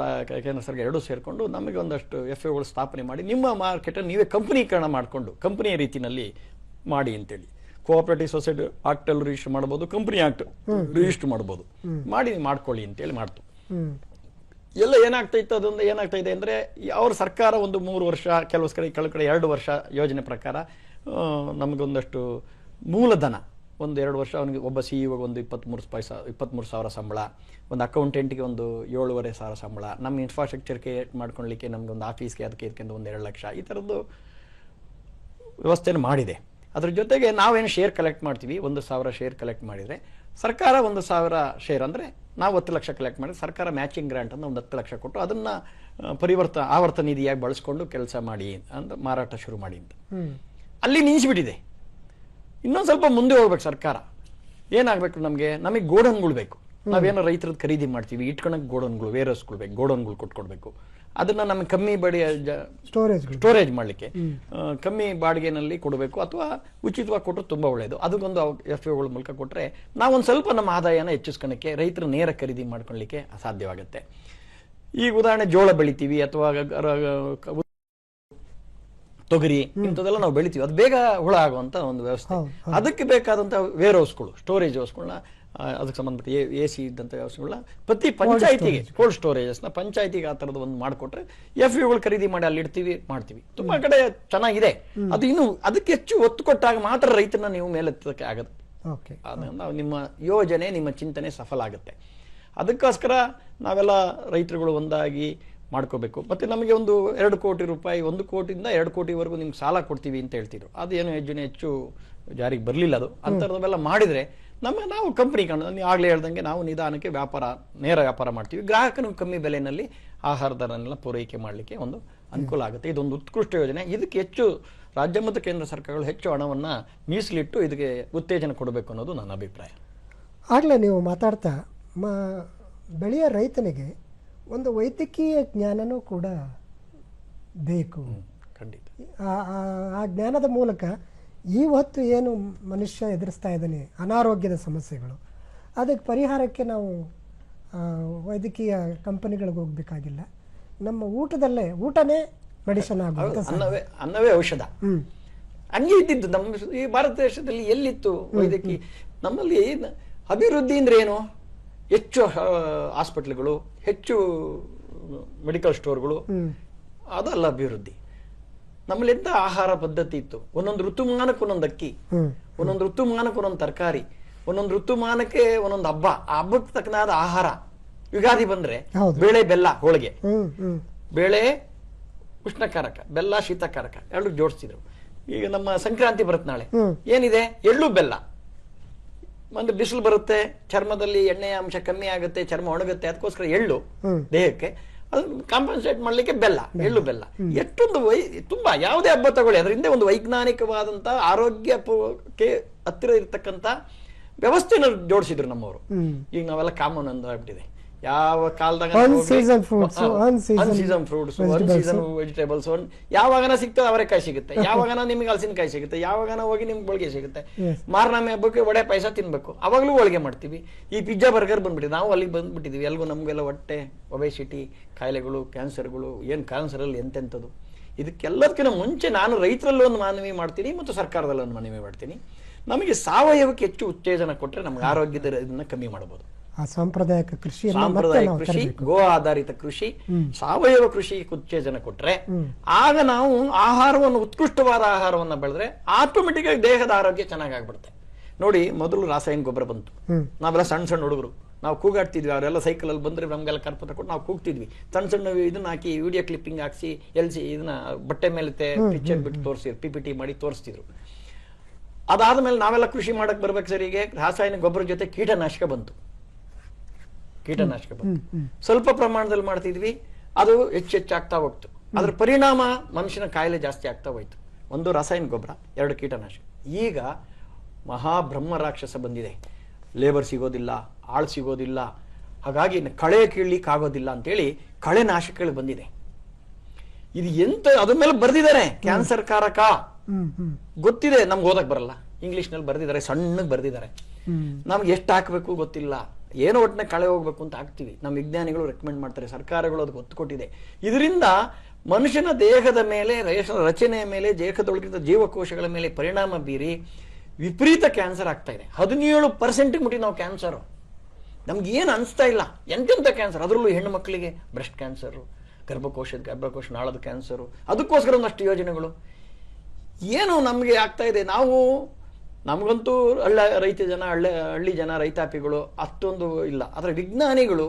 ಕೇಂದ್ರ ಸರ್ಕಾರ ಎರಡೂ ಸೇರಿಕೊಂಡು ನಮಗೆ ಒಂದಷ್ಟು FAOಗಳು ಸ್ಥಾಪನೆ ಮಾಡಿ ನಿಮ್ಮ ಮಾರ್ಕೆಟನ್ನು ನೀವೇ ಕಂಪನೀಕರಣ ಮಾಡಿಕೊಂಡು ಕಂಪನಿಯ ರೀತಿಯಲ್ಲಿ ಮಾಡಿ ಅಂತೇಳಿ ಕೋಆಪರೇಟಿವ್ ಸೊಸೈಟಿ ಆಕ್ಟಲ್ಲಿ ರಿಜಿಸ್ಟರ್ ಮಾಡ್ಬೋದು, ಕಂಪನಿ ಆಕ್ಟ್ ರಿಜಿಸ್ಟರ್ ಮಾಡ್ಬೋದು, ಮಾಡ್ಕೊಳ್ಳಿ ಅಂತೇಳಿ ಮಾಡ್ತು. ಎಲ್ಲ ಏನಾಗ್ತಾ ಇತ್ತು, ಅದೊಂದು ಏನಾಗ್ತಾ ಇದೆ ಅಂದರೆ ಅವ್ರ ಸರ್ಕಾರ ಒಂದು 3 ವರ್ಷ, ಕೆಲವು ಕಡೆ 2 ವರ್ಷ ಯೋಜನೆ ಪ್ರಕಾರ ನಮಗೊಂದಷ್ಟು ಮೂಲಧನ ಒಂದು 2 ವರ್ಷ ಅವನಿಗೆ ಒಬ್ಬ CEO ಒಂದು 23,000 ಸಂಬಳ, ಒಂದು ಅಕೌಂಟೆಂಟ್ಗೆ ಒಂದು 7,500 ಸಂಬಳ, ನಮ್ಮ ಇನ್ಫ್ರಾಸ್ಟ್ರಕ್ಚರ್ಗೆ ಮಾಡ್ಕೊಳ್ಳಿಕ್ಕೆ ನಮ್ಗೆ ಒಂದು ಆಫೀಸ್ಗೆ ಅದಕ್ಕೆ ಇದಕ್ಕೆ ಒಂದು 2 ಲಕ್ಷ ಈ ಥರದ್ದು ವ್ಯವಸ್ಥೆಯನ್ನು ಮಾಡಿದೆ. ಅದ್ರ ಜೊತೆಗೆ ನಾವೇನು ಶೇರ್ ಕಲೆಕ್ಟ್ ಮಾಡ್ತೀವಿ, 1,000 ಶೇರ್ ಕಲೆಕ್ಟ್ ಮಾಡಿದರೆ ಸರ್ಕಾರ 1,000 ಶೇರ್ ಅಂದರೆ ನಾವು 10 ಲಕ್ಷ ಕಲೆಕ್ಟ್ ಮಾಡಿ ಸರ್ಕಾರ ಮ್ಯಾಚಿಂಗ್ ಗ್ರಾಂಟ್ ಅಂತ ಒಂದು 10 ಲಕ್ಷ ಕೊಟ್ಟು ಅದನ್ನು ಆವರ್ತ ನಿಧಿಯಾಗಿ ಬಳಸ್ಕೊಂಡು ಕೆಲಸ ಮಾಡಿ ಅಂತ ಮಾರಾಟ ಶುರು ಮಾಡಿ ಅಂತ ಅಲ್ಲಿ ನಿಲ್ಲಿಸಿಬಿಟ್ಟಿದೆ. ಇನ್ನೊಂದು ಸ್ವಲ್ಪ ಮುಂದೆ ಹೋಗ್ಬೇಕು ಸರ್ಕಾರ. ಏನಾಗಬೇಕು, ನಮಗೆ ಗೋಡನ್ಗಳು ಬೇಕು. ನಾವೇನೋ ರೈತರದ್ದು ಖರೀದಿ ಮಾಡ್ತೀವಿ, ಇಟ್ಕೊಳಕ್ಕೆ ಗೋಡನ್ಗಳು, ವೇರಸ್ಗಳು ಬೇಕು, ಗೋಡನ್ಗಳು ಕೊಟ್ಕೊಡ್ಬೇಕು. ಅದನ್ನ ನಮಗೆ ಕಮ್ಮಿ ಸ್ಟೋರೇಜ್ ಮಾಡಲಿಕ್ಕೆ ಕಮ್ಮಿ ಬಾಡಿಗೆನಲ್ಲಿ ಕೊಡಬೇಕು, ಅಥವಾ ಉಚಿತವಾಗಿ ಕೊಟ್ಟರು ತುಂಬ ಒಳ್ಳೆಯದು. ಅದಕ್ಕೊಂದು FAOಗಳ ಮೂಲಕ ಕೊಟ್ಟರೆ ನಾವೊಂದು ಸ್ವಲ್ಪ ನಮ್ಮ ಆದಾಯನ ಹೆಚ್ಚಿಸ್ಕೊಳ್ಳೋಕ್ಕೆ, ರೈತರು ನೇರ ಖರೀದಿ ಮಾಡ್ಕೊಳ್ಳಿಕ್ಕೆ ಸಾಧ್ಯವಾಗುತ್ತೆ. ಈಗ ಉದಾಹರಣೆ ಜೋಳ ಬೆಳಿತೀವಿ ಅಥವಾ ತೊಗರಿ ಇಂಥದ್ದೆಲ್ಲ ನಾವು ಬೆಳಿತೀವಿ, ಅದು ಬೇಗ ಹುಳ ಆಗುವಂತ ಒಂದು ವ್ಯವಸ್ಥೆ. ಅದಕ್ಕೆ ಬೇಕಾದಂಥ ವೇರ್ ಹೌಸ್ಗಳು, ಸ್ಟೋರೇಜ್ ಹೌಸ್ಗಳನ್ನ, ಅದಕ್ಕೆ ಸಂಬಂಧಪಟ್ಟ AC ಇದ್ದಂಥ ವ್ಯವಸ್ಥೆಗಳನ್ನ ಪ್ರತಿ ಪಂಚಾಯತಿಗೆ, ಕೋಲ್ಡ್ ಸ್ಟೋರೇಜಸ್ನ ಪಂಚಾಯತಿಗೆ ಆ ಥರದ್ದು ಒಂದು ಮಾಡಿಕೊಟ್ರೆ FAOಗಳು ಖರೀದಿ ಮಾಡಿ ಅಲ್ಲಿ ಇಡ್ತೀವಿ, ಮಾಡ್ತೀವಿ. ತುಂಬಾ ಕಡೆ ಚೆನ್ನಾಗಿದೆ. ಅದು ಇನ್ನು ಅದಕ್ಕೆ ಹೆಚ್ಚು ಒತ್ತು ಕೊಟ್ಟಾಗ ಮಾತ್ರ ರೈತನ ನೀವು ಮೇಲೆತ್ತಕ್ಕೆ ಆಗುತ್ತೆ. ಅದರಿಂದ ನಿಮ್ಮ ಯೋಜನೆ, ನಿಮ್ಮ ಚಿಂತನೆ ಸಫಲ ಆಗುತ್ತೆ. ಅದಕ್ಕೋಸ್ಕರ ನಾವೆಲ್ಲ ರೈತರುಗಳು ಒಂದಾಗಿ ಮಾಡ್ಕೋಬೇಕು. ಮತ್ತು ನಮಗೆ ಒಂದು 2 ಕೋಟಿ ರೂಪಾಯಿ, 1 ಕೋಟಿಯಿಂದ 2 ಕೋಟಿವರೆಗೂ ನಿಮ್ಗೆ ಸಾಲ ಕೊಡ್ತೀವಿ ಅಂತ ಹೇಳ್ತಿದ್ರು. ಅದೇನು ಯೋಜನೆ ಹೆಚ್ಚು ಜಾರಿಗೆ ಬರಲಿಲ್ಲ. ಅದು ಅಂಥದ್ದೆಲ್ಲ ಮಾಡಿದರೆ ನಾವು ಕಂಪ್ನಿ ನೀವು ಆಗಲೇ ಹೇಳ್ದಂಗೆ ನಾವು ನಿಧಾನಕ್ಕೆ ನೇರ ವ್ಯಾಪಾರ ಮಾಡ್ತೀವಿ. ಗ್ರಾಹಕನಿಗೆ ಕಮ್ಮಿ ಬೆಲೆಯಲ್ಲಿ ಆಹಾರದನ್ನೆಲ್ಲ ಪೂರೈಕೆ ಮಾಡಲಿಕ್ಕೆ ಒಂದು ಅನುಕೂಲ ಆಗುತ್ತೆ. ಇದೊಂದು ಉತ್ಕೃಷ್ಟ ಯೋಜನೆ. ಇದಕ್ಕೆ ಹೆಚ್ಚು ರಾಜ್ಯ ಮತ್ತು ಕೇಂದ್ರ ಸರ್ಕಾರಗಳು ಹೆಚ್ಚು ಹಣವನ್ನು ಮೀಸಲಿಟ್ಟು ಇದಕ್ಕೆ ಉತ್ತೇಜನ ಕೊಡಬೇಕು ಅನ್ನೋದು ನನ್ನ ಅಭಿಪ್ರಾಯ. ಆಗಲೇ ನೀವು ಮಾತಾಡ್ತಾ ಬೆಳೆಯ ರೈತನಿಗೆ ಒಂದು ವೈದ್ಯಕೀಯ ಜ್ಞಾನನೂ ಕೂಡ ಬೇಕು. ಖಂಡಿತ. ಆ ಜ್ಞಾನದ ಮೂಲಕ ಈ ಹೊತ್ತು ಏನು ಮನುಷ್ಯ ಎದುರಿಸ್ತಾ ಇದ್ದಾನೆ ಅನಾರೋಗ್ಯದ ಸಮಸ್ಯೆಗಳು, ಅದಕ್ಕೆ ಪರಿಹಾರಕ್ಕೆ ನಾವು ವೈದ್ಯಕೀಯ ಕಂಪನಿಗಳಿಗೆ ಹೋಗ್ಬೇಕಾಗಿಲ್ಲ. ನಮ್ಮ ಊಟನೇ ಮೆಡಿಸಿನ್ ಆಗುತ್ತೆ. ಅನ್ನವೇ ಔಷಧ. ಹಂಗೆ ಇದ್ದಿದ್ದು ನಮ್ಮ ಈ ಭಾರತ ದೇಶದಲ್ಲಿ ಎಲ್ಲಿತ್ತು ವೈದ್ಯಕೀಯ? ನಮ್ಮಲ್ಲಿ ಅಭಿವೃದ್ಧಿ ಅಂದ್ರೆ ಏನು? ಹೆಚ್ಚು ಹಾಸ್ಪಿಟ್ಲ್ಗಳು, ಹೆಚ್ಚು ಮೆಡಿಕಲ್ ಸ್ಟೋರ್ಗಳು, ಅದಲ್ಲ ಅಭಿವೃದ್ಧಿ. ನಮ್ಮಲ್ಲಿ ಎಂತ ಆಹಾರ ಪದ್ಧತಿ ಇತ್ತು? ಒಂದೊಂದು ಋತುಮಾನಕ್ಕೆ ಒಂದೊಂದು ಅಕ್ಕಿ, ಒಂದೊಂದು ಋತುಮಾನಕ್ಕೆ ಒಂದೊಂದು ತರಕಾರಿ, ಒಂದೊಂದು ಋತುಮಾನಕ್ಕೆ ಒಂದೊಂದು ಹಬ್ಬ, ಆ ಹಬ್ಬಕ್ಕೆ ತಕ್ಕನಾದ ಆಹಾರ. ಯುಗಾದಿ ಬಂದ್ರೆ ಬೇಳೆ ಬೆಲ್ಲ ಹೋಳಿಗೆ, ಬೇಳೆ ಉಷ್ಣಕಾರಕ, ಬೆಲ್ಲ ಶೀತಕಾರಕ, ಎರಡು ಜೋಡಿಸ್ತಿದ್ರು. ಈಗ ನಮ್ಮ ಸಂಕ್ರಾಂತಿ ಬರುತ್ತೆ ನಾಳೆ, ಏನಿದೆ? ಎಳ್ಳು ಬೆಲ್ಲ. ಒಂದು ಬಿಸಿಲು ಬರುತ್ತೆ, ಚರ್ಮದಲ್ಲಿ ಎಣ್ಣೆಯ ಅಂಶ ಕಮ್ಮಿ ಆಗುತ್ತೆ, ಚರ್ಮ ಒಣಗುತ್ತೆ, ಅದಕ್ಕೋಸ್ಕರ ಎಳ್ಳು ದೇಹಕ್ಕೆ ಅದನ್ನು ಕಾಂಪನ್ಸೇಟ್ ಮಾಡ್ಲಿಕ್ಕೆ ಬೆಲ್ಲ, ಎಳ್ಳು ಬೆಲ್ಲ. ಎಷ್ಟೊಂದು ತುಂಬಾ ಯಾವುದೇ ಹಬ್ಬ ತಗೊಳ್ಳಿ, ಅದರಿಂದ ಒಂದು ವೈಜ್ಞಾನಿಕವಾದಂತ ಆರೋಗ್ಯಕ್ಕೆ ಹತ್ತಿರ ಇರತಕ್ಕಂತ ವ್ಯವಸ್ಥೆನ ಜೋಡಿಸಿದ್ರು ನಮ್ಮವರು. ಈಗ ನಾವೆಲ್ಲ ಕಾಮನ್ ಅಂದಾಗ್ಬಿಟ್ಟಿದೆ. ಯಾವ ಕಾಲದಾಗ ಅನ್ಸೀಸನ್ ಫ್ರೂಟ್ಸ್, ಅನ್ಸೀಸನ್ ವೆಜಿಟೇಬಲ್ಸ್, ಯಾವಾಗನ ಸಿಗ್ತದೆ ಅವರೆಕಾಯಿ ಸಿಗುತ್ತೆ, ಯಾವಾಗನ ನಿಮ್ಗೆ ಹಲಸಿನಕಾಯಿ ಸಿಗುತ್ತೆ, ಯಾವಾಗನ ಹೋಗಿ ನಿಮ್ಗೆ ಹೋಳಿಗೆ ಸಿಗುತ್ತೆ. ಮಾರನಾಮೆ ಹಬ್ಬಕ್ಕೆ ವಡೆ ಪಾಯಸ ತಿನ್ಬೇಕು, ಅವಾಗಲೂ ಹೋಳಿಗೆ ಮಾಡ್ತೀವಿ. ಈ ಪಿಜ್ಜಾ ಬರ್ಗರ್ ಬಂದ್ಬಿಟ್ಟಿದೆ, ನಾವು ಅಲ್ಲಿಗೆ ಬಂದ್ಬಿಟ್ಟಿದ್ವಿ. ಎಲ್ಗೂ ನಮ್ಗೆಲ್ಲ ಹೊಟ್ಟೆ ಒಬೆಸಿಟಿ ಕಾಯಿಲೆಗಳು, ಕ್ಯಾನ್ಸರ್ಗಳು, ಏನು ಕ್ಯಾನ್ಸರಲ್ಲಿ ಎಂತೆಂಥದ್ದು. ಇದಕ್ಕೆಲ್ಲದಕ್ಕಿಂತ ಮುಂಚೆ ನಾನು ರೈತರಲ್ಲಿ ಒಂದು ಮನವಿ ಮಾಡ್ತೀನಿ ಮತ್ತು ಸರ್ಕಾರದಲ್ಲಿ ಒಂದು ಮನವಿ ಮಾಡ್ತೀನಿ. ನಮಗೆ ಸಾವಯವಕ್ಕೆ ಹೆಚ್ಚು ಉತ್ತೇಜನ ಕೊಟ್ಟರೆ ನಮ್ಗೆ ಆರೋಗ್ಯದ ಇದನ್ನ ಕಮ್ಮಿ ಮಾಡಬಹುದು. ಸಾಂಪ್ರದಾಯಿಕ ಕೃಷಿ, ಗೋ ಆಧಾರಿತ ಕೃಷಿ, ಸಾವಯವ ಕೃಷಿ ಉತ್ತೇಜನ ಕೊಟ್ರೆ ಆಗ ನಾವು ಆಹಾರವನ್ನು, ಉತ್ಕೃಷ್ಟವಾದ ಆಹಾರವನ್ನ ಬೆಳೆದ್ರೆ ಆಟೋಮೆಟಿಕ್ ಆಗಿ ದೇಹದ ಆರೋಗ್ಯ ಚೆನ್ನಾಗಾಗ್ಬಿಡುತ್ತೆ. ನೋಡಿ, ಮೊದಲು ರಾಸಾಯನಿಕ ಗೊಬ್ಬರ ಬಂತು. ನಾವೆಲ್ಲ ಸಣ್ಣ ಸಣ್ಣ ಹುಡುಗರು, ನಾವು ಕೂಗಾಡ್ತಿದ್ವಿ. ಅವರೆಲ್ಲ ಸೈಕಲ್ ಅಲ್ಲಿ ಬಂದ್ರೆ ನಮ್ಗೆಲ್ಲ ಕರ್ಪೂರ ಕೊಟ್ಟು ನಾವು ಕೂಗ್ತಿದ್ವಿ. ಸಣ್ಣ ಸಣ್ಣ ಇದನ್ನ ಹಾಕಿ ವಿಡಿಯೋ ಕ್ಲಿಪ್ಪಿಂಗ್ ಹಾಕ್ಸಿ ಇದನ್ನ ಬಟ್ಟೆ ಮೇಲೆ ಪಿಕ್ಚರ್ ಬಿಟ್ಟು ತೋರಿಸಿ PPT ಮಾಡಿ ತೋರಿಸ್ತಿದ್ರು. ಅದಾದ್ಮೇಲೆ ನಾವೆಲ್ಲ ಕೃಷಿ ಮಾಡಕ್ ಬರ್ಬೇಕು ಸರಿಗೆ, ರಾಸಾಯನಿಕ ಗೊಬ್ಬರ ಜೊತೆ ಕೀಟನಾಶಕ ಬಂತು. ಸ್ವಲ್ಪ ಪ್ರಮಾಣದಲ್ಲಿ ಮಾಡ್ತಿದ್ವಿ, ಅದು ಹೆಚ್ಚಾಗ್ತಾ ಹೋಗ್ತು. ಅದ್ರ ಪರಿಣಾಮ ಮನುಷ್ಯನ ಕಾಯಿಲೆ ಜಾಸ್ತಿ ಆಗ್ತಾ ಹೋಯ್ತು. ಒಂದು ರಾಸಾಯನಿಕ ಗೊಬ್ಬರ, 2 ಕೀಟನಾಶಕ. ಈಗ ಮಹಾಬ್ರಹ್ಮ ರಾಕ್ಷಸ ಬಂದಿದೆ. ಲೇಬರ್ ಸಿಗೋದಿಲ್ಲ, ಆಳ್ ಸಿಗೋದಿಲ್ಲ, ಹಾಗಾಗಿ ಕಳೆ ಕೀಳ್ಲಿಕ್ಕೆ ಆಗೋದಿಲ್ಲ ಅಂತೇಳಿ ಕಳೆ ನಾಶಕಗಳು ಬಂದಿದೆ. ಇದು ಎಂತ ಅದ್ರ ಮೇಲೆ ಬರ್ದಿದ್ದಾರೆ, ಕ್ಯಾನ್ಸರ್ ಕಾರಕ ಗೊತ್ತಿದೆ, ನಮ್ಗೆ ಓದಕ್ ಬರಲ್ಲ. ಇಂಗ್ಲಿಷ್ ನಲ್ಲಿ ಬರ್ದಿದ್ದಾರೆ, ಸಣ್ಣಗ್ ಬರ್ದಿದ್ದಾರೆ. ನಮ್ಗೆ ಎಷ್ಟು ಹಾಕ್ಬೇಕು ಗೊತ್ತಿಲ್ಲ. ಏನೋ ಒಟ್ಟಿನ ಕಳೆ ಹೋಗ್ಬೇಕು ಅಂತ ಆಗ್ತೀವಿ. ನಮ್ಮ ವಿಜ್ಞಾನಿಗಳು ರೆಕಮೆಂಡ್ ಮಾಡ್ತಾರೆ, ಸರ್ಕಾರಗಳು ಅದಕ್ಕೆ ಒತ್ತು ಕೊಟ್ಟಿದೆ. ಇದರಿಂದ ಮನುಷ್ಯನ ದೇಹದ ಮೇಲೆ, ರಚನೆಯ ಮೇಲೆ, ದೇಹದೊಳಗಿದ್ದ ಜೀವಕೋಶಗಳ ಮೇಲೆ ಪರಿಣಾಮ ಬೀರಿ ವಿಪರೀತ ಕ್ಯಾನ್ಸರ್ ಆಗ್ತಾ ಇದೆ. 17% ಮುಟ್ಟಿ ನಾವು ಕ್ಯಾನ್ಸರು. ನಮ್ಗೆ ಏನು ಅನಿಸ್ತಾ ಇಲ್ಲ, ಎಂತೆಂಥ ಕ್ಯಾನ್ಸರ್, ಅದರಲ್ಲೂ ಹೆಣ್ಣು ಮಕ್ಕಳಿಗೆ ಬ್ರೆಸ್ಟ್ ಕ್ಯಾನ್ಸರು, ಗರ್ಭಕೋಶ ನಾಳದ ಕ್ಯಾನ್ಸರು. ಅದಕ್ಕೋಸ್ಕರ ಒಂದಷ್ಟು ಯೋಜನೆಗಳು ಏನು ನಮಗೆ ಆಗ್ತಾ ಇದೆ. ನಮಗಂತೂ ಹಳ್ಳಿ ಜನ ರೈತಾಪಿಗಳು ಅಷ್ಟೊಂದು ಇಲ್ಲ. ಆದರೆ ವಿಜ್ಞಾನಿಗಳು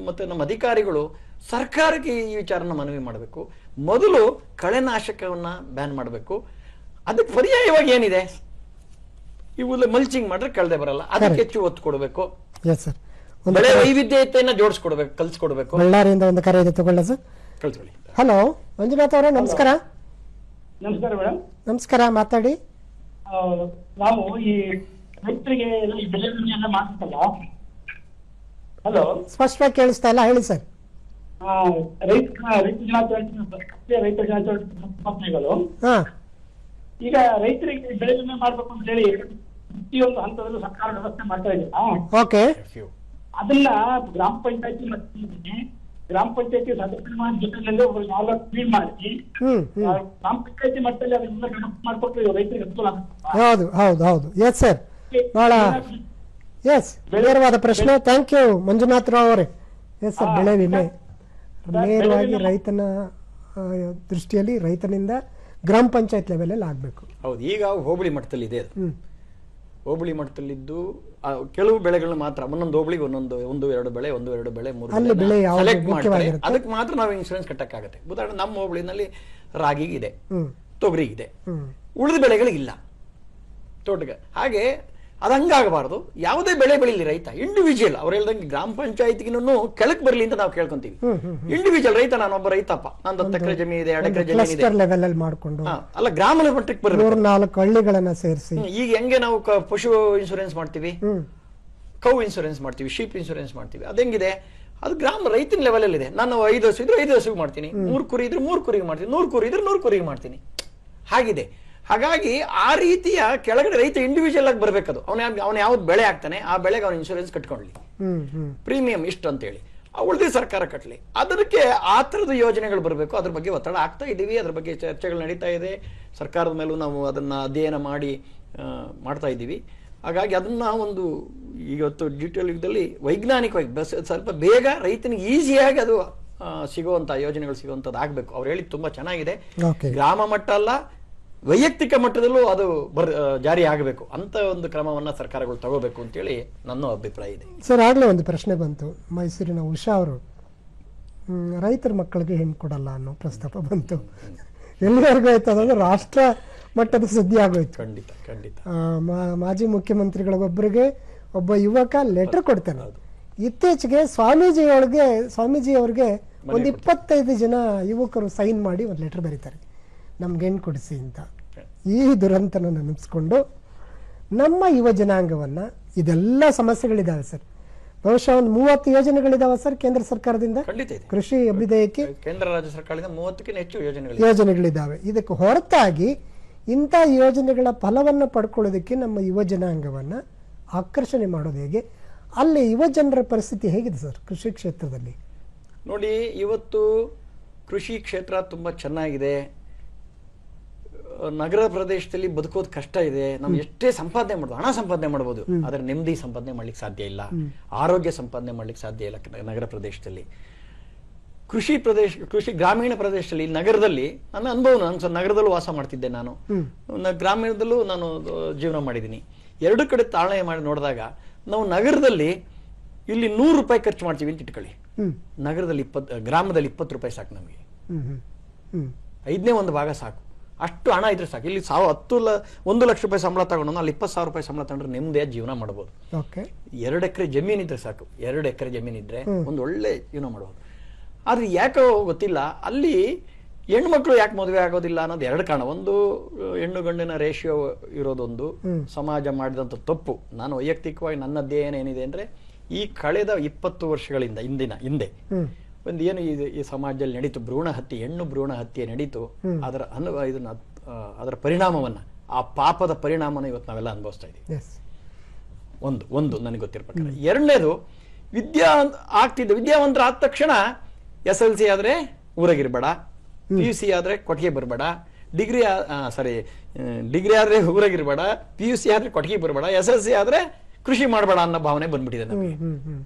ಮತ್ತು ನಮ್ಮ ಅಧಿಕಾರಿಗಳು ಸರ್ಕಾರಕ್ಕೆ ಈ ವಿಚಾರನ ಮನವಿ ಮಾಡಬೇಕು. ಮೊದಲು ಕಳೆನಾಶಕವನ್ನ ಬ್ಯಾನ್ ಮಾಡಬೇಕು. ಅದಕ್ಕೆ ಪರ್ಯಾಯವಾಗಿ ಏನಿದೆ, ಇವೆಲ್ಲ ಮಲ್ಚಿಂಗ್ ಮಾಡಿದ್ರೆ ಕಳೆದೇ ಬರಲ್ಲ, ಅದಕ್ಕೆ ಹೆಚ್ಚು ಒತ್ತು ಕೊಡಬೇಕು. ಬೆಳೆ ವೈವಿಧ್ಯತೆಯನ್ನ ಜೋಡಿಸ್ಕೊಡ್ಬೇಕು, ಕಲ್ಸ್ಕೊಡ್ಬೇಕು. ಬಳ್ಳಾರಿಯಿಂದ ಒಂದು ಕರೆ ಇದೆ, ತಗೊಳ್ಳ ಸರ್. ಕಳ್ಕೊಳ್ಳಿ. ಹಲೋ ಮಂಜುನಾಥ್ ಅವರೇ, ನಮಸ್ಕಾರ. ನಮಸ್ಕಾರ ಮೇಡಮ್. ನಮಸ್ಕಾರ, ಮಾತಾಡಿ. ನಾವು ಈ ರೈತರಿಗೆ ಬೆಳೆ ವಿಮೆ ಎಲ್ಲ ಮಾಡ್ತಲ್ಲ. ಹಲೋ, ಸ್ಪಷ್ಟವಾಗಿ ಕೇಳಿಸ್ತಾ ಇಲ್ಲ, ಹೇಳಿ ಸರ್. ರೈತ ದಿನಾಚರಣೆಗಳು ಹಾ, ಈಗ ರೈತರಿಗೆ ಬೆಳೆ ವಿಮೆ ಮಾಡ್ಬೇಕು ಅಂತ ಹೇಳಿ ಪ್ರತಿಯೊಂದು ಹಂತದಲ್ಲೂ ಸರ್ಕಾರ ವ್ಯವಸ್ಥೆ ಮಾಡ್ತಾ ಇದ್ದೀರಾ. ಓಕೆ. ಅದನ್ನ ಗ್ರಾಮ ಪಂಚಾಯತಿ ಸದಸ್ಯರ ಜೊತೆಯಲ್ಲಿ ಒಬ್ಬರು 4 ಫೀಡ್ ಮಾಡಿ ಗ್ರಾಮ ಪಂಚಾಯತಿ ಮಟ್ಟದಲ್ಲಿ ಅದನ್ನ ಮಾಡ್ಕೊಟ್ರೆ ರೈತರಿಗೆ ಅನುಕೂಲ ಆಗುತ್ತೆ. ಹೌದು ಹೌದು ಹೌದು. ಎಸ್ ಸರ್, ಬಹಳ ನೇರವಾದ ಪ್ರಶ್ನೆ. ಥ್ಯಾಂಕ್ ಯು ಮಂಜುನಾಥ್ ರಾವ್ ಅವರೇ. ಎಸ್ ಸರ್, ಬೆಳೆ ವಿಮೆ ನೇರವಾಗಿ ರೈತನ ದೃಷ್ಟಿಯಲ್ಲಿ ರೈತನಿಂದ ಗ್ರಾಮ ಪಂಚಾಯತ್ ಲೆವೆಲ್ ಆಗಬೇಕು. ಹೌದು, ಈಗ ಹೋಬಳಿ ಮಟ್ಟದಲ್ಲಿ ಇದೆ. ಹೋಬಳಿ ಮಟ್ಟದಲ್ಲಿದ್ದು ಕೆಲವು ಬೆಳೆಗಳನ್ನ ಮಾತ್ರ ಒಂದೊಂದು ಹೋಬಳಿಗೆ ಒಂದೊಂದು 1-2 ಬೆಳೆ 3 ಬೆಳೆ ಸೆಲೆಕ್ಟ್ ಮಾಡ್ತಾರೆ. ಅದಕ್ಕೆ ಮಾತ್ರ ನಾವು ಇನ್ಶೂರೆನ್ಸ್ ಕಟ್ಟಕ್ಕಾಗತ್ತೆ. ಉದಾಹರಣೆ ನಮ್ಮ ಹೋಬಳಿನಲ್ಲಿ ರಾಗಿಗಿದೆ, ತೊಗರಿಗಿದೆ, ಉಳಿದ ಬೆಳೆಗಳಿಗಿಲ್ಲ ತೋಟಕ್ಕೆ. ಹಾಗೆ ಅದು ಹಂಗಾಗಬಾರದು. ಯಾವುದೇ ಬೆಳೆ ಬೆಳೀಲಿ ರೈತ ಇಂಡಿವಿಜುವಲ್, ಅವ್ರು ಹೇಳ್ದಂಗೆ ಗ್ರಾಮ ಪಂಚಾಯತ್ಗಿನೂ ಕೆಳಕ್ ಬರ್ಲಿ ಅಂತ ನಾವು ಕೇಳ್ಕೊಂತೀವಿ. ಇಂಡಿವಿಜುವಲ್ ರೈತ, ನಾನೊಬ್ಬ ರೈತಪ್ಪ, ನಂದು 10 ಎಕರೆ ಜಮೀನು ಇದೆ, 2 ಎಕರೆ ಜಮೀನು ಇದೆ, ಲೆವೆಲ್ ಅಲ್ಲಿ ಮಾಡ್ಕೊಂಡು ಅಲ್ಲ ಗ್ರಾಮದ ಮಟ್ಟಕ್ಕೆ ಬರಬೇಕು. 4 ಹಳ್ಳಿಗಳನ್ನ ಸೇರಿಸಿ ಈಗ ಹೆಂಗೆ ನಾವು ಪಶು ಇನ್ಶೂರೆನ್ಸ್ ಮಾಡ್ತೀವಿ, ಕೌ ಇನ್ಶೂರೆನ್ಸ್ ಮಾಡ್ತೀವಿ, ಶೀಪ್ ಇನ್ಶೂರೆನ್ಸ್ ಮಾಡ್ತೀವಿ, ಅದೆಂಗಿದೆ ಅದು ಗ್ರಾಮ ರೈತನ ಲೆವೆಲ್ ಅಲ್ಲಿ ಇದೆ. ನಾನು 5 ಹಸು ಇದ್ರೆ 5 ಹಸುಗೆ ಮಾಡ್ತೀನಿ, 3 ಕುರಿ ಇದ್ರೆ 3 ಕುರಿಗೆ ಮಾಡ್ತೀನಿ, 100 ಕುರಿ ಇದ್ರೆ 100 ಕುರಿಗೆ ಮಾಡ್ತೀನಿ, ಹಾಗಿದೆ. ಹಾಗಾಗಿ ಆ ರೀತಿಯ ಕೆಳಗಡೆ ರೈತ ಇಂಡಿವಿಜುವಲ್ ಆಗಿ ಬರ್ಬೇಕದು. ಅವನು ಯಾವ್ದು ಬೆಳೆ ಆಗ್ತಾನೆ ಆ ಬೆಳೆಗೆ ಅವನು ಇನ್ಶೂರೆನ್ಸ್ ಕಟ್ಕೊಳ್ಳಿ, ಪ್ರೀಮಿಯಂ ಇಷ್ಟು ಅಂತೇಳಿ, ಉಳಿದ ಸರ್ಕಾರ ಕಟ್ಟಲಿ. ಅದಕ್ಕೆ ಆ ಥರದ ಯೋಜನೆಗಳು ಬರಬೇಕು. ಅದ್ರ ಬಗ್ಗೆ ಒತ್ತಡ ಆಗ್ತಾ ಇದ್ದೀವಿ, ಅದ್ರ ಬಗ್ಗೆ ಚರ್ಚೆಗಳು ನಡೀತಾ ಇದೆ. ಸರ್ಕಾರದ ಮೇಲೂ ನಾವು ಅದನ್ನ ಅಧ್ಯಯನ ಮಾಡ್ತಾ ಇದ್ದೀವಿ. ಹಾಗಾಗಿ ಅದನ್ನ ಒಂದು ಇವತ್ತು ಡಿಜಿಟಲ್ ಯುಗದಲ್ಲಿ ವೈಜ್ಞಾನಿಕವಾಗಿ ಸ್ವಲ್ಪ ಬೇಗ ರೈತನಿಗೆ ಈಸಿಯಾಗಿ ಅದು ಸಿಗುವಂತ ಯೋಜನೆಗಳು ಸಿಗುವಂಥದ್ದು ಆಗಬೇಕು. ಅವ್ರು ಹೇಳಿದ್ದು ತುಂಬಾ ಚೆನ್ನಾಗಿದೆ. ಗ್ರಾಮ ಮಟ್ಟ ಅಲ್ಲ, ವೈಯಕ್ತಿಕ ಮಟ್ಟದಲ್ಲೂ ಅದು ಜಾರಿ ಆಗಬೇಕು ಅಂತ ಒಂದು ಕ್ರಮವನ್ನ ಸರ್ಕಾರಗಳು ತಗೋಬೇಕು ಅಂತೇಳಿ ನನ್ನ ಅಭಿಪ್ರಾಯ ಇದೆ. ಸರ್, ಆಗ್ಲೇ ಒಂದು ಪ್ರಶ್ನೆ ಬಂತು, ಮೈಸೂರಿನ ಉಷಾ ಅವರು ರೈತರ ಮಕ್ಕಳಿಗೆ ಹೆಣ್ಣು ಕೊಡಲ್ಲ ಅನ್ನೋ ಪ್ರಸ್ತಾಪ ಬಂತು. ಎಲ್ಲಿವರೆಗೂ ಆಯ್ತು ಅಂದ್ರೆ ರಾಷ್ಟ್ರ ಮಟ್ಟದ ಸುದ್ದಿ ಆಗೋಯ್ತು. ಖಂಡಿತ ಖಂಡಿತ. ಮಾಜಿ ಮುಖ್ಯಮಂತ್ರಿಗಳಿಗೊಬ್ಬರಿಗೆ ಒಬ್ಬ ಯುವಕ ಲೆಟರ್ ಕೊಡ್ತಾನೆ. ಇತ್ತೀಚೆಗೆ ಸ್ವಾಮೀಜಿ ಅವ್ರಿಗೆ ಒಂದು 25 ಜನ ಯುವಕರು ಸೈನ್ ಮಾಡಿ ಒಂದು ಲೆಟರ್ ಬರೀತಾರೆ, ನಮ್ಗೆ ಹೆಣ್ಣು ಕೊಡಿಸಿ ಅಂತ. ಈ ದುರಂತನ ನೆನಪಿಸ್ಕೊಂಡು ನಮ್ಮ ಯುವ ಜನಾಂಗವನ್ನ, ಇದೆಲ್ಲ ಸಮಸ್ಯೆಗಳಿದಾವೆ ಸರ್, ಬಹುಶಃ ಒಂದು 30 ಯೋಜನೆಗಳಿದಾವೆ ಸರ್ ಕೇಂದ್ರ ಸರ್ಕಾರದಿಂದ. ಕೃಷಿ ಅಭ್ಯುದಯಕ್ಕೆ ಕೇಂದ್ರ ರಾಜ್ಯ ಸರ್ಕಾರದಿಂದ 30ಕ್ಕಿಂತ ಹೆಚ್ಚು ಯೋಜನೆಗಳಿದಾವೆ. ಇದಕ್ಕೆ ಹೊರತಾಗಿ ಇಂಥ ಯೋಜನೆಗಳ ಫಲವನ್ನು ಪಡ್ಕೊಳ್ಳೋದಕ್ಕೆ ನಮ್ಮ ಯುವ ಜನಾಂಗವನ್ನ ಆಕರ್ಷಣೆ ಮಾಡೋದು ಹೇಗೆ? ಅಲ್ಲಿ ಯುವ ಜನರ ಪರಿಸ್ಥಿತಿ ಹೇಗಿದೆ ಸರ್ ಕೃಷಿ ಕ್ಷೇತ್ರದಲ್ಲಿ? ನೋಡಿ, ಇವತ್ತು ಕೃಷಿ ಕ್ಷೇತ್ರ ತುಂಬಾ ಚೆನ್ನಾಗಿದೆ. ನಗರ ಪ್ರದೇಶದಲ್ಲಿ ಬದುಕೋದು ಕಷ್ಟ ಇದೆ. ನಾವು ಎಷ್ಟೇ ಸಂಪಾದನೆ ಮಾಡ್ಬೋದು, ಹಣ ಸಂಪಾದನೆ ಮಾಡ್ಬೋದು, ಆದ್ರೆ ನೆಮ್ಮದಿ ಸಂಪಾದನೆ ಮಾಡ್ಲಿಕ್ಕೆ ಸಾಧ್ಯ ಇಲ್ಲ, ಆರೋಗ್ಯ ಸಂಪಾದನೆ ಮಾಡ್ಲಿಕ್ಕೆ ಸಾಧ್ಯ ಇಲ್ಲ ನಗರ ಪ್ರದೇಶದಲ್ಲಿ. ಕೃಷಿ ಗ್ರಾಮೀಣ ಪ್ರದೇಶದಲ್ಲಿ, ನಗರದಲ್ಲಿ ನನ್ನ ಅನುಭವ, ನಾನು ನಗರದಲ್ಲೂ ವಾಸ ಮಾಡ್ತಿದ್ದೆ, ನಾನು ಗ್ರಾಮೀಣದಲ್ಲೂ ನಾನು ಜೀವನ ಮಾಡಿದ್ದೀನಿ. 2 ಕಡೆ ತಾಳ್ಮೆ ಮಾಡಿ ನೋಡಿದಾಗ ನಾವು ನಗರದಲ್ಲಿ ಇಲ್ಲಿ 100 ರೂಪಾಯಿ ಖರ್ಚು ಮಾಡ್ತೀವಿ ಅಂತ ಇಟ್ಕೊಳ್ಳಿ, ನಗರದಲ್ಲಿ ಗ್ರಾಮದಲ್ಲಿ 20 ರೂಪಾಯಿ ಸಾಕು ನಮಗೆ, 5ನೇ 1 ಭಾಗ ಸಾಕು. ಅಷ್ಟು ಹಣ ಇದ್ರೆ ಸಾಕು. ಇಲ್ಲಿ 1 ಲಕ್ಷ ರೂಪಾಯಿ ಸಂಬಳ ತಗೊಂಡು ಅಲ್ಲಿ 20,000 ರೂಪಾಯಿ ಸಂಬಳ ತಗೊಂಡ್ರೆ ನೆಮ್ಮದಿಯಾಗಿ ಜೀವನ ಮಾಡಬಹುದು. 2 ಎಕರೆ ಜಮೀನಿದ್ರೆ ಸಾಕು, 2 ಎಕರೆ ಜಮೀನಿದ್ರೆ ಒಂದು ಒಳ್ಳೆ ಜೀವನ ಮಾಡಬಹುದು. ಆದ್ರೆ ಯಾಕೋ ಗೊತ್ತಿಲ್ಲ, ಅಲ್ಲಿ ಹೆಣ್ಮಕ್ಳು ಯಾಕೆ ಮದುವೆ ಆಗೋದಿಲ್ಲ ಅನ್ನೋದು 2 ಕಾರಣ. ಒಂದು, ಹೆಣ್ಣು ಗಂಡಿನ ರೇಷಿಯೋ ಇರೋದೊಂದು, ಸಮಾಜ ಮಾಡಿದಂಥ ತಪ್ಪು. ನಾನು ವೈಯಕ್ತಿಕವಾಗಿ ನನ್ನ ಅಧ್ಯಯನ ಏನಿದೆ ಅಂದ್ರೆ, ಈ ಕಳೆದ 20 ವರ್ಷಗಳಿಂದ ಹಿಂದೆ ಒಂದು ಏನು ಈ ಸಮಾಜದಲ್ಲಿ ನಡೀತು, ಹೆಣ್ಣು ಭ್ರೂಣ ಹತ್ಯೆ ನಡೀತು, ಅದರ ಪರಿಣಾಮವನ್ನ, ಆ ಪಾಪದ ಪರಿಣಾಮನ ಇವತ್ತು ನಾವೆಲ್ಲ ಅನುಭವಿಸ್ತಾ ಇದ್ದೀವಿ. ಒಂದು ನನಗೆ ಗೊತ್ತಿರೋ ಪ್ರಕಾರ. ಎರಡನೇದು ವಿದ್ಯಾವಂತರ ಆದ ತಕ್ಷಣ SLC ಆದ್ರೆ ಊರಾಗಿರ್ಬೇಡ, PUC ಆದ್ರೆ ಕೊಟ್ಟಿಗೆ ಬರಬೇಡ, ಡಿಗ್ರಿ ಆದ್ರೆ ಊರಾಗಿರ್ಬೇಡ, PUC ಆದ್ರೆ ಕೊಟ್ಟಿಗೆ ಬರಬೇಡ, SLC ಆದ್ರೆ ಕೃಷಿ ಮಾಡಬೇಡ ಅನ್ನೋ ಭಾವನೆ ಬಂದ್ಬಿಟ್ಟಿದೆ ನಮಗೆ.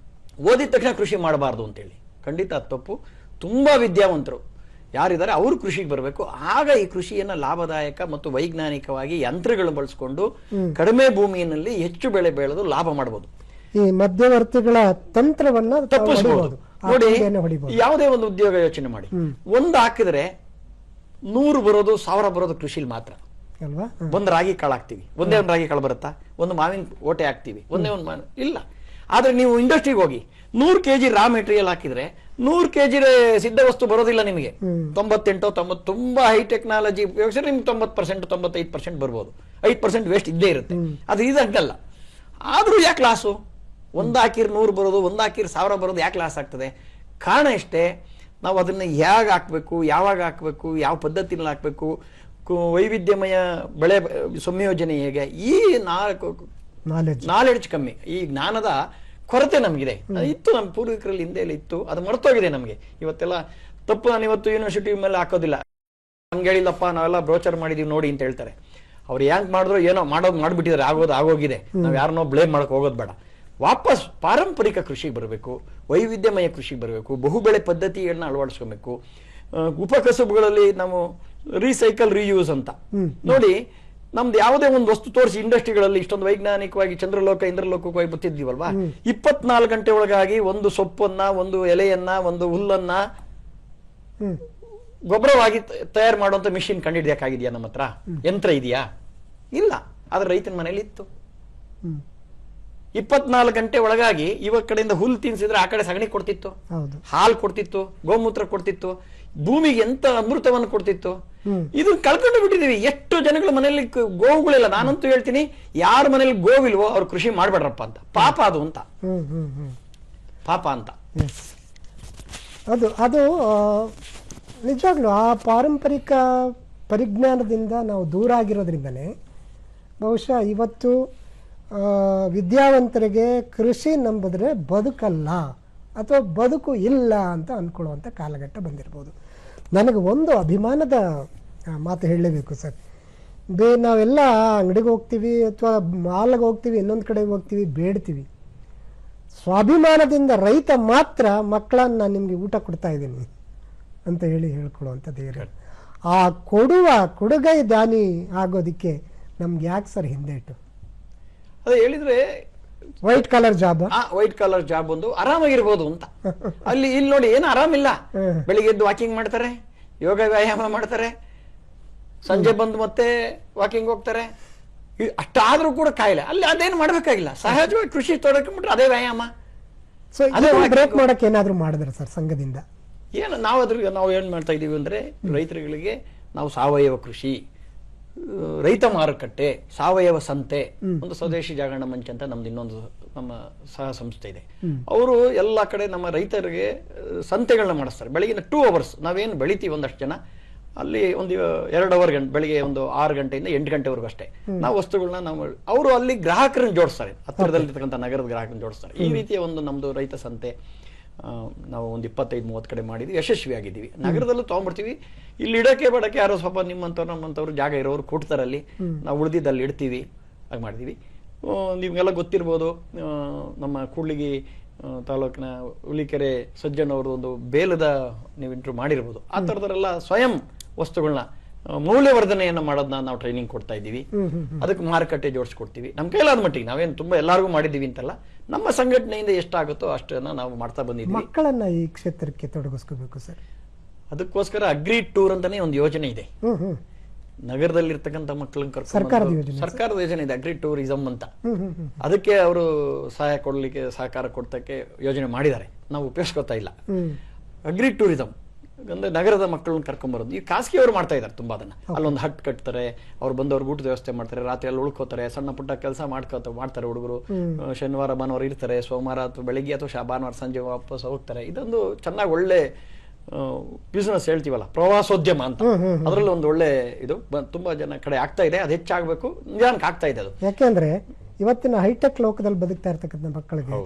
ಓದಿದ ತಕ್ಷಣ ಕೃಷಿ ಮಾಡಬಾರ್ದು ಅಂತೇಳಿ ಖಂಡಿತ ತಪ್ಪು. ತುಂಬಾ ವಿದ್ಯಾವಂತರು ಯಾರಿದ್ದಾರೆ ಅವರು ಕೃಷಿಗೆ ಬರಬೇಕು. ಆಗ ಈ ಕೃಷಿಯನ್ನ ಲಾಭದಾಯಕ ಮತ್ತು ವೈಜ್ಞಾನಿಕವಾಗಿ ಯಂತ್ರಗಳು ಬಳಸಿಕೊಂಡು ಕಡಿಮೆ ಭೂಮಿಯಲ್ಲಿ ಹೆಚ್ಚು ಬೆಳೆ ಬೆಳೆದು ಲಾಭ ಮಾಡಬಹುದು. ಈ ಮಧ್ಯವರ್ತಿಗಳ ತಂತ್ರವನ್ನ ತಪ್ಪಿಸಬಹುದು. ನೋಡಿ, ಯಾವುದೇ ಒಂದು ಉದ್ಯೋಗ ಯೋಚನೆ ಮಾಡಿ, ಒಂದು ಹಾಕಿದ್ರೆ 100 ಬರೋದು 1000 ಬರೋದು ಕೃಷಿಲಿ ಮಾತ್ರ ಅಲ್ವಾ? ಒಂದು ರಾಗಿ ಕಾಳು ಹಾಕ್ತಿವಿ, ಒಂದೇ ಒಂದು ರಾಗಿ ಕಾಳು ಬರುತ್ತಾ? ಒಂದು ಮಾವಿನ ಓಟೆ ಹಾಕ್ತಿವಿ, ಒಂದೇ ಒಂದು ಇಲ್ಲ. ಆದ್ರೆ ನೀವು ಇಂಡಸ್ಟ್ರಿಗೆ ಹೋಗಿ 100 kg ರಾ ಮೆಟೀರಿಯಲ್ ಹಾಕಿದ್ರೆ 100 kg ಸಿದ್ಧ ವಸ್ತು ಬರೋದಿಲ್ಲ ನಿಮಗೆ. 98 90 ತುಂಬಾ ಹೈ ಟೆಕ್ನಾಲಜಿ ಉಪಯೋಗಿಸಿದ್ರೆ ನಿಮ್ಗೆ 90% 95% ಬರ್ಬೋದು. 5% ವೇಸ್ಟ್ ಇದ್ದೇ ಇರುತ್ತೆ. ಅದು ಇದಂಗಲ್ಲ. ಆದ್ರೂ ಯಾಕೆ ಲಾಸು? ಒಂದು ಹಾಕಿರ್ 100 ಬರೋದು, ಒಂದು ಹಾಕಿರ್ 1000 ಬರೋದು ಯಾಕೆ ಲಾಸ್ ಆಗ್ತದೆ? ಕಾರಣ ಇಷ್ಟೇ, ನಾವು ಅದನ್ನ ಹೇಗೆ ಹಾಕ್ಬೇಕು, ಯಾವಾಗ ಹಾಕ್ಬೇಕು, ಯಾವ ಪದ್ಧತಿನಲ್ಲಿ ಹಾಕ್ಬೇಕು, ವೈವಿಧ್ಯಮಯ ಬೆಳೆ ಸಂಯೋಜನೆ ಹೇಗೆ, ಈ ನಾಲೆಡ್ಜ್ ಕಮ್ಮಿ, ಈ ಜ್ಞಾನದ ಕೊರತೆ ನಮಗಿದೆ. ಇತ್ತು ನಮ್ಮ ಪೂರ್ವಿಕರಲ್ಲಿ ಹಿಂದೆ ಇತ್ತು, ಅದು ಮರ್ತೋಗಿದೆ ನಮಗೆ. ಇವತ್ತೆಲ್ಲ ತಪ್ಪು. ನಾನು ಇವತ್ತು ಯೂನಿವರ್ಸಿಟಿ ಮೇಲೆ ಹಾಕೋದಿಲ್ಲ, ಹಂಗೆ ಹೇಳಿಲ್ಲಪ್ಪ, ನಾವೆಲ್ಲ ಬ್ರೋಚರ್ ಮಾಡಿದೀವಿ ನೋಡಿ ಅಂತ ಹೇಳ್ತಾರೆ. ಅವ್ರು ಹೆಂಗ್ ಮಾಡಿದ್ರು ಏನೋ ಮಾಡ್ಬಿಟ್ಟಿದ್ದಾರೆ, ಆಗೋಗಿದೆ. ನಾವ್ ಯಾರನ್ನೋ ಬ್ಲೇಮ್ ಮಾಡಕ್ ಹೋಗೋದು ಬೇಡ. ವಾಪಸ್ ಪಾರಂಪರಿಕ ಕೃಷಿಗೆ ಬರಬೇಕು, ವೈವಿಧ್ಯಮಯ ಕೃಷಿಗೆ ಬರಬೇಕು, ಬಹುಬೆಳೆ ಪದ್ಧತಿಗಳನ್ನ ಅಳವಡಿಸ್ಕೊಬೇಕು. ಉಪಕಸಬುಗಳಲ್ಲಿ ನಾವು ರೀಸೈಕಲ್ ರೀಯೂಸ್ ಅಂತ ನೋಡಿ, ನಮ್ದು ಯಾವುದೇ ಒಂದು ವಸ್ತು ತೋರಿಸಿ ಇಂಡಸ್ಟ್ರಿಗಳಲ್ಲಿ ಇಷ್ಟೊಂದು ವೈಜ್ಞಾನಿಕವಾಗಿ ಚಂದ್ರಲೋಕ ಇಂದ್ರಲೋಕವಾಗಿ ಬರ್ತಿದ್ವಲ್ವಾ, 24 ಗಂಟೆ ಒಳಗಾಗಿ ಒಂದು ಸೊಪ್ಪನ್ನ, ಒಂದು ಎಲೆಯನ್ನ, ಒಂದು ಹುಲ್ಲನ್ನ ಗೊಬ್ಬರವಾಗಿ ತಯಾರು ಮಾಡುವಂತ ಮಿಷಿನ್ ಕಂಡುಹಿಡಿಯಕ್ಕಾಗಿದೆಯಾ? ನಮ್ಮ ಹತ್ರ ಯಂತ್ರ ಇದೆಯಾ? ಇಲ್ಲ. ಆದ್ರೆ ರೈತನ ಮನೇಲಿ ಇತ್ತು. 24 ಗಂಟೆ ಒಳಗಾಗಿ ಇವಾಗ ಕಡೆಯಿಂದ ಹುಲ್ಲು ತಿನ್ಸಿದ್ರೆ ಆ ಕಡೆ ಸಗಣಿ ಕೊಡ್ತಿತ್ತು, ಹಾಲು ಕೊಡ್ತಿತ್ತು, ಗೋಮೂತ್ರ ಕೊಡ್ತಿತ್ತು, ಭೂಮಿಗೆ ಎಂತ ಅಮೃತವನ್ನು ಕೊಡ್ತಿತ್ತು. ಇದನ್ನ ಕಳ್ಕೊಂಡು ಬಿಟ್ಟಿದೀವಿ. ಎಷ್ಟು ಜನಗಳ ಮನೆಯಲ್ಲಿ ಗೋವುಗಳಿಲ್ಲ. ನಾನಂತೂ ಹೇಳ್ತೀನಿ, ಯಾರ ಮನೇಲಿ ಗೋವಿಲ್ವೋ ಅವ್ರು ಕೃಷಿ ಮಾಡ್ಬೇಡ್ರಪ್ಪ ಅಂತ. ಪಾಪ ಅದು ಅಂತ, ಪಾಪ ಅಂತ. ಅದು ನಿಜವಾಗ್ಲೂ ಆ ಪಾರಂಪರಿಕ ಪರಿಜ್ಞಾನದಿಂದ ನಾವು ದೂರ ಆಗಿರೋದ್ರಿಂದನೇ ಬಹುಶಃ ಇವತ್ತು ವಿದ್ಯಾವಂತರಿಗೆ ಕೃಷಿ ನಂಬಿದ್ರೆ ಬದುಕಲ್ಲ ಅಥವಾ ಬದುಕು ಇಲ್ಲ ಅಂತ ಅಂದ್ಕೊಳ್ಳುವಂಥ ಕಾಲಘಟ್ಟ ಬಂದಿರ್ಬೋದು. ನನಗೆ ಒಂದು ಅಭಿಮಾನದ ಮಾತು ಹೇಳಲೇಬೇಕು ಸರ್. ನಾವೆಲ್ಲ ಅಂಗಡಿಗೆ ಹೋಗ್ತೀವಿ ಅಥವಾ ಮಾಲ್ಗೆ ಹೋಗ್ತೀವಿ, ಇನ್ನೊಂದು ಕಡೆಗೆ ಹೋಗ್ತೀವಿ, ಬೇಡ್ತೀವಿ. ಸ್ವಾಭಿಮಾನದಿಂದ ರೈತ ಮಾತ್ರ ಮಕ್ಕಳನ್ನ ನಾನು ನಿಮಗೆ ಊಟ ಕೊಡ್ತಾ ಇದ್ದೀನಿ ಅಂತ ಹೇಳ್ಕೊಳ್ಳುವಂಥದ್ದು ಇರ. ಆ ಕೊಡುಗೈ ದಾನಿ ಆಗೋದಕ್ಕೆ ನಮ್ಗೆ ಯಾಕೆ ಸರ್ ಹಿಂದೆ ಇಟ್ಟು? ಅದೇ ಹೇಳಿದ್ರೆ ವೈಟ್ ಕಾಲರ್ ಜಾಬ್ ಒಂದು ಆರಾಮಾಗಿರ್ಬೋದು ಅಂತ. ಇಲ್ಲಿ ನೋಡಿ ಏನು ಆರಾಮಿಲ್ಲ. ಬೆಳಿಗ್ಗೆ ಎದ್ದು ವಾಕಿಂಗ್ ಮಾಡ್ತಾರೆ, ಯೋಗ ವ್ಯಾಯಾಮ ಮಾಡ್ತಾರೆ, ಸಂಜೆ ಬಂದು ಮತ್ತೆ ವಾಕಿಂಗ್ ಹೋಗ್ತಾರೆ. ಅಷ್ಟಾದ್ರೂ ಕೂಡ ಕಾಯಿಲೆ. ಅಲ್ಲಿ ಅದೇನು ಮಾಡ್ಬೇಕಾಗಿಲ್ಲ, ಸಹಜವಾಗಿ ಕೃಷಿ ತೊಡಕೊಂಡ್ಬಿಟ್ರೆ ಅದೇ ವ್ಯಾಯಾಮ. ಸೊ ಅದೇ ಬ್ರೇಕ್ ಮಾಡಕ್ಕೆ ಏನಾದ್ರು ಮಾಡಿದ್ರೆ ಸರ್ ಸಂಘದಿಂದ? ಏನು ನಾವು ಏನ್ ಮಾಡ್ತಾ ಇದೀವಿ ಅಂದ್ರೆ, ರೈತರುಗಳಿಗೆ ನಾವು ಸಾವಯವ ಕೃಷಿ, ರೈತ ಮಾರುಕಟ್ಟೆ, ಸಾವಯವ ಸಂತೆ, ಒಂದು ಸ್ವದೇಶಿ ಜಾಗರಣ ಮಂಚ ಅಂತ ನಮ್ದು ಇನ್ನೊಂದು ನಮ್ಮ ಸಹ ಸಂಸ್ಥೆ ಇದೆ. ಅವರು ಎಲ್ಲ ಕಡೆ ನಮ್ಮ ರೈತರಿಗೆ ಸಂತೆಗಳನ್ನ ಮಾಡಿಸ್ತಾರೆ. ಬೆಳಗಿನ 2 hours ನಾವೇನು ಬೆಳಿತೀವಿ ಒಂದಷ್ಟು ಜನ, ಅಲ್ಲಿ ಒಂದು 2 hour ಬೆಳಿಗ್ಗೆ ಒಂದು 6 ಗಂಟೆಯಿಂದ 8 ಗಂಟೆವರೆಗೂ ಅಷ್ಟೇ ನಾವು ವಸ್ತುಗಳನ್ನ ನಾವು ಅವರು ಅಲ್ಲಿ ಗ್ರಾಹಕರನ್ನ ಜೋಡಿಸ್ತಾರೆ, ಹತ್ತಿರದಲ್ಲಿರ್ತಕ್ಕಂಥ ನಗರದ ಗ್ರಾಹಕರನ್ನ ಜೋಡಿಸ್ತಾರೆ. ಈ ರೀತಿಯ ಒಂದು ನಮ್ದು ರೈತ ಸಂತೆ ನಾವು ಒಂದು 25-30 ಕಡೆ ಮಾಡಿದ್ವಿ, ಯಶಸ್ವಿಯಾಗಿದ್ದೀವಿ. ನಗರದಲ್ಲೂ ತಗೊಂಡ್ಬಿಡ್ತೀವಿ. ಇಲ್ಲಿ ಇಡಕ್ಕೆ ಬೇಡಕ್ಕೆ ಯಾರೋ ಸ್ವಲ್ಪ ನಿಮ್ಮಂಥವ್ರು ನಮ್ಮಂಥವ್ರು ಜಾಗ ಇರೋರು ಕೊಡ್ತಾರೆ, ಅಲ್ಲಿ ನಾವು ಉಳಿದಿದ್ದಲ್ಲಿ ಇಡ್ತೀವಿ. ಹಾಗೆ ಮಾಡಿದೀವಿ. ನಿಮ್ಗೆಲ್ಲ ಗೊತ್ತಿರ್ಬೋದು, ನಮ್ಮ ಕೂಡ್ಲಿಗಿ ತಾಲೂಕಿನ ಹುಲಿಕೆರೆ ಸಜ್ಜನ್ ಅವರು ಒಂದು ಬೇಲದ ನೀವು ಇಂಟ್ರೂ ಮಾಡಿರ್ಬೋದು. ಆ ಥರದವರೆಲ್ಲ ಸ್ವಯಂ ವಸ್ತುಗಳನ್ನ ಮೌಲ್ಯವರ್ಧನೆಯನ್ನು ಮಾಡೋದನ್ನ ನಾವು ಟ್ರೈನಿಂಗ್ ಕೊಡ್ತಾ ಇದ್ದೀವಿ. ಅದಕ್ಕೆ ಮಾರುಕಟ್ಟೆ ಜೋಡಿಸ್ಕೊಡ್ತೀವಿ. ನಮ್ಮ ಕೈಲಾದ ಮಟ್ಟಿಗೆ ನಾವೇನು ತುಂಬಾ ಎಲ್ಲರಿಗೂ ಮಾಡಿದ್ದೀವಿ ಅಂತಲ್ಲ, ನಮ್ಮ ಸಂಘಟನೆಯಿಂದ ಎಷ್ಟಾಗುತ್ತೋ ಅಷ್ಟನ್ನ ನಾವು ಮಾಡ್ತಾ ಬಂದಿದ್ದೀವಿ. ಮಕ್ಕಳನ್ನ ಈ ಕ್ಷೇತ್ರಕ್ಕೆ ತೊಡಗಿಸ್ಕೋಬೇಕು ಸರ್. ಅದಕ್ಕೋಸ್ಕರ ಅಗ್ರಿ ಟೂರ್ ಅಂತಾನೆ ಒಂದು ಯೋಜನೆ ಇದೆ. ನಗರದಲ್ಲಿರ್ತಕ್ಕಂಥ ಮಕ್ಕಳನ್ನ ಕರ್ಕೊಂಡು ಸರ್ಕಾರದ ಯೋಜನೆ ಇದೆ, ಅಗ್ರಿ ಟೂರಿಸಂ ಅಂತ. ಅದಕ್ಕೆ ಅವರು ಸಹಕಾರ ಕೊಡ್ತಕ್ಕೆ ಯೋಜನೆ ಮಾಡಿದ್ದಾರೆ. ನಾವು ಉಪಯೋಗಿಸ್ಕೊತಾ ಇಲ್ಲ. ಅಗ್ರಿ ಟೂರಿಸಂ ಅಂದ್ರೆ ನಗರದ ಮಕ್ಕಳನ್ನ ಕರ್ಕೊಂಡ್ಬರೋದು. ಈ ಖಾಸಗಿ ಅವರು ಮಾಡ್ತಾ ಇದ್ದಾರೆ ತುಂಬಾ ಅದನ್ನ. ಅಲ್ಲೊಂದು ಹಟ್ ಕಟ್ತಾರೆ, ಅವ್ರು ಬಂದವ್ರಿಗೆ ಊಟದ ವ್ಯವಸ್ಥೆ ಮಾಡ್ತಾರೆ, ರಾತ್ರಿ ಅಲ್ಲಿ ಉಳ್ಕೋತಾರೆ, ಸಣ್ಣ ಪುಟ್ಟ ಕೆಲಸ ಮಾಡ್ತಾರೆ ಹುಡುಗರು. ಶನಿವಾರ ಭಾನುವಾರ ಇರ್ತಾರೆ, ಸೋಮವಾರ ಅಥವಾ ಬೆಳಿಗ್ಗೆ ಅಥವಾ ಭಾನುವಾರ ಸಂಜೆ ವಾಪಸ್ ಹೋಗ್ತಾರೆ. ಇದೊಂದು ಚೆನ್ನಾಗಿ ಒಳ್ಳೆ ಬಿಸಿನೆಸ್ ಹೇಳ್ತೀವಲ್ಲ, ಪ್ರವಾಸೋದ್ಯಮ ಅಂತ, ಅದರಲ್ಲಿ ಒಂದು ಒಳ್ಳೆ ಇದು ತುಂಬಾ ಜನ ಕಡೆ ಆಗ್ತಾ ಇದೆ. ಅದು ಹೆಚ್ಚಾಗಬೇಕು, ನಿಧಾನಕ್ಕೆ ಆಗ್ತಾ ಇದೆ ಅದು. ಯಾಕೆಂದ್ರೆ ಇವತ್ತಿನ ಹೈಟೆಕ್ ಲೋಕದಲ್ಲಿ ಬದುಕ್ತಾ ಇರ್ತಕ್ಕಂಥ ಮಕ್ಕಳಿಗೆ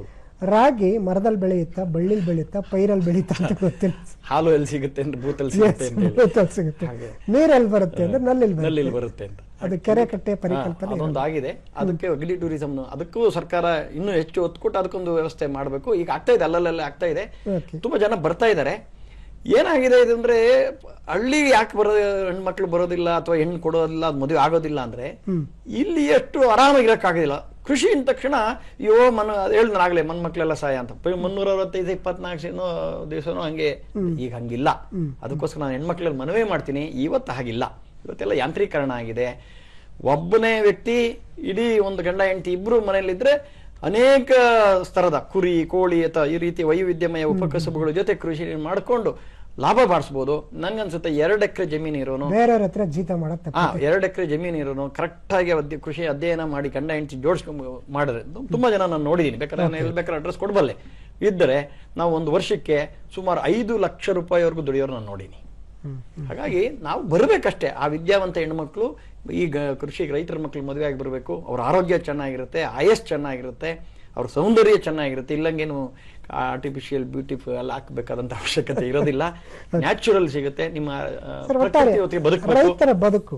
ರಾಗಿ ಮರದಲ್ಲಿ ಬೆಳೆಯುತ್ತಾ, ಬಳ್ಳಿಲ್ ಬೆಳೆಯುತ್ತಾ, ಪೈರಲ್ಲಿ ಬೆಳೀತಾ ಅಂತ ಗೊತ್ತಿಲ್ಲ. ಹಾಲು ಎಲ್ಲಿ ಸಿಗುತ್ತೆ ಅಂದ್ರೆ ಬೂತಲ್ಲಿ ಸಿಗುತ್ತೆ ಅಂತ ಹೇಳಿ. ಬೂತಲ್ಲಿ ಸಿಗುತ್ತೆ. ನೀರಲ್ಲಿ ಬರುತ್ತೆ ಅಂದ್ರೆ ನಲ್ಲಿ ಬರುತ್ತೆ ಅಂತ. ಅದು ಕೆರೆ ಕಟ್ಟೆ ಪರಿಕಲ್ಪನೆ ಅದೊಂದು ಆಗಿದೆ. ಅದಕ್ಕೆ ಅಗ್ರಿ ಟೂರಿಸಂ ಅದಕ್ಕೂ ಸರ್ಕಾರ ಇನ್ನೂ ಹೆಚ್ಚು ಒತ್ತು ಕೊಟ್ಟು ಅದಕ್ಕೊಂದು ವ್ಯವಸ್ಥೆ ಮಾಡಬೇಕು. ಈಗ ಆಗ್ತಾ ಇದೆ, ಅಲ್ಲಲ್ಲ ಆಗ್ತಾ ಇದೆ. ತುಂಬಾ ಜನ ಬರ್ತಾ ಇದ್ದಾರೆ. ಏನಾಗಿದೆ ಇದಂದ್ರೆ ಹಳ್ಳಿ ಯಾಕೆ ಹೆಣ್ಮಕ್ಳು ಬರೋದಿಲ್ಲ ಅಥವಾ ಹೆಣ್ಣು ಕೊಡೋದಿಲ್ಲ, ಮದುವೆ ಆಗೋದಿಲ್ಲ ಅಂದ್ರೆ ಇಲ್ಲಿ ಎಷ್ಟು ಆರಾಮಾಗಿರಕ್ಕಾಗೋದಿಲ್ಲ. ಕೃಷಿ ಅಂದ ತಕ್ಷಣ ಹೇಳಿದ್ರಾಗ್ಲೇ ಮಕ್ಳೆಲ್ಲ ಸಹಾಯ ಅಂತ 365 24 ದಿವಸನೂ ಹಂಗೆ. ಈಗ ಹಂಗಿಲ್ಲ. ಅದಕ್ಕೋಸ್ಕರ ನಾನು ಹೆಣ್ಮಕ್ಳಲ್ಲಿ ಮನವಿ ಮಾಡ್ತೀನಿ, ಇವತ್ತು ಹಾಗಿಲ್ಲ. ಇವತ್ತೆಲ್ಲ ಯಾಂತ್ರೀಕರಣ ಆಗಿದೆ. ಒಬ್ಬನೇ ವ್ಯಕ್ತಿ ಇಡೀ ಒಂದು ಗಂಡ ಹೆಂಡತಿ ಇಬ್ರು ಮನೆಯಲ್ಲಿದ್ರೆ ಅನೇಕ ಸ್ತರದ ಕುರಿ, ಕೋಳಿ ಅಥವಾ ಈ ರೀತಿ ವೈವಿಧ್ಯಮಯ ಉಪಕಸಬುಗಳ ಜೊತೆ ಕೃಷಿ ಮಾಡಿಕೊಂಡು ಲಾಭ ಬಾರಿಸಬಹುದು. ನನ್ಗನ್ಸುತ್ತೆ 2 ಎಕರೆ ಜಮೀನು ಇರೋನು, ಬೇರೆಯವ್ರ ಹತ್ರ ಜೀತ ಮಾಡತ್ತೆ. 2 ಎಕರೆ ಜಮೀನು ಇರೋನು ಕರೆಕ್ಟ್ ಆಗಿ ಕೃಷಿ ಅಧ್ಯಯನ ಮಾಡಿ ಗಂಡ ಹೆಂಡತಿ ಜೋಡಿಸ್ಕೊಂಡು ಮಾಡಿದ್ರೆ ತುಂಬಾ ಜನ ನಾನು ನೋಡಿದೀನಿ. ಬೇಕಾದ್ರೆ ಎಲ್ಲಿ ಬೇಕಾದ್ರೆ ಅಡ್ರೆಸ್ ಕೊಡಬಲ್ಲೆ. ಇದ್ದರೆ ನಾವು ಒಂದು ವರ್ಷಕ್ಕೆ ಸುಮಾರು 5 ಲಕ್ಷ ರೂಪಾಯಿವರೆಗೂ ದುಡಿಯೋರು ನಾನು ನೋಡೀನಿ. ಹಾಗಾಗಿ ನಾವು ಬರಬೇಕಷ್ಟೇ. ಆ ವಿದ್ಯಾವಂತ ಹೆಣ್ಮಕ್ಳು ಈಗ ಕೃಷಿ ರೈತರ ಮಕ್ಕಳು ಮದುವೆ ಆಗಿ ಬರಬೇಕು. ಅವ್ರ ಆರೋಗ್ಯ ಚೆನ್ನಾಗಿರುತ್ತೆ, ಆಯಸ್ ಚೆನ್ನಾಗಿರುತ್ತೆ, ಅವ್ರ ಸೌಂದರ್ಯ ಚೆನ್ನಾಗಿರುತ್ತೆ. ಇಲ್ಲಂಗೇನು ಆರ್ಟಿಫಿಷಿಯಲ್ ಬ್ಯೂಟಿಫುಲ್ ಎಲ್ಲ ಹಾಕಬೇಕಾದಂತ ಅವಶ್ಯಕತೆ ಇರೋದಿಲ್ಲ. ನ್ಯಾಚುರಲ್ ಸಿಗುತ್ತೆ. ನಿಮ್ಮ ರೈತರ ಬದುಕು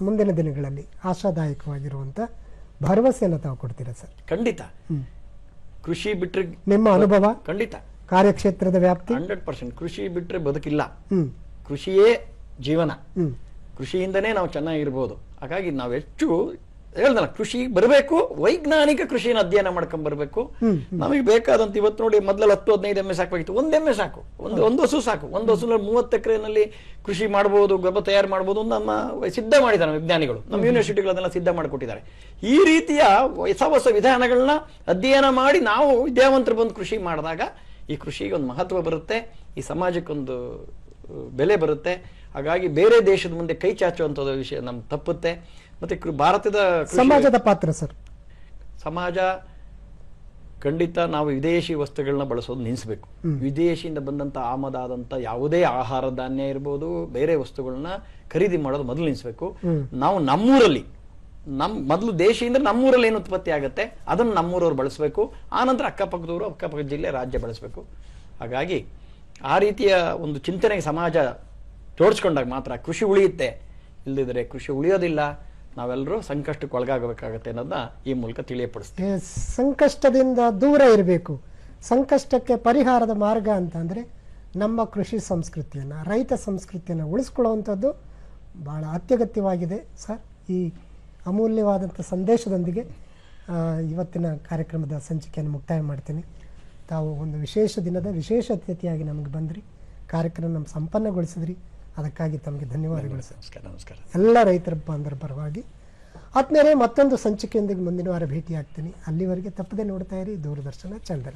ಮುಂದಿನ ದಿನಗಳಲ್ಲಿ ಆಶಾದಾಯಕವಾಗಿರುವಂತ ಭರವಸೆಯನ್ನು ತಾವು ಕೊಡ್ತೀರಾ ಸರ್? ಖಂಡಿತ. ಕೃಷಿ ಬಿಟ್ರೆ ನಿಮ್ಮ ಅನುಭವ, ಖಂಡಿತ ಕಾರ್ಯಕ್ಷೇತ್ರದ ವ್ಯಾಪ್ತಿ 100%. ಕೃಷಿ ಬಿಟ್ರೆ ಬದುಕಿಲ್ಲ. ಕೃಷಿಯೇ ಜೀವನ. ಕೃಷಿಯಿಂದನೇ ನಾವು ಚೆನ್ನಾಗಿರ್ಬೋದು. ಹಾಗಾಗಿ ನಾವು ಹೆಚ್ಚು ಹೇಳ್ದಲ್ಲ, ಕೃಷಿ ಬರಬೇಕು, ವೈಜ್ಞಾನಿಕ ಕೃಷಿಯನ್ನು ಅಧ್ಯಯನ ಮಾಡ್ಕೊಂಡ್ ಬರ್ಬೇಕು. ನಮಗೆ ಬೇಕಾದಂತ ಇವತ್ತು ನೋಡಿ, ಮೊದಲು 10-15 ಎಮ್ಮೆ ಸಾಕಬೇಕಿತ್ತು. 1 ಎಮ್ಮೆ ಸಾಕು, ಒಂದು ಹಸು ಸಾಕು. ಒಂದು ಹಸುನಲ್ಲಿ 30 ಎಕರೆನಲ್ಲಿ ಕೃಷಿ ಮಾಡಬಹುದು, ಗೊಬ್ಬರ ತಯಾರು ಮಾಡಬಹುದು. ನಮ್ಮ ಸಿದ್ಧ ಮಾಡಿದ್ದಾರೆ ವಿಜ್ಞಾನಿಗಳು, ನಮ್ಮ ಯೂನಿವರ್ಸಿಟಿಗಳನ್ನೆಲ್ಲ ಸಿದ್ಧ ಮಾಡಿಕೊಟ್ಟಿದ್ದಾರೆ. ಈ ರೀತಿಯ ಹೊಸ ವಿಧಾನಗಳನ್ನ ಅಧ್ಯಯನ ಮಾಡಿ ನಾವು ವಿದ್ಯಾವಂತರು ಬಂದು ಕೃಷಿ ಮಾಡಿದಾಗ ಈ ಕೃಷಿಗೆ ಒಂದು ಮಹತ್ವ ಬರುತ್ತೆ, ಈ ಸಮಾಜಕ್ಕೊಂದು ಬೆಲೆ ಬರುತ್ತೆ. ಹಾಗಾಗಿ ಬೇರೆ ದೇಶದ ಮುಂದೆ ಕೈ ಚಾಚುವಂತ ವಿಷಯ ನಮ್ಗೆ ತಪ್ಪುತ್ತೆ. ಮತ್ತೆ ಭಾರತದ ಸಮಾಜದ ಪಾತ್ರ ಸರ್, ಸಮಾಜ ಖಂಡಿತ ನಾವು ವಿದೇಶಿ ವಸ್ತುಗಳನ್ನ ಬಳಸೋದು ನಿಲ್ಲಿಸಬೇಕು. ವಿದೇಶಿಯಿಂದ ಬಂದಂತ ಆಮದಾದಂತ ಯಾವುದೇ ಆಹಾರ ಧಾನ್ಯ ಇರ್ಬೋದು, ಬೇರೆ ವಸ್ತುಗಳನ್ನ ಖರೀದಿ ಮಾಡೋದು ಮೊದಲು ನಿಲ್ಲಿಸಬೇಕು. ನಾವು ನಮ್ಮೂರಲ್ಲಿ ಮೊದಲು ದೇಶಿಯಿಂದ ನಮ್ಮೂರಲ್ಲಿ ಏನು ಉತ್ಪತ್ತಿ ಆಗುತ್ತೆ ಅದನ್ನು ನಮ್ಮೂರವ್ರು ಬಳಸಬೇಕು. ಆನಂತರ ಅಕ್ಕಪಕ್ಕದವರು, ಅಕ್ಕಪಕ್ಕ ಜಿಲ್ಲೆ, ರಾಜ್ಯ ಬಳಸಬೇಕು. ಹಾಗಾಗಿ ಆ ರೀತಿಯ ಒಂದು ಚಿಂತನೆಗೆ ಸಮಾಜ ಜೋಡಿಸ್ಕೊಂಡಾಗ ಮಾತ್ರ ಕೃಷಿ ಉಳಿಯುತ್ತೆ. ಇಲ್ಲದಿದ್ರೆ ಕೃಷಿ ಉಳಿಯೋದಿಲ್ಲ. ನಾವೆಲ್ಲರೂ ಸಂಕಷ್ಟಕ್ಕೆ ಒಳಗಾಗಬೇಕಾಗತ್ತೆ ಅನ್ನೋದನ್ನ ಈ ಮೂಲಕ ತಿಳಿಯಪಡಿಸ್ತೀವಿ. ಸಂಕಷ್ಟದಿಂದ ದೂರ ಇರಬೇಕು. ಸಂಕಷ್ಟಕ್ಕೆ ಪರಿಹಾರದ ಮಾರ್ಗ ಅಂತಂದರೆ ನಮ್ಮ ಕೃಷಿ ಸಂಸ್ಕೃತಿಯನ್ನು, ರೈತ ಸಂಸ್ಕೃತಿಯನ್ನು ಉಳಿಸ್ಕೊಳ್ಳುವಂಥದ್ದು ಭಾಳ ಅತ್ಯಗತ್ಯವಾಗಿದೆ ಸರ್. ಈ ಅಮೂಲ್ಯವಾದಂಥ ಸಂದೇಶದೊಂದಿಗೆ ಇವತ್ತಿನ ಕಾರ್ಯಕ್ರಮದ ಸಂಚಿಕೆಯನ್ನು ಮುಕ್ತಾಯ ಮಾಡ್ತೀನಿ. ತಾವು ಒಂದು ವಿಶೇಷ ದಿನದ ವಿಶೇಷ ಅತಿಥಿಯಾಗಿ ನಮಗೆ ಬಂದ್ರಿ, ಕಾರ್ಯಕ್ರಮ ನಮ್ಮ ಸಂಪನ್ನಗೊಳಿಸಿದ್ರಿ. ಅದಕ್ಕಾಗಿ ತಮಗೆ ಧನ್ಯವಾದಗಳು ಸರ್. ನಮಸ್ಕಾರ. ಎಲ್ಲ ರೈತರ ಬಾಂಧವರ ಪರವಾಗಿ ಆತ್ಮೀಯರೇ, ಮತ್ತೊಂದು ಸಂಚಿಕೆಯೊಂದಿಗೆ ಮುಂದಿನ ವಾರ ಭೇಟಿಯಾಗ್ತೀನಿ. ಅಲ್ಲಿವರೆಗೆ ತಪ್ಪದೆ ನೋಡ್ತಾ ಇರಿ ದೂರದರ್ಶನ ಚಂದನ.